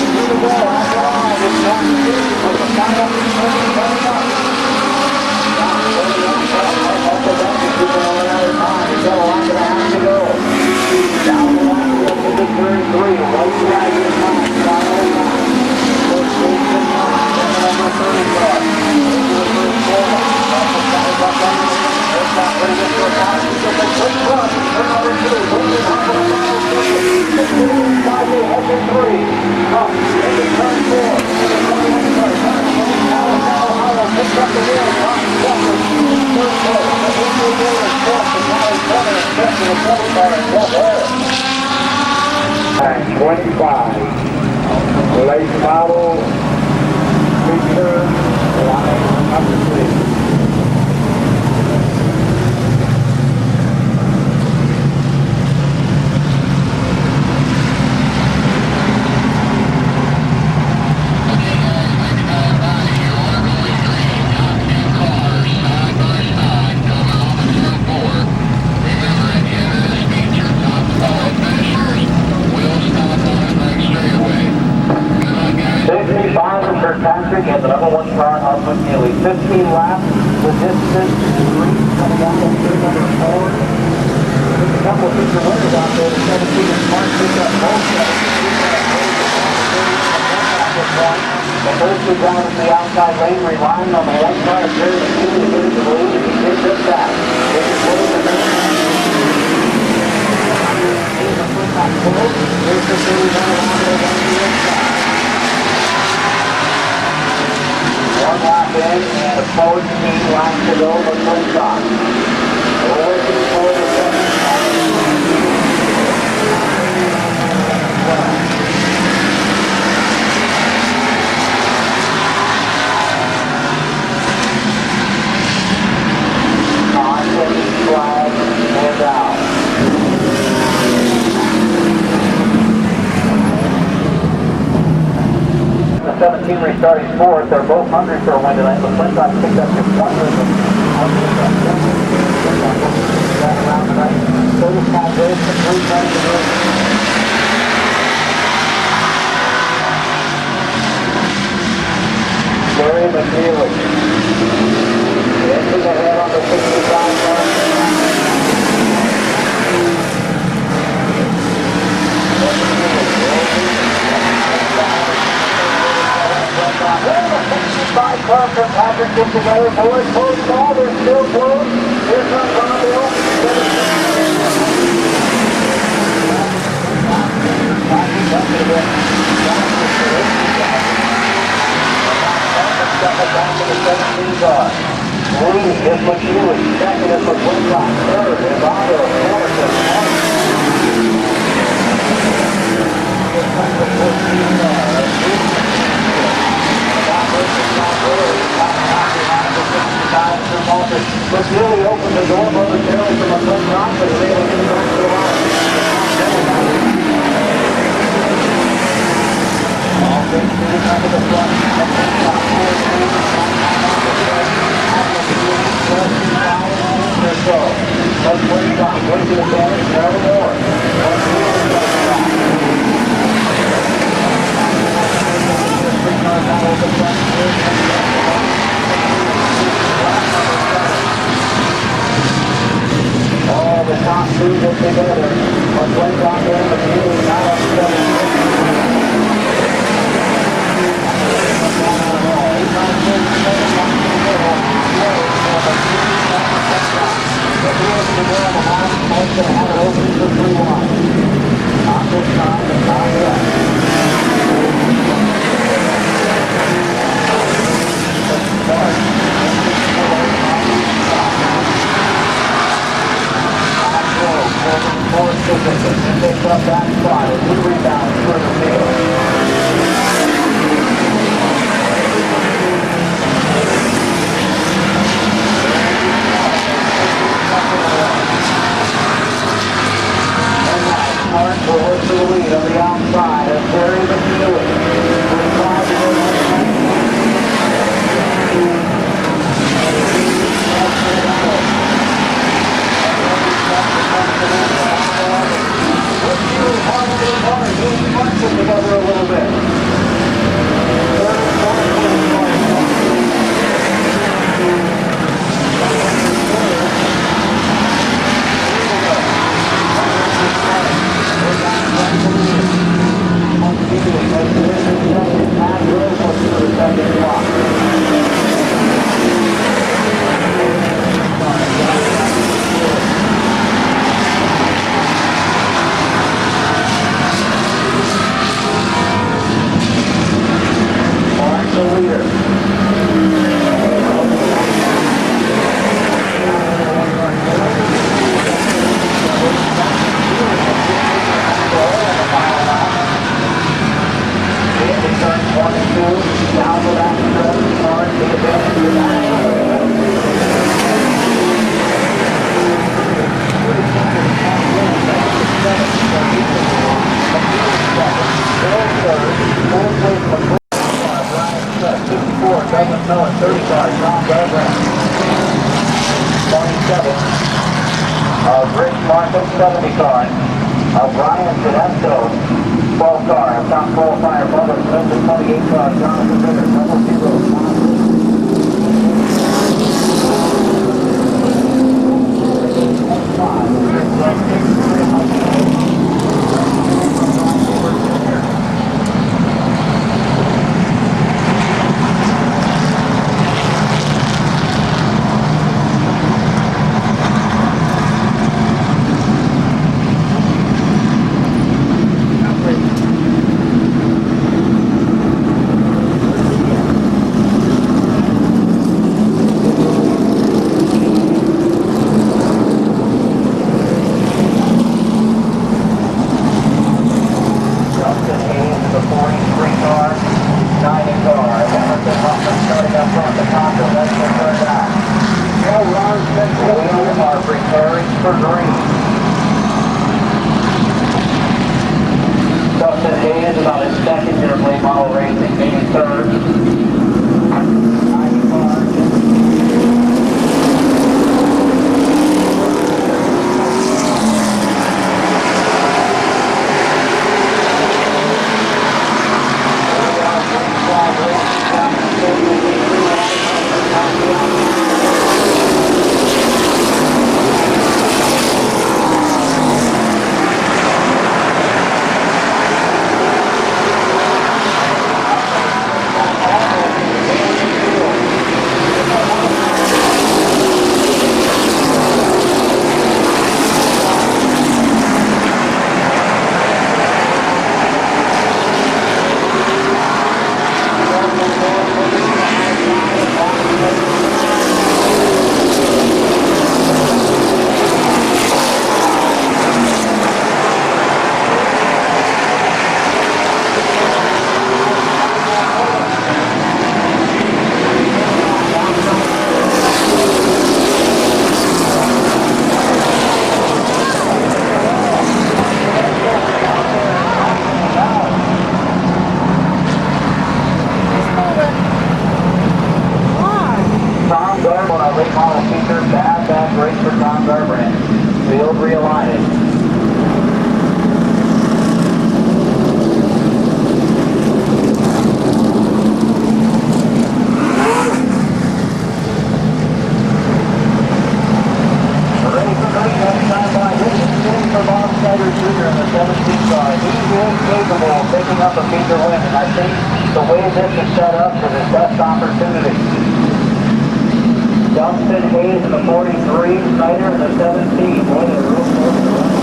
Through the wall. Off the line. It's Knox 2. With the final coming up. Down the line, up to the turn 3, right side of the top, final line. First Jason Knox, second number 30 car. Into the first corner. Off the side up on the line. There's not going to get to a pass. He's going to quick run. Turn number 2, moving up on the final second. It's the inside the head to 3. Up into turn 4. To the 21 car. Now, picks up the wheel. Knox second. Third corner. The Hindu wheel is fourth. And now he's running and catching the 20 car and Jeff Harris. And 25. Late model. Feature. Line number 3. And the number 1 car out with nearly 15 laps. The distance coming down to number 4. There's a couple of future winners out there. The 17 and Mark picked up both. point. The first two drivers in the outside lane relying on the white car of Jerry McKean to get into the lead. He did just that. This is William McMahon. He's a quick back pull. Here's the 39 around there down the inside. One lap in and 14 laps to go for Flintock. We're looking for the second car. Flag is out. The 17 restarting fourth. They're both hungry for a win tonight. The Flintock picked up just one with them. Around tonight. So does Pat Graves for 3 times in a row. Jerry McNeely. Into the head on the 65 car. The 65 car from Patrick gets together. Boys, close ball. They're still close. Here comes Ronville. Back to the 17 car. Leading is McEwen, second is McClintock, third is Otto, fourth is Mark. Here comes the 14 car. McNeely opened the door momentarily for McClintock, but is able to get it back to the line. All things to the top of the front. McClintock, 14. Let's bring it up. What's the advantage? Never more. All the top two get together. Let's bring it up there. But really not up 70 car. Brian Tedesco, 12 car. Top qualifier, Bubba Smith, the 28 car. Jonathan Ritter, double zero. for green. Dustin Hayes about his second year of late model racing, maybe third. 95. Tom Garb on our late model feature, bad race for Tom Garbrandt. Field realigning. Ready for green next time by. This is Jim for Bob Snyder Jr. in the 17 car. He is capable of picking up a feature win, and I think the way this is set up is his best opportunity. Dustin Hayes in the 43, Snyder in the 17. Boy, they're real close to run.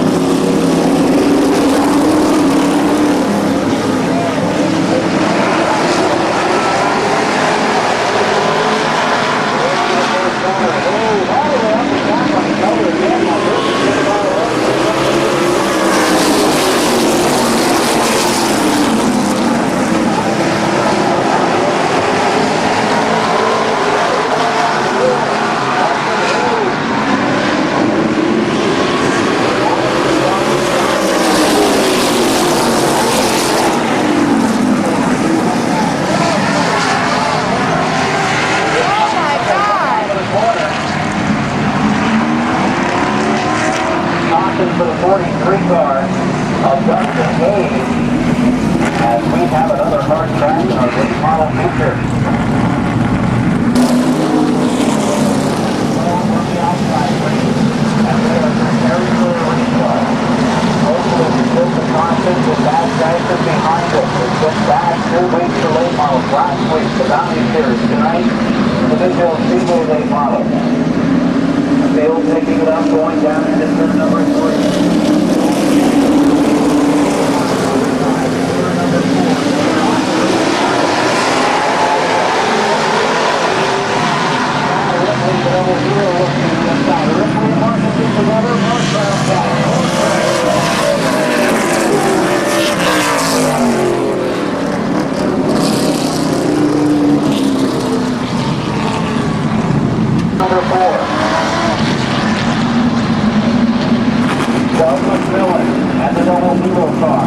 For the 43 car of Dustin Hayes, as we have another hard track in our late model feature. On the outside race, and they are very clear race car. Hopefully we built the confidence with bad drivers behind us. It's been bad 2 weeks for late models. Last week, the Bounty Series. Tonight, the Mid-Vid speedway late model. Field taking it up, going down into turn number 3. Number 4. Douglas Miller and the double hero car.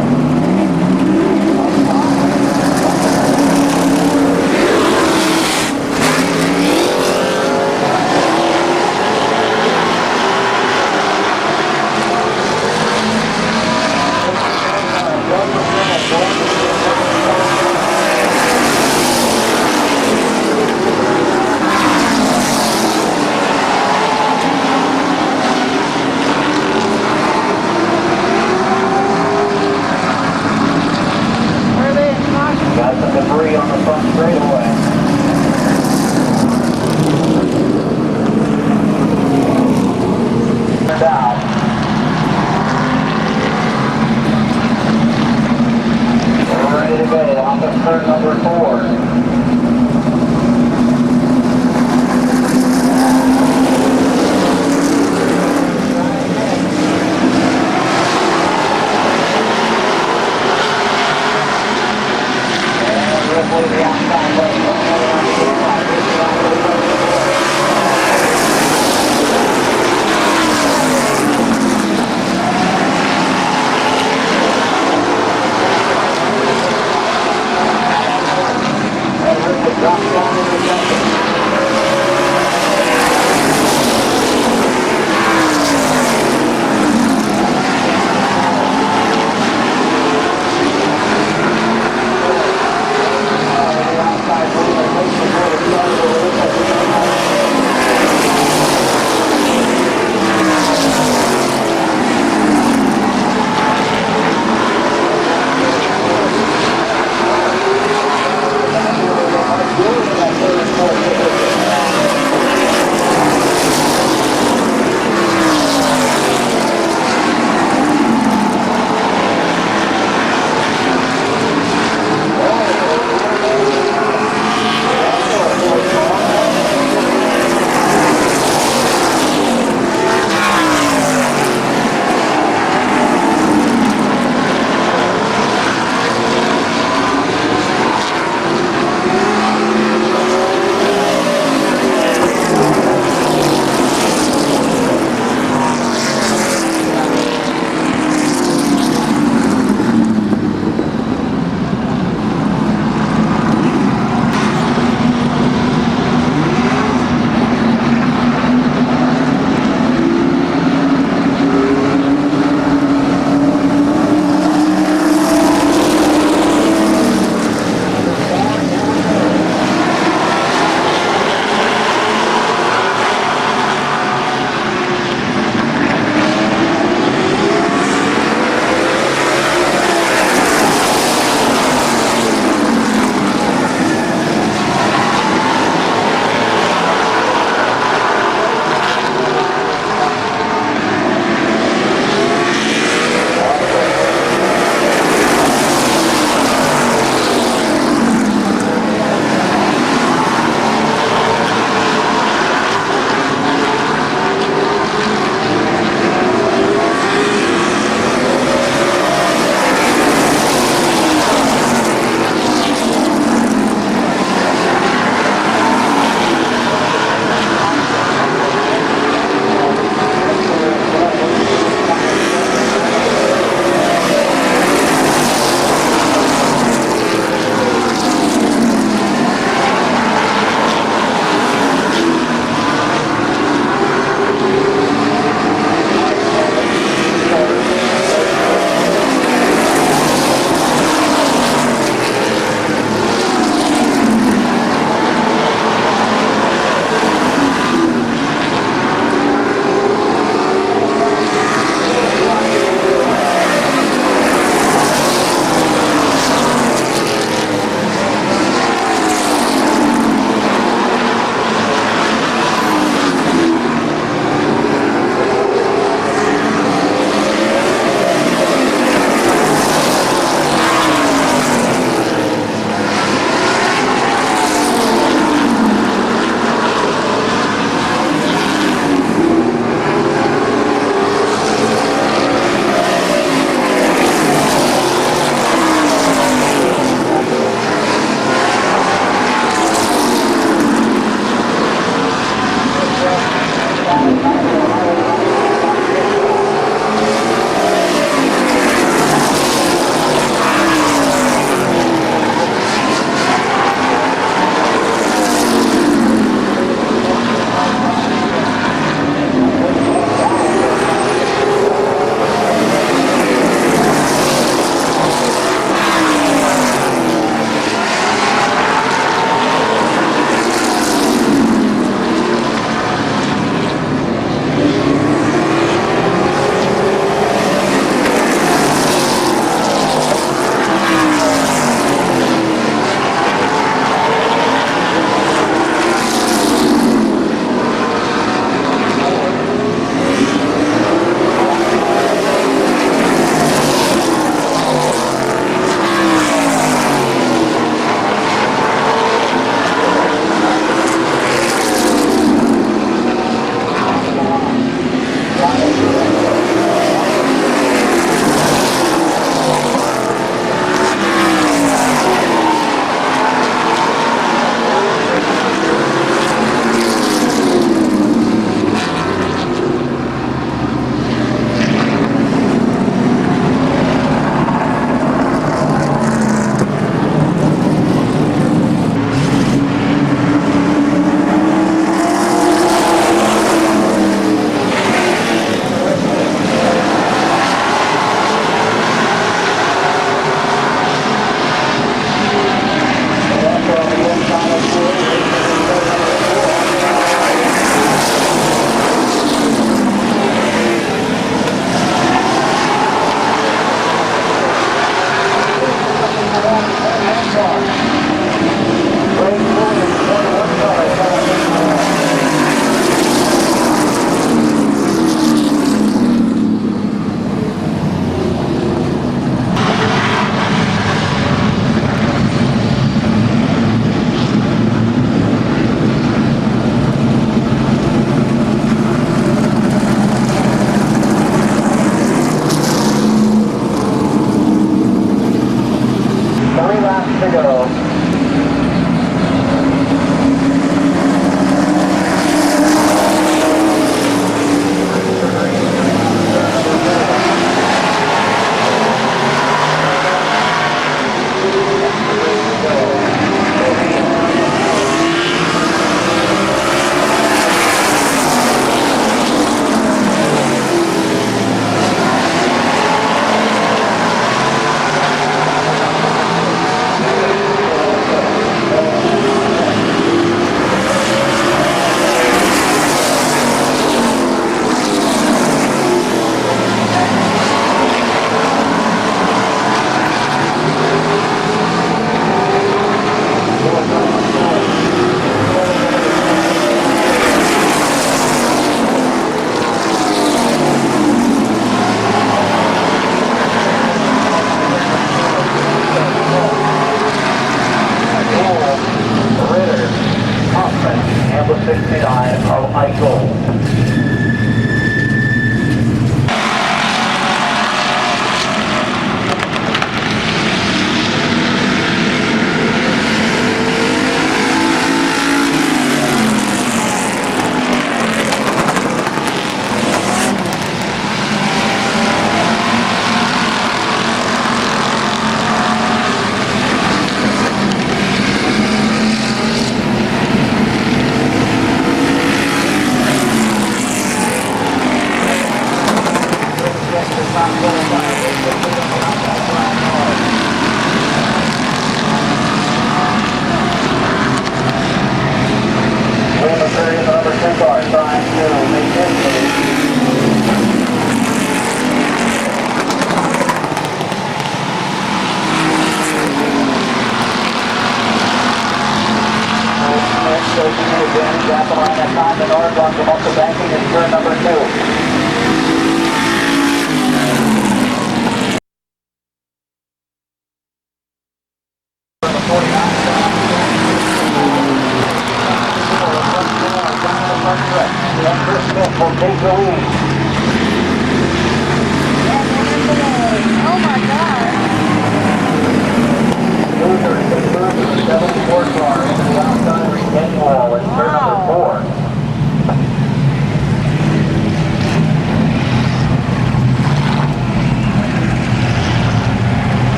Carl Eichel.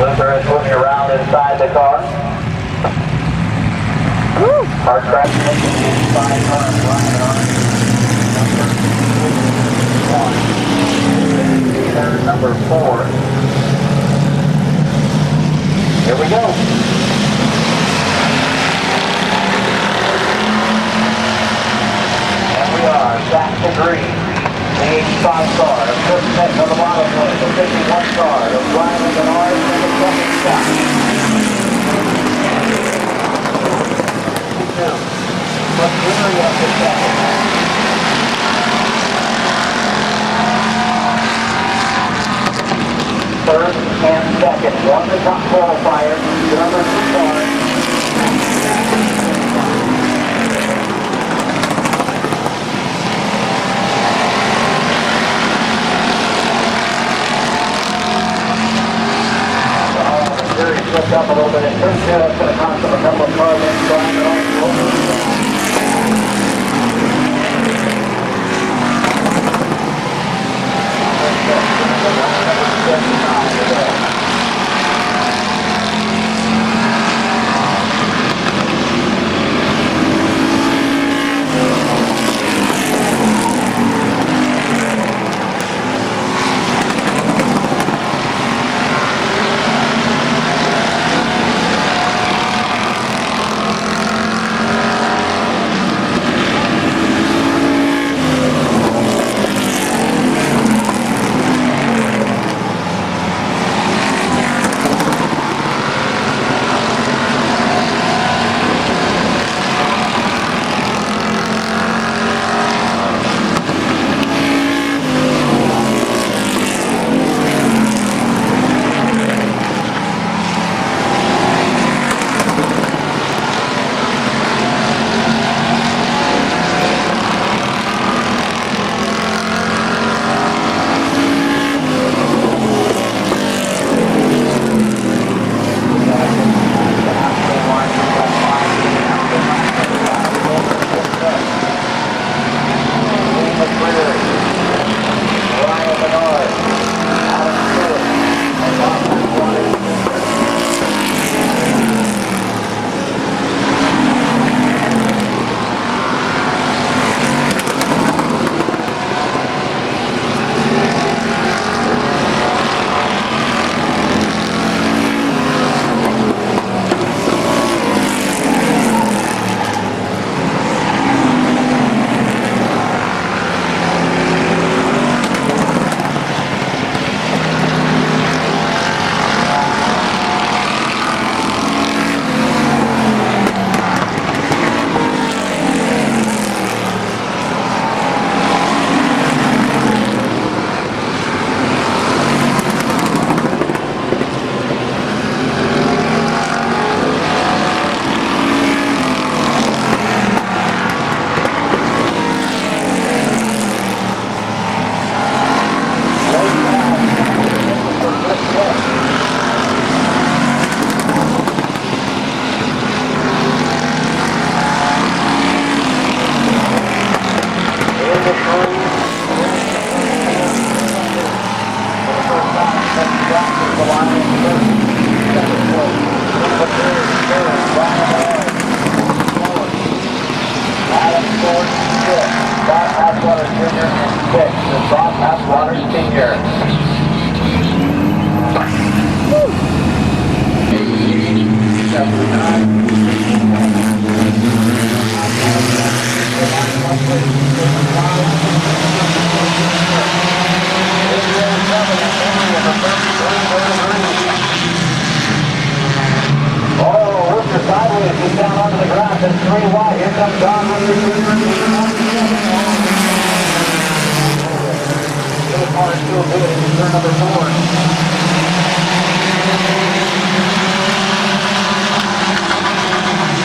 Slipper is moving around inside the car. Our track inside car driving on number 4. Here we go. And we are back to green. The 85 car of Chris Smith on the bottom plate, the 51 car of Brian Leonard in the second spot. 52. McCreary up to second. Third and second. One the top qualifier, the number 2 car. Slipped up a little bit in turn 2. That's going to cost them a couple of car lengths going 5th. Bob Passwater Jr. in 6th. And Bob Passwater Sr. Oh, Rooster sideways, he's down onto the grass, it's 3 wide, here comes Don Rooster. This car is still good, it's turn number 4.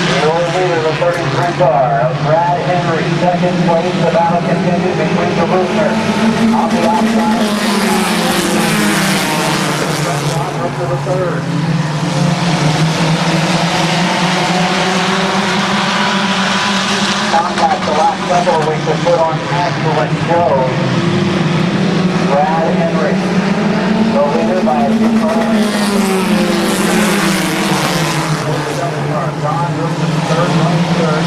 The only leader, the 33 car, Brad Henry, second place. The battle continues between the Rooster. On the outside, Don Rooster the third. Contact the last couple of weeks have put on excellent shows. Brad Henry, the leader by a few cars. Don Rooster third, running third.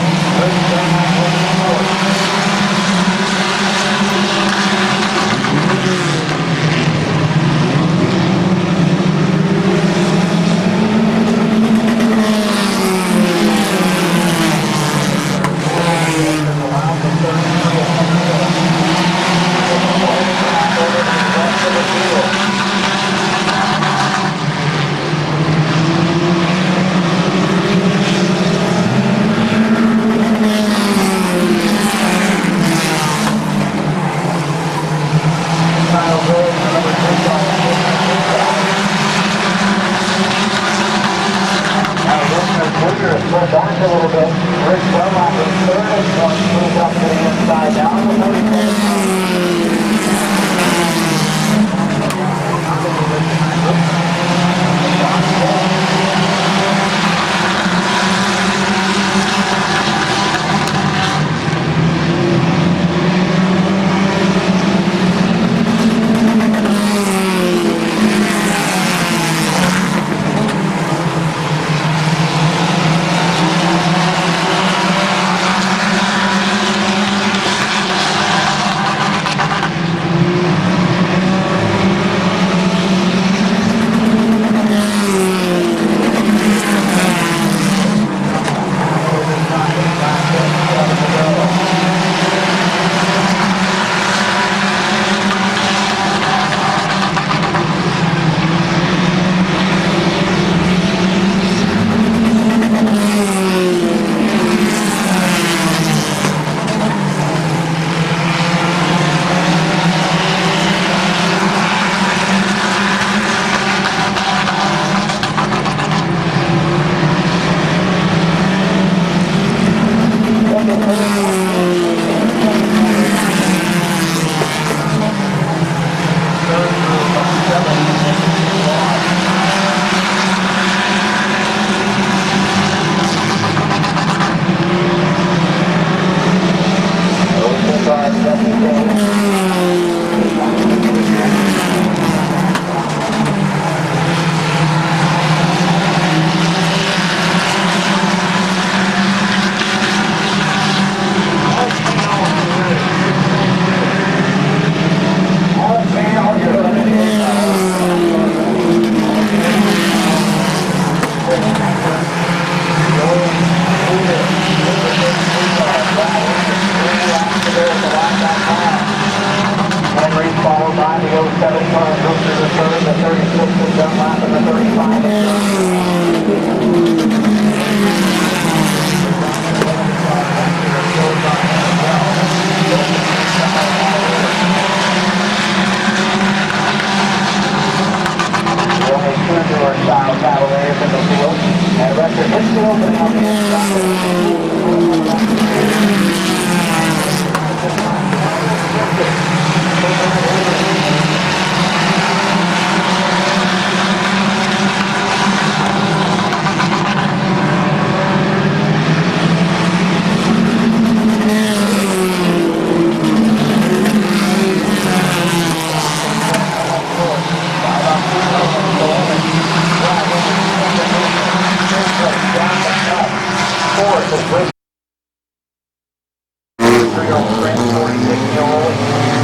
3-year-old sprint, 46-year-old.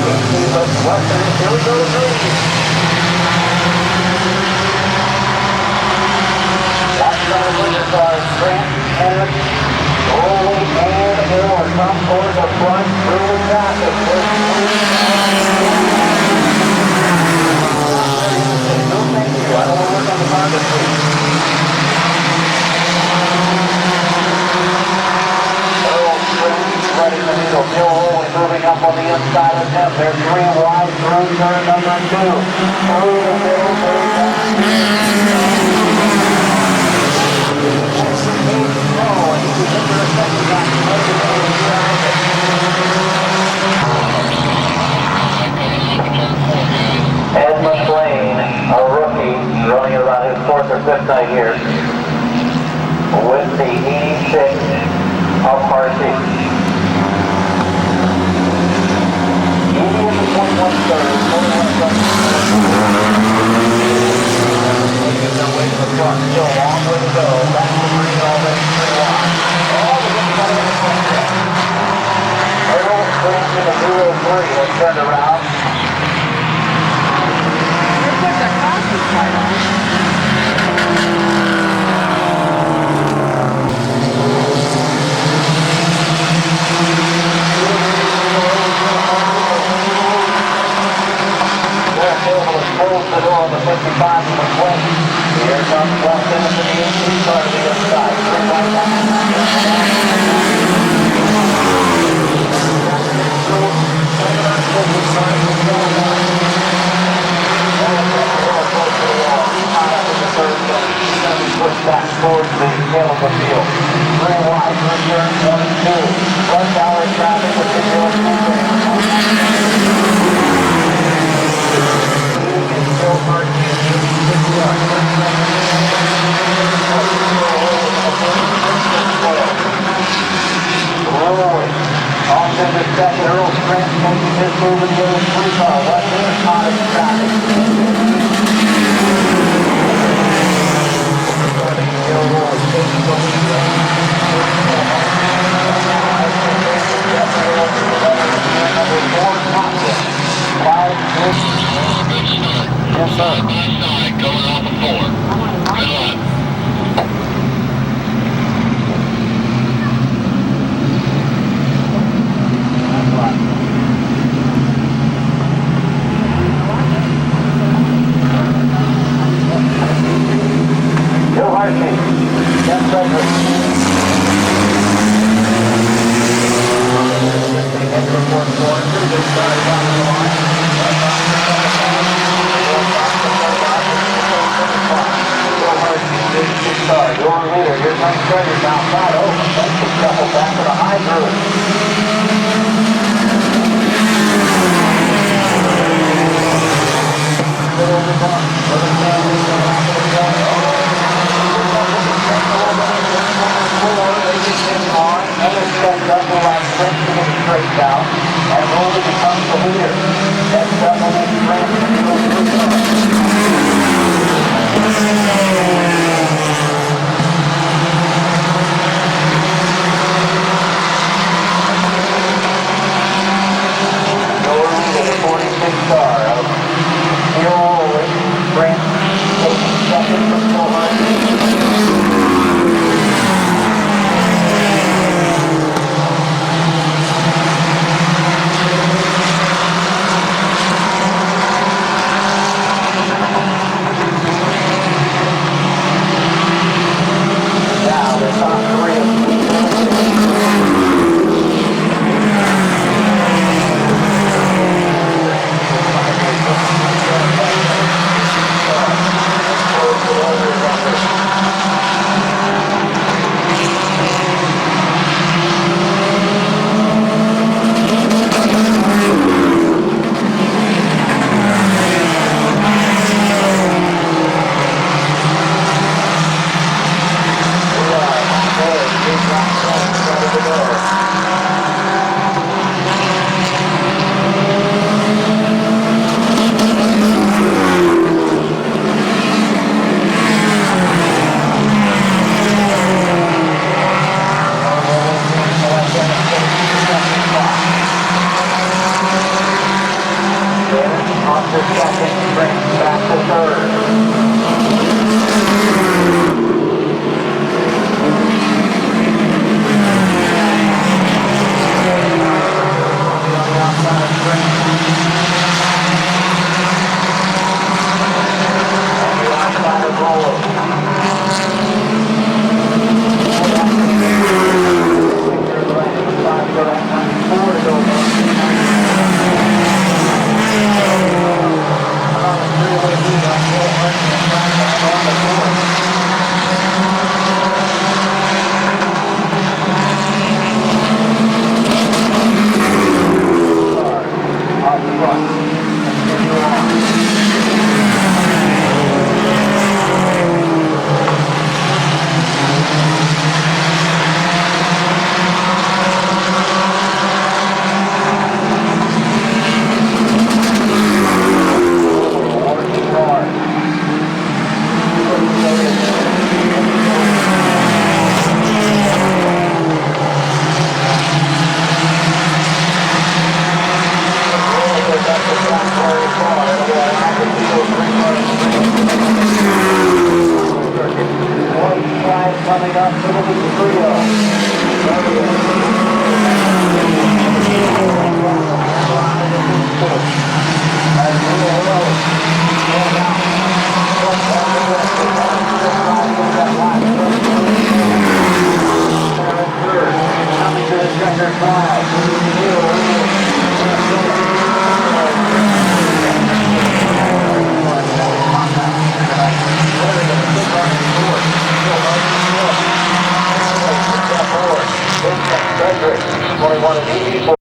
18 left Western. Here we go to green. That's not a winner car. Grant, Henry, Roley, and Miller come toward the front through the traffic. No, thank you. I don't want to work on the target, please. Right in the middle, Bill Roley moving up on the inside of them. They're 3 wide through turn number 2. Through the middle, Ed McLean, a rookie, running at about his 4th or 5th night here, with the 86 of Harvey. Still a long way to go. Back to green already 3 wide. All the way down to the front track. Earl springs in the 203 has turned around. You put the coffee part on. Close the door on the 55 from the plate. Here comes Weston into the 18 car to the inside. Push back towards the tail of the field. 3 wide, return 22. Rush hour traffic with the field. Off to the second, Earl Sprint making his move in the other 3 car. Weston is caught in traffic. Yes, sir. Going off the 4. Good luck. Joe Hartley, Jeff Frederick. Into the 4th quarter, pretty good start down the line. Your leader, here's my credit outside. Oh, that's a couple back to the high groove. Straight down, and Roley becomes the leader. Next up will be Your leader, the 46 car of Bill Roley, Brent, taking second from Bill Hartley. to second, brings back to third. On the outside of Brent. On the outside of Roller. Coming up to the trio. Coming to the checkered flag. Frederick, 21 and 84.